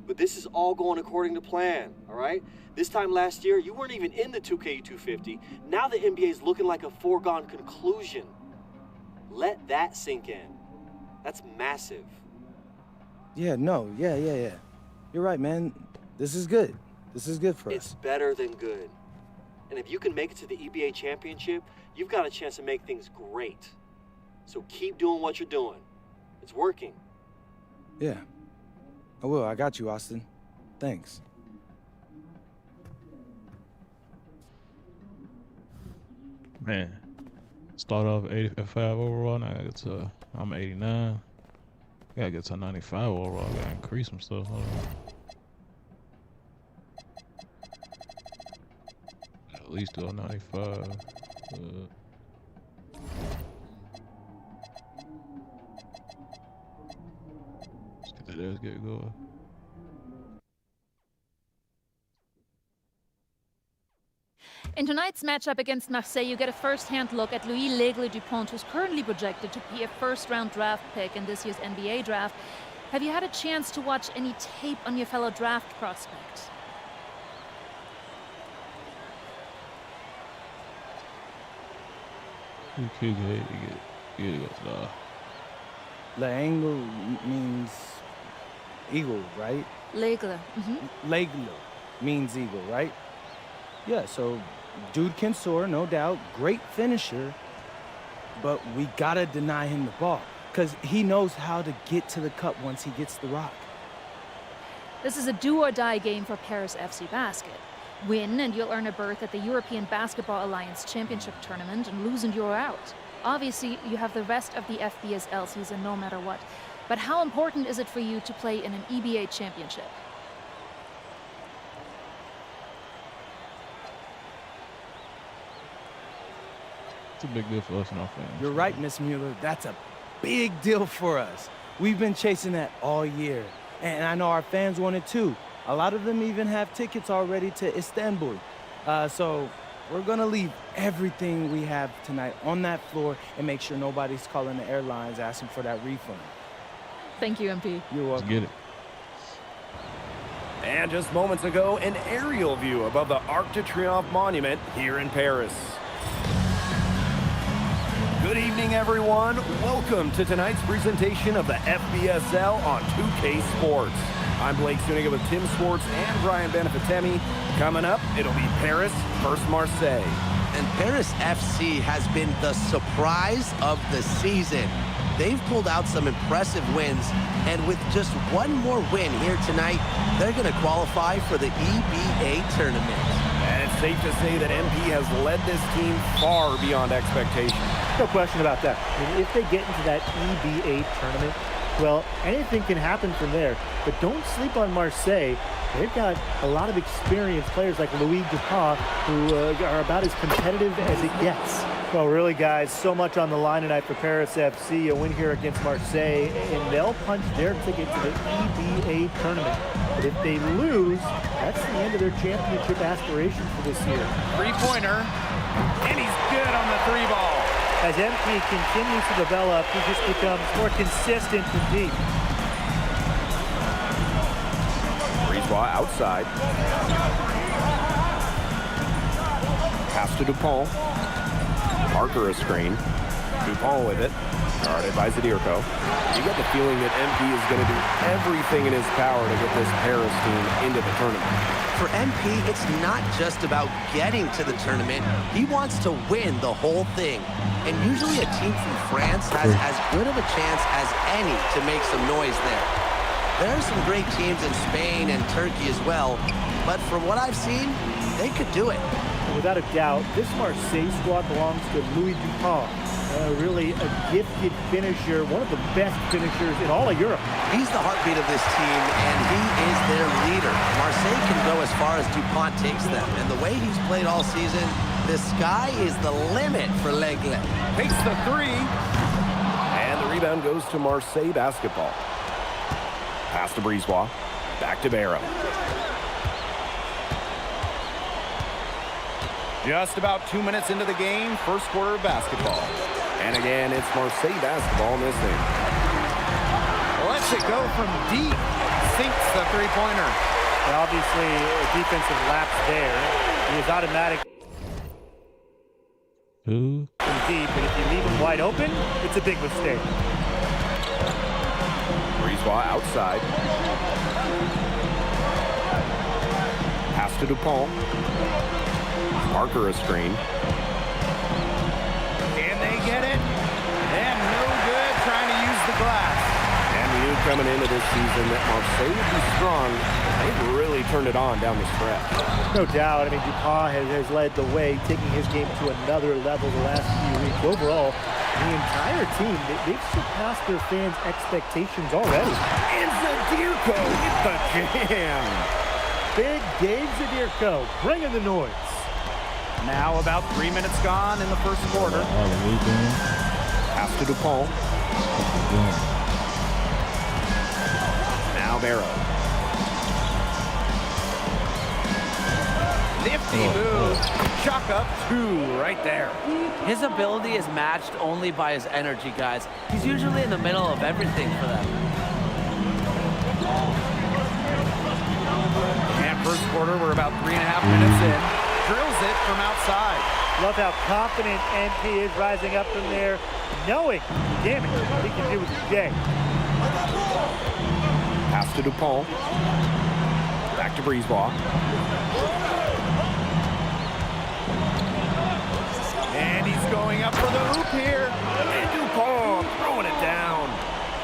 But this is all going according to plan, all right? This time last year, you weren't even in the 2K250. Now the NBA is looking like a foregone conclusion. Let that sink in. That's massive. Yeah. You're right, man. This is good. This is good for us. It's better than good. And if you can make it to the EBA championship, you've got a chance to make things great. So keep doing what you're doing. It's working. Yeah. I will. I got you, Austin. Thanks. Man, start off 85 overall. Now I get to, I'm 89. Gotta get to 95 overall. Gotta increase some stuff. Hold on. At least do a 95. Let's get going. In tonight's matchup against Marseille, you get a first-hand look at Louis L'Aigle Dupont, who's currently projected to be a first-round draft pick in this year's NBA draft. Have you had a chance to watch any tape on your fellow draft prospect? L'Aigle means eagle, right? L'Aigle. L'Aigle means eagle, right? Yeah, so dude can soar, no doubt. Great finisher. But we gotta deny him the ball, because he knows how to get to the cup once he gets the rock. This is a do-or-die game for Paris FC Basket. Win and you'll earn a berth at the European Basketball Alliance Championship Tournament, and lose and you're out. Obviously, you have the rest of the FBSL season no matter what. But how important is it for you to play in an EBA championship? It's a big deal for us and our fans. You're right, Miss Mueller. That's a big deal for us. We've been chasing that all year. And I know our fans want it too. A lot of them even have tickets already to Istanbul. So we're gonna leave everything we have tonight on that floor and make sure nobody's calling the airlines asking for that refund. Thank you, MP. You're welcome. Let's get it. And just moments ago, an aerial view above the Arc de Triomphe monument here in Paris. Good evening, everyone. Welcome to tonight's presentation of the FBSL on 2K Sports. I'm Blake Zuniga with Tim Swartz and Brian Benefitemi. Coming up, it'll be Paris versus Marseille. And Paris FC has been the surprise of the season. They've pulled out some impressive wins, and with just one more win here tonight, they're going to qualify for the EBA tournament. And it's safe to say that MP has led this team far beyond expectation. No question about that. I mean, if they get into that EBA tournament, well, anything can happen from there. But don't sleep on Marseille. They've got a lot of experienced players like Louis Dupont, who are about as competitive as it gets. Well, really, guys, so much on the line tonight for Paris FC. A win here against Marseille, and they'll punch their ticket to the EBA tournament. But if they lose, that's the end of their championship aspirations for this year. Three-pointer, and he's good on the three ball. As MP continues to develop, he just becomes more consistent from deep. Ball outside. Pass to Dupont. Parker a screen. Dupont with it. Guarded by Zadirko. You get the feeling that MP is going to do everything in his power to get this Paris team into the tournament. For MP, it's not just about getting to the tournament. He wants to win the whole thing. And usually a team from France has as good of a chance as any to make some noise there. There are some great teams in Spain and Turkey as well, but from what I've seen, they could do it. Without a doubt, this Marseille squad belongs to Louis Dupont. Really a gifted finisher, one of the best finishers in all of Europe. He's the heartbeat of this team, and he is their leader. Marseille can go as far as Dupont takes them, and the way he's played all season, the sky is the limit for L'Aigle. Takes the three, and the rebound goes to Marseille basketball. Pass to Brisebois, back to Barrow. Just about 2 minutes into the game, first quarter of basketball. And again, it's Marseille basketball missing. Lets it go from deep. Sinks the three-pointer. And obviously, a defensive lapse there. He is automatic. Who? From deep, and if you leave him wide open, it's a big mistake. Brisebois outside. Pass to Dupont. Parker a screen. Can they get it? And no good, trying to use the glass. And we knew coming into this season that Marseille would be strong. They've really turned it on down the stretch. No doubt. I mean, Dupont has led the way, taking his game to another level the last few weeks. Overall, the entire team, they've surpassed their fans' expectations already. And Zadirko with the jam. Big Dave Zadirko, bringing the noise. Now about 3 minutes gone in the first quarter. Pass to Dupont. Now Barrow. Nifty move. Chalk up two right there. His ability is matched only by his energy, guys. He's usually in the middle of everything for them. And first quarter, we're about 3.5 minutes in. Drills it from outside. Love how confident MP is rising up from there, knowing damage he can do with his day. Pass to Dupont. Back to Brisebois. And he's going up for the hoop here. And Dupont throwing it down.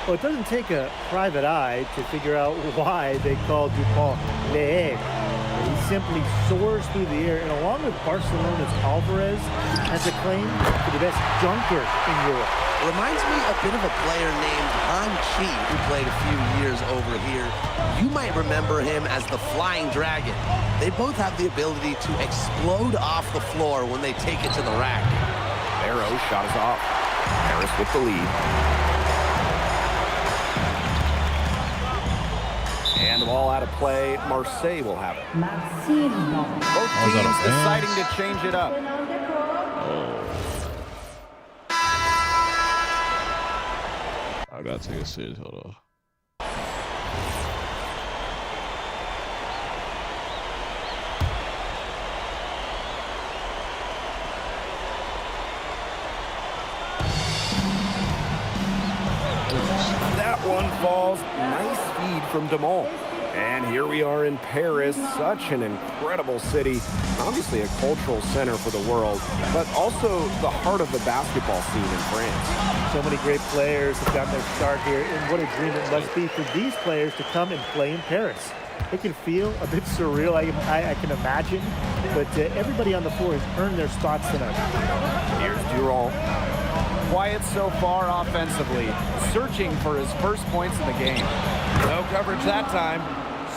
Well, it doesn't take a private eye to figure out why they call Dupont Le. He simply soars through the air, and along with Barcelona's Alvarez, has a claim to the best dunker in Europe. Reminds me a bit of a player named Han Chi, who played a few years over here. You might remember him as the Flying Dragon. They both have the ability to explode off the floor when they take it to the rack. Barrow shot is off. Paris with the lead. And the ball out of play. Marseille will have it. Both teams deciding to change it up. I gotta take a serious hold off. That one falls. Nice feed from Demont. And here we are in Paris, such an incredible city. Obviously a cultural center for the world, but also the heart of the basketball scene in France. So many great players have gotten their start here, and what a dream it must be for these players to come and play in Paris. It can feel a bit surreal, I can imagine, but everybody on the floor has earned their spots tonight. Here's Durand. Quiet so far offensively, searching for his first points in the game. No coverage that time.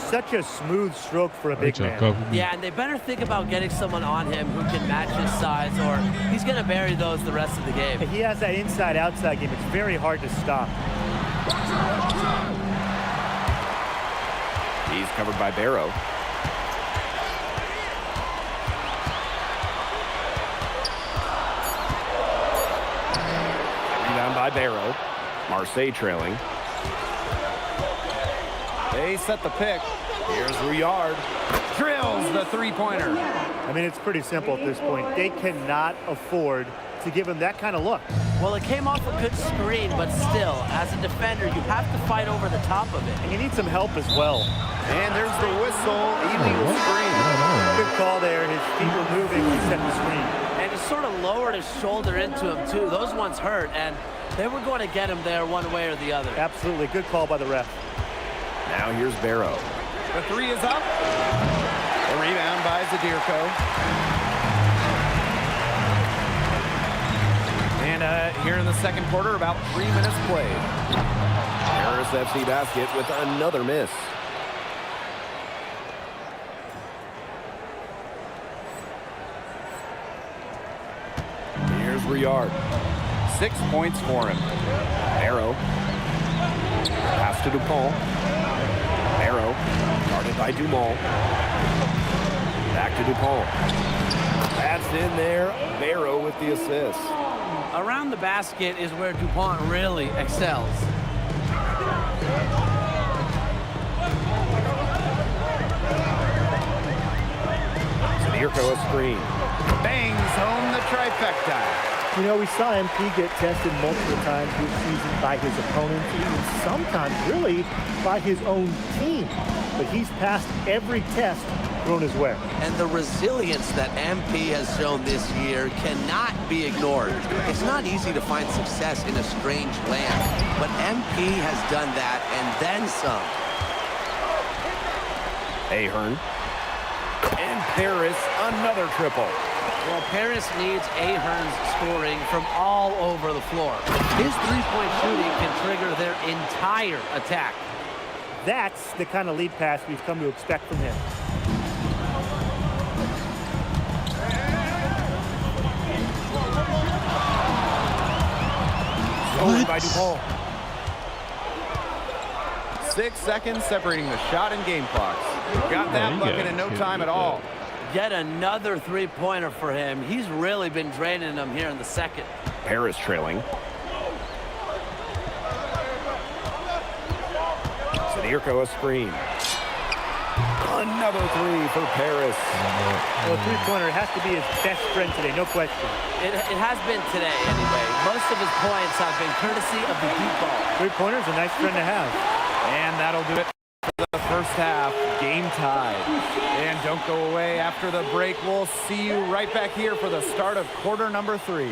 Such a smooth stroke for a big man. Yeah, and they better think about getting someone on him who can match his size, or he's going to bury those the rest of the game. He has that inside-outside game. It's very hard to stop. He's covered by Barrow. Rebound by Barrow. Marseille trailing. They set the pick. Here's Rouillard. Drills the three-pointer. I mean, it's pretty simple at this point. They cannot afford to give him that kind of look. Well, it came off a good screen, but still, as a defender, you have to fight over the top of it. And you need some help as well. And there's the whistle, illegal screen. Good call there. His feet were moving when he set the screen. And he sort of lowered his shoulder into him, too. Those ones hurt, and they were going to get him there one way or the other. Absolutely. Good call by the ref. Now here's Barrow. The three is up. The rebound by Zadirko. And here in the second quarter, about 3 minutes played. Paris FC basket with another miss. Here's Riyard. 6 points for him. Barrow. Pass to DuPont. Barrow. Guarded by Dumont. Back to DuPont. That's in there. Barrow with the assist. Around the basket is where DuPont really excels. Zadirko a screen. Bangs home the trifecta. You know, we saw MP get tested multiple times this season by his opponents, even sometimes really by his own team. But he's passed every test thrown his way. And the resilience that MP has shown this year cannot be ignored. It's not easy to find success in a strange land, but MP has done that and then some. Ahern. And Paris, another triple. Well, Paris needs Ahern's scoring from all over the floor. His three-point shooting can trigger their entire attack. That's the kind of lead pass we've come to expect from him. Scored by DuPont. 6 seconds separating the shot and game clocks. Got that bucket in no time at all. Yet another three-pointer for him. He's really been draining them here in the second. Paris trailing. Zadirko a screen. Another three for Paris. Well, a three-pointer has to be his best friend today, no question. It has been today, anyway. Most of his points have been courtesy of the deep ball. Three-pointer's a nice friend to have. And that'll do it for the first half. Game tied. And don't go away after the break. We'll see you right back here for the start of quarter number 3.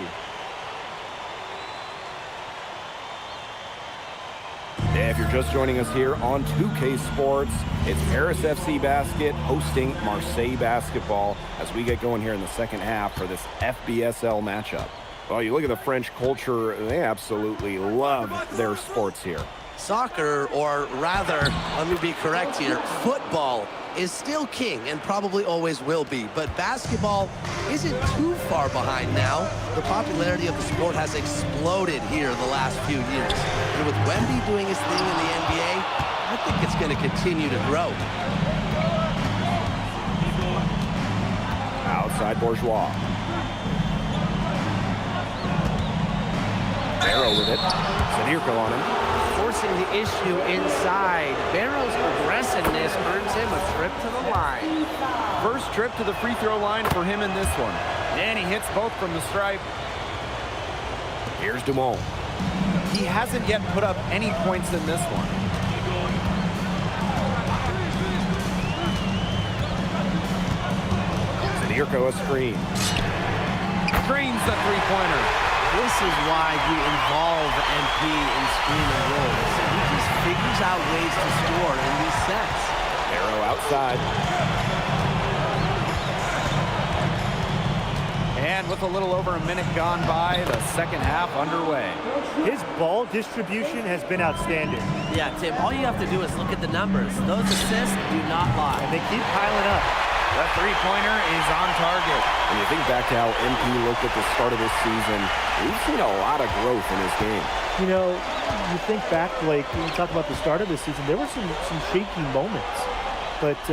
If you're just joining us here on 2K Sports, it's Paris FC Basket hosting Marseille Basketball as we get going here in the second half for this FBSL matchup. Well, you look at the French culture, they absolutely love their sports here. Soccer, or rather, let me be correct here, football is still king and probably always will be, but basketball isn't too far behind now. The popularity of the sport has exploded here the last few years. And with Wemby doing his thing in the NBA, I think it's going to continue to grow. Outside Bourgeois. Barrow with it. Zadirko on him. Forcing the issue inside. Barrow's aggressiveness earns him a trip to the line. First trip to the free throw line for him in this one. And he hits both from the stripe. Here's Dumont. He hasn't yet put up any points in this one. Zadirko a screen. Screens the three-pointer. This is why you involve MP in screen and rolls. He just figures out ways to score in these sets. Barrow outside. And with a little over a minute gone by, the second half underway. His ball distribution has been outstanding. Yeah, Tim, all you have to do is look at the numbers. Those assists do not lie. And they keep piling up. The three-pointer is on target. When you think back to how MP looked at the start of this season, we've seen a lot of growth in his game. You know, you think back, Blake, when you talk about the start of this season, there were some shaky moments. But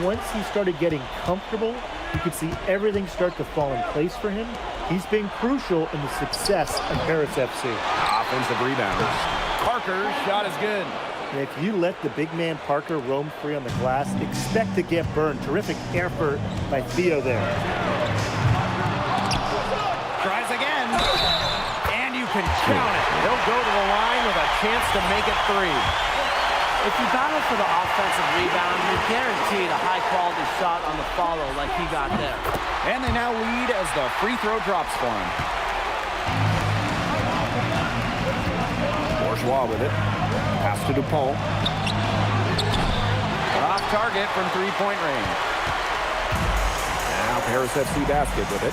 once he started getting comfortable, you could see everything start to fall in place for him. He's been crucial in the success of Paris FC. Offensive rebound. Parker's shot is good. And if you let the big man Parker roam free on the glass, expect to get burned. Terrific effort by Theo there. Tries again. And you can count it. He'll go to the line with a chance to make it 3. If you battle for the offensive rebound, you're guaranteed a high-quality shot on the follow like he got there. And they now lead as the free throw drops for him. Bourgeois with it. Pass to DuPont. Off target from three-point range. Now Paris FC Basket with it.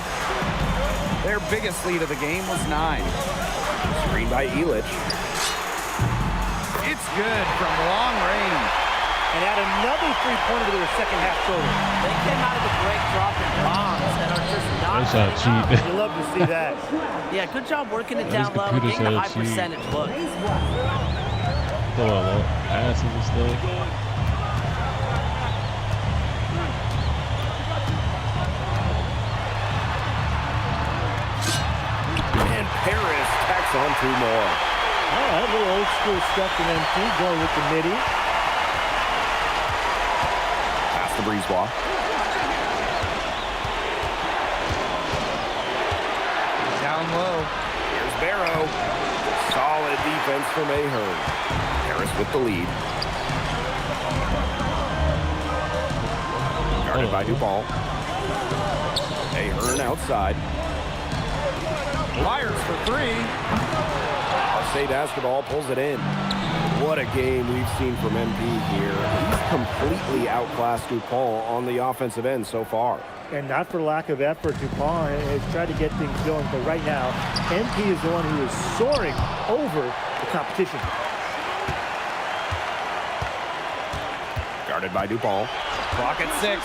Their biggest lead of the game was 9. Screen by Illich. It's good from long range. And add another three-pointer to their second half total. They came out of the break dropping bombs and are just not cheap. You love to see that. Yeah, good job working it down low and getting a high percentage look. Throw a lot passes and stuff. And Paris tacks on 2 more. All right, a little old school stuff in MP, going with the midi. Pass to Brisebois. Down low. Here's Barrow. Solid defense from Ahern. Paris with the lead. Guarded by Dupont. Ahern outside. Fires for 3. Marseille Basketball pulls it in. What a game we've seen from MP here. He's completely outclassed Dupont on the offensive end so far. And not for lack of effort, DuPont has tried to get things going, but right now, MP is the one who is soaring over the competition. Guarded by Dupont. Clock at 6.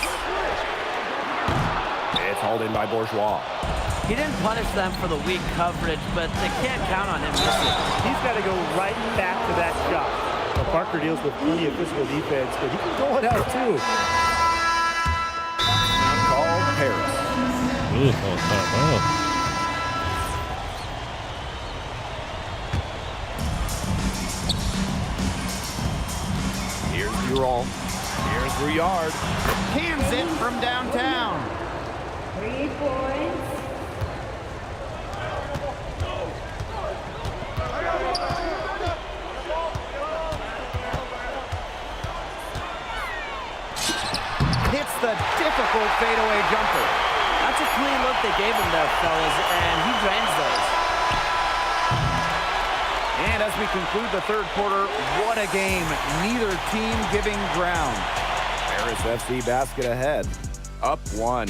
It's hauled in by Bourgeois. He didn't punish them for the weak coverage, but they can't count on him missing. He's got to go right back to that shot. Well, Parker deals with plenty of physical defense, but he can go it out too. Called Paris. Here's Durand. Here's Rouillard. Cans it from downtown. 3 points. Hits the difficult fadeaway jumper. That's a clean look they gave him there, fellas, and he drains those. And as we conclude the third quarter, what a game. Neither team giving ground. Paris FC Basket ahead. Up 1.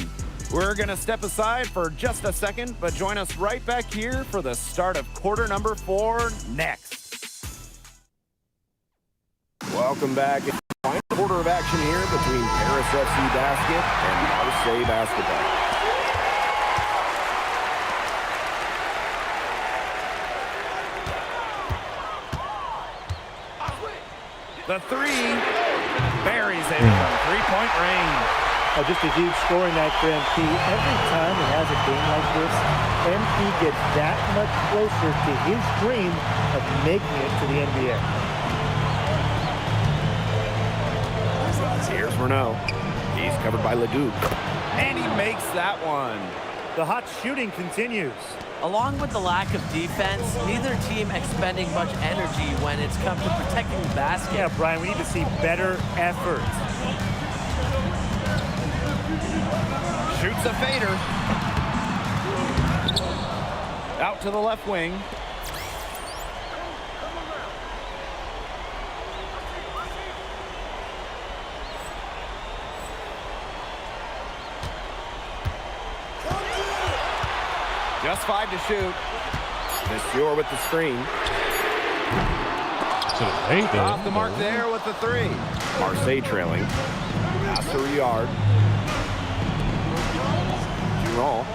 We're going to step aside for just a second, but join us right back here for the start of quarter number 4 next. Welcome back. Final quarter of action here between Paris FC Basket and Marseille Basketball. The 3 buries it from three-point range. Oh, just a huge scoring night for MP. Every time he has a game like this, MP gets that much closer to his dream of making it to the NBA. Here's Renault. He's covered by Leduc. And he makes that one. The hot shooting continues. Along with the lack of defense, neither team expending much energy when it's come to protecting the basket. Yeah, Brian, we need to see better effort. Shoots a fader. Out to the left wing. Just 5 to shoot. Monsieur with the screen. Off the mark there with the 3. Marseille trailing. Pass to Riyard. Durand,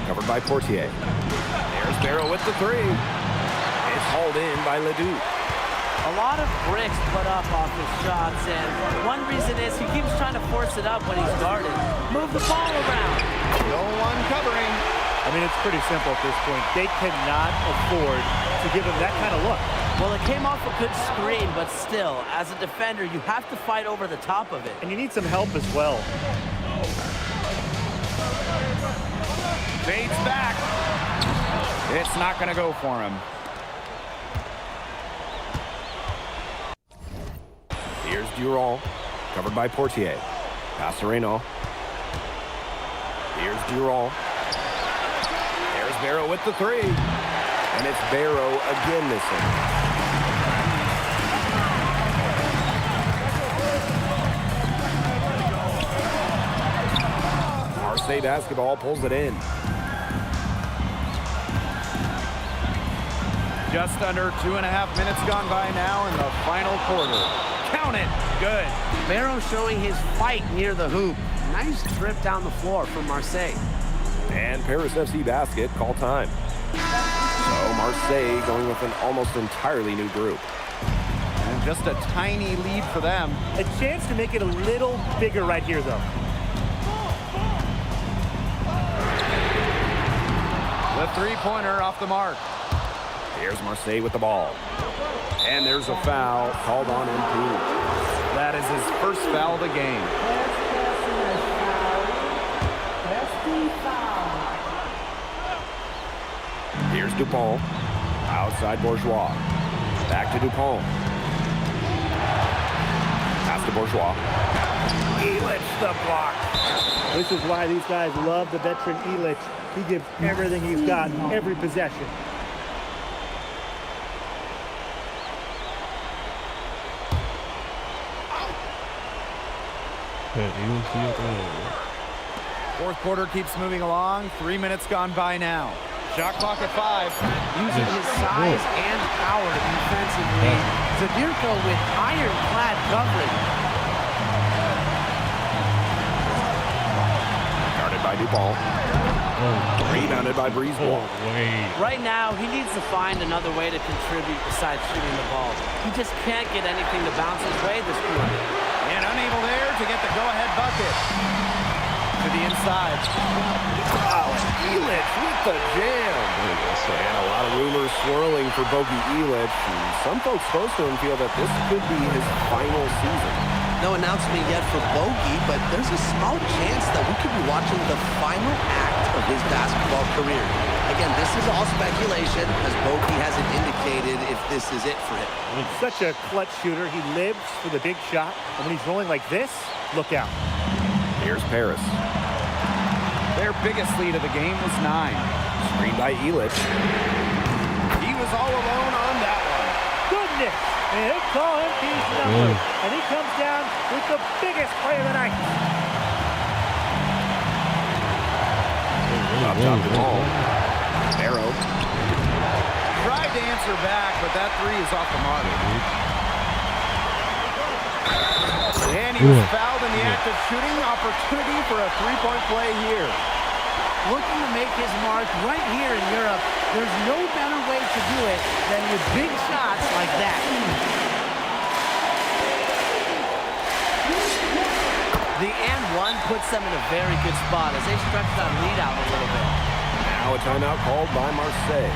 covered by Portier. There's Barrow with the 3. It's hauled in by Ledoux. A lot of bricks put up off his shots, and one reason is he keeps trying to force it up when he's guarded. Move the ball around. No one covering. I mean, it's pretty simple at this point. They cannot afford to give him that kind of look. Well, it came off a good screen, but still, as a defender, you have to fight over the top of it. And you need some help as well. Fades back. It's not going to go for him. Here's Durand, covered by Portier. Passerino. Here's Durand. There's Barrow with the three. And it's Barrow again missing. Marseille basketball pulls it in. Just under 2.5 minutes gone by now in the final quarter. Count it. Good. Barrow showing his fight near the hoop. Nice trip down the floor from Marseille. And Paris FC basket call time. So Marseille going with an almost entirely new group. And just a tiny lead for them. A chance to make it a little bigger right here, though. The three-pointer off the mark. Here's Marseille with the ball. And there's a foul called on MP. That is his first foul of the game. Here's Dupont. Outside Bourgeois. Back to Dupont. Pass to Bourgeois. Elich the block. This is why these guys love the veteran Elich. He gives everything he's got in every possession. Fourth quarter keeps moving along. 3 minutes gone by now. Shot clock at 5. Using his size and power defensively. Zadirko with ironclad coverage. Guarded by Dupont. Rebounded by Breezeball. Right now, he needs to find another way to contribute besides shooting the ball. He just can't get anything to bounce his way this quarter. And unable there to get the go-ahead bucket. To the inside. Wow, Elich with the jam. And a lot of rumors swirling for Bogey Elich. Some folks close to him feel that this could be his final season. No announcement yet for Bogey, but there's a small chance that we could be watching the final act of his basketball career. Again, this is all speculation, as Bogey hasn't indicated if this is it for him. He's such a clutch shooter. He lives for the big shot. And when he's rolling like this, look out. Here's Paris. Their biggest lead of the game was 9. Screened by Elich. He was all alone on that one. Goodness! And they call him P's number. And he comes down with the biggest play of the night. Up top the ball. Barrow. Tried to answer back, but that three is off the mark. And he was fouled in the act of shooting. Opportunity for a three-point play here. Looking to make his mark right here in Europe. There's no better way to do it than with big shots like that. The and one puts them in a very good spot as they stretch that lead out a little bit. Now a timeout called by Marseille.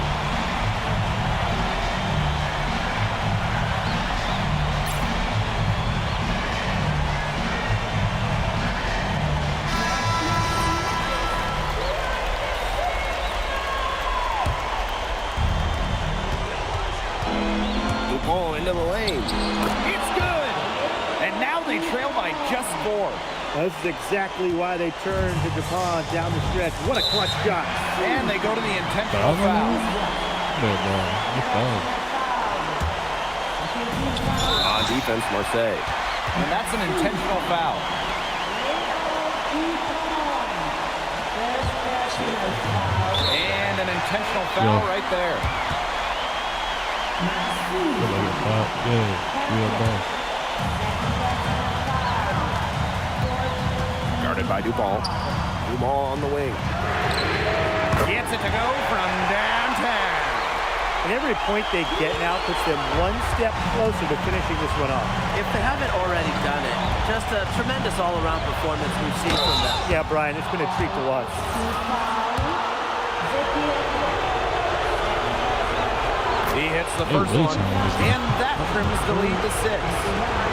Dupont into the lane. It's good! And now they trail by just 4. This is exactly why they turn to Dupont down the stretch. What a clutch shot. And they go to the intentional foul. On defense, Marseille. And that's an intentional foul. And an intentional foul right there. Guarded by Dupont. Dupont on the wing. Gets it to go from downtown. And every point they get now puts them one step closer to finishing this one off. If they haven't already done it, just a tremendous all-around performance we've seen from them. Yeah, Brian, it's been a treat to watch. He hits the first one, and that trims the lead to 6.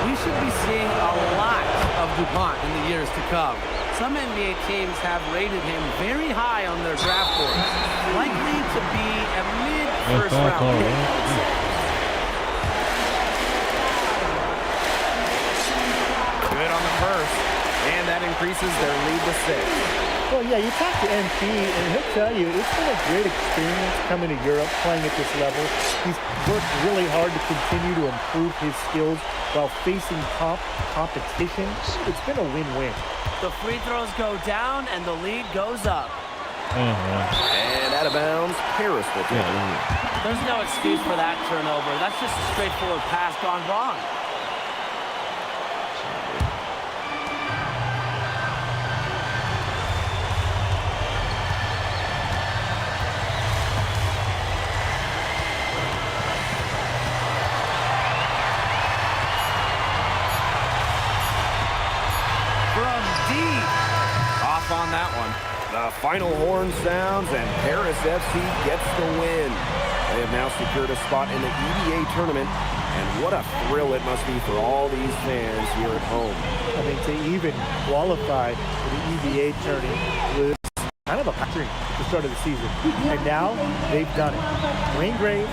We should be seeing a lot of DuPont in the years to come. Some NBA teams have rated him very high on their draft boards, likely to be a mid-first round pick, I would say. Good on the first, and that increases their lead to 6. Well, yeah, you talk to MP, and he'll tell you it's been a great experience coming to Europe, playing at this level. He's worked really hard to continue to improve his skills while facing competition. It's been a win-win. The free throws go down, and the lead goes up. And out of bounds, Paris will take it. There's no excuse for that turnover. That's just a straightforward pass gone wrong. On that one. The final horn sounds, and Paris FC gets the win. They have now secured a spot in the EVA tournament, and what a thrill it must be for all these fans here at home. I mean, to even qualify for the EVA tourney was kind of a dream at the start of the season. And now they've done it. Wayne Graves,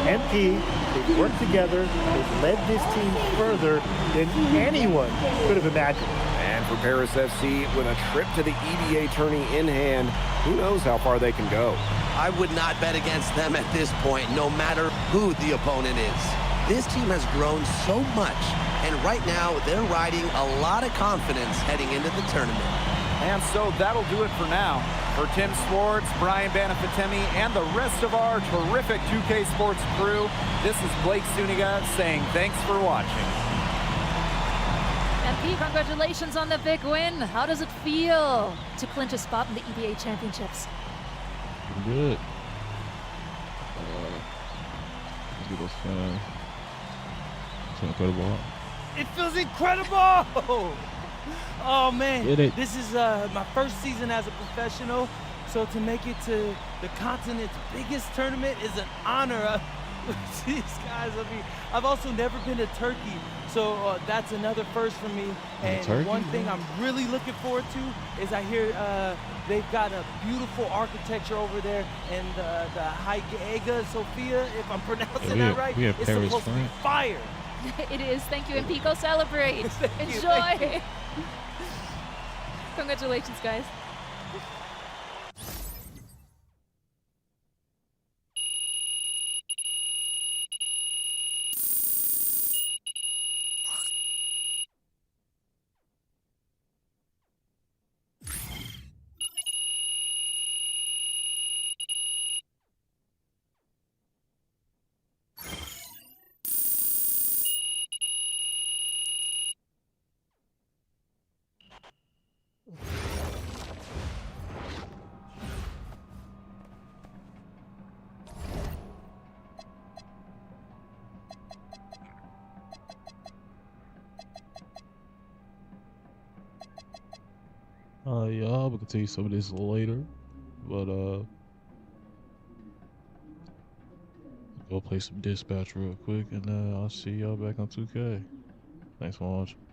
MP, they've worked together. They've led this team further than anyone could have imagined. And for Paris FC, with a trip to the EVA tourney in hand, who knows how far they can go. I would not bet against them at this point, no matter who the opponent is. This team has grown so much, and right now they're riding a lot of confidence heading into the tournament. And so that'll do it for now. For Tim Swartz, Brian Banafitemi, and the rest of our terrific 2K Sports crew, this is Blake Suniga saying thanks for watching. MP, congratulations on the big win. How does it feel to clinch a spot in the EVA championships? Good. Let's get those fans. It's incredible. It feels incredible! Oh man, this is my first season as a professional, so to make it to the continent's biggest tournament is an honor. These guys, I mean, I've also never been to Turkey, so that's another first for me. And Turkey, one thing I'm really looking forward to is I hear they've got a beautiful architecture over there, and the Hagia Sophia, if I'm pronouncing that right, we have it's Paris supposed to be fire. It is. Thank you, MP. Go celebrate. Enjoy. Congratulations, guys. Yeah, we'll continue some of this later, but go play some dispatch real quick, and I'll see y'all back on 2K. Thanks for watching.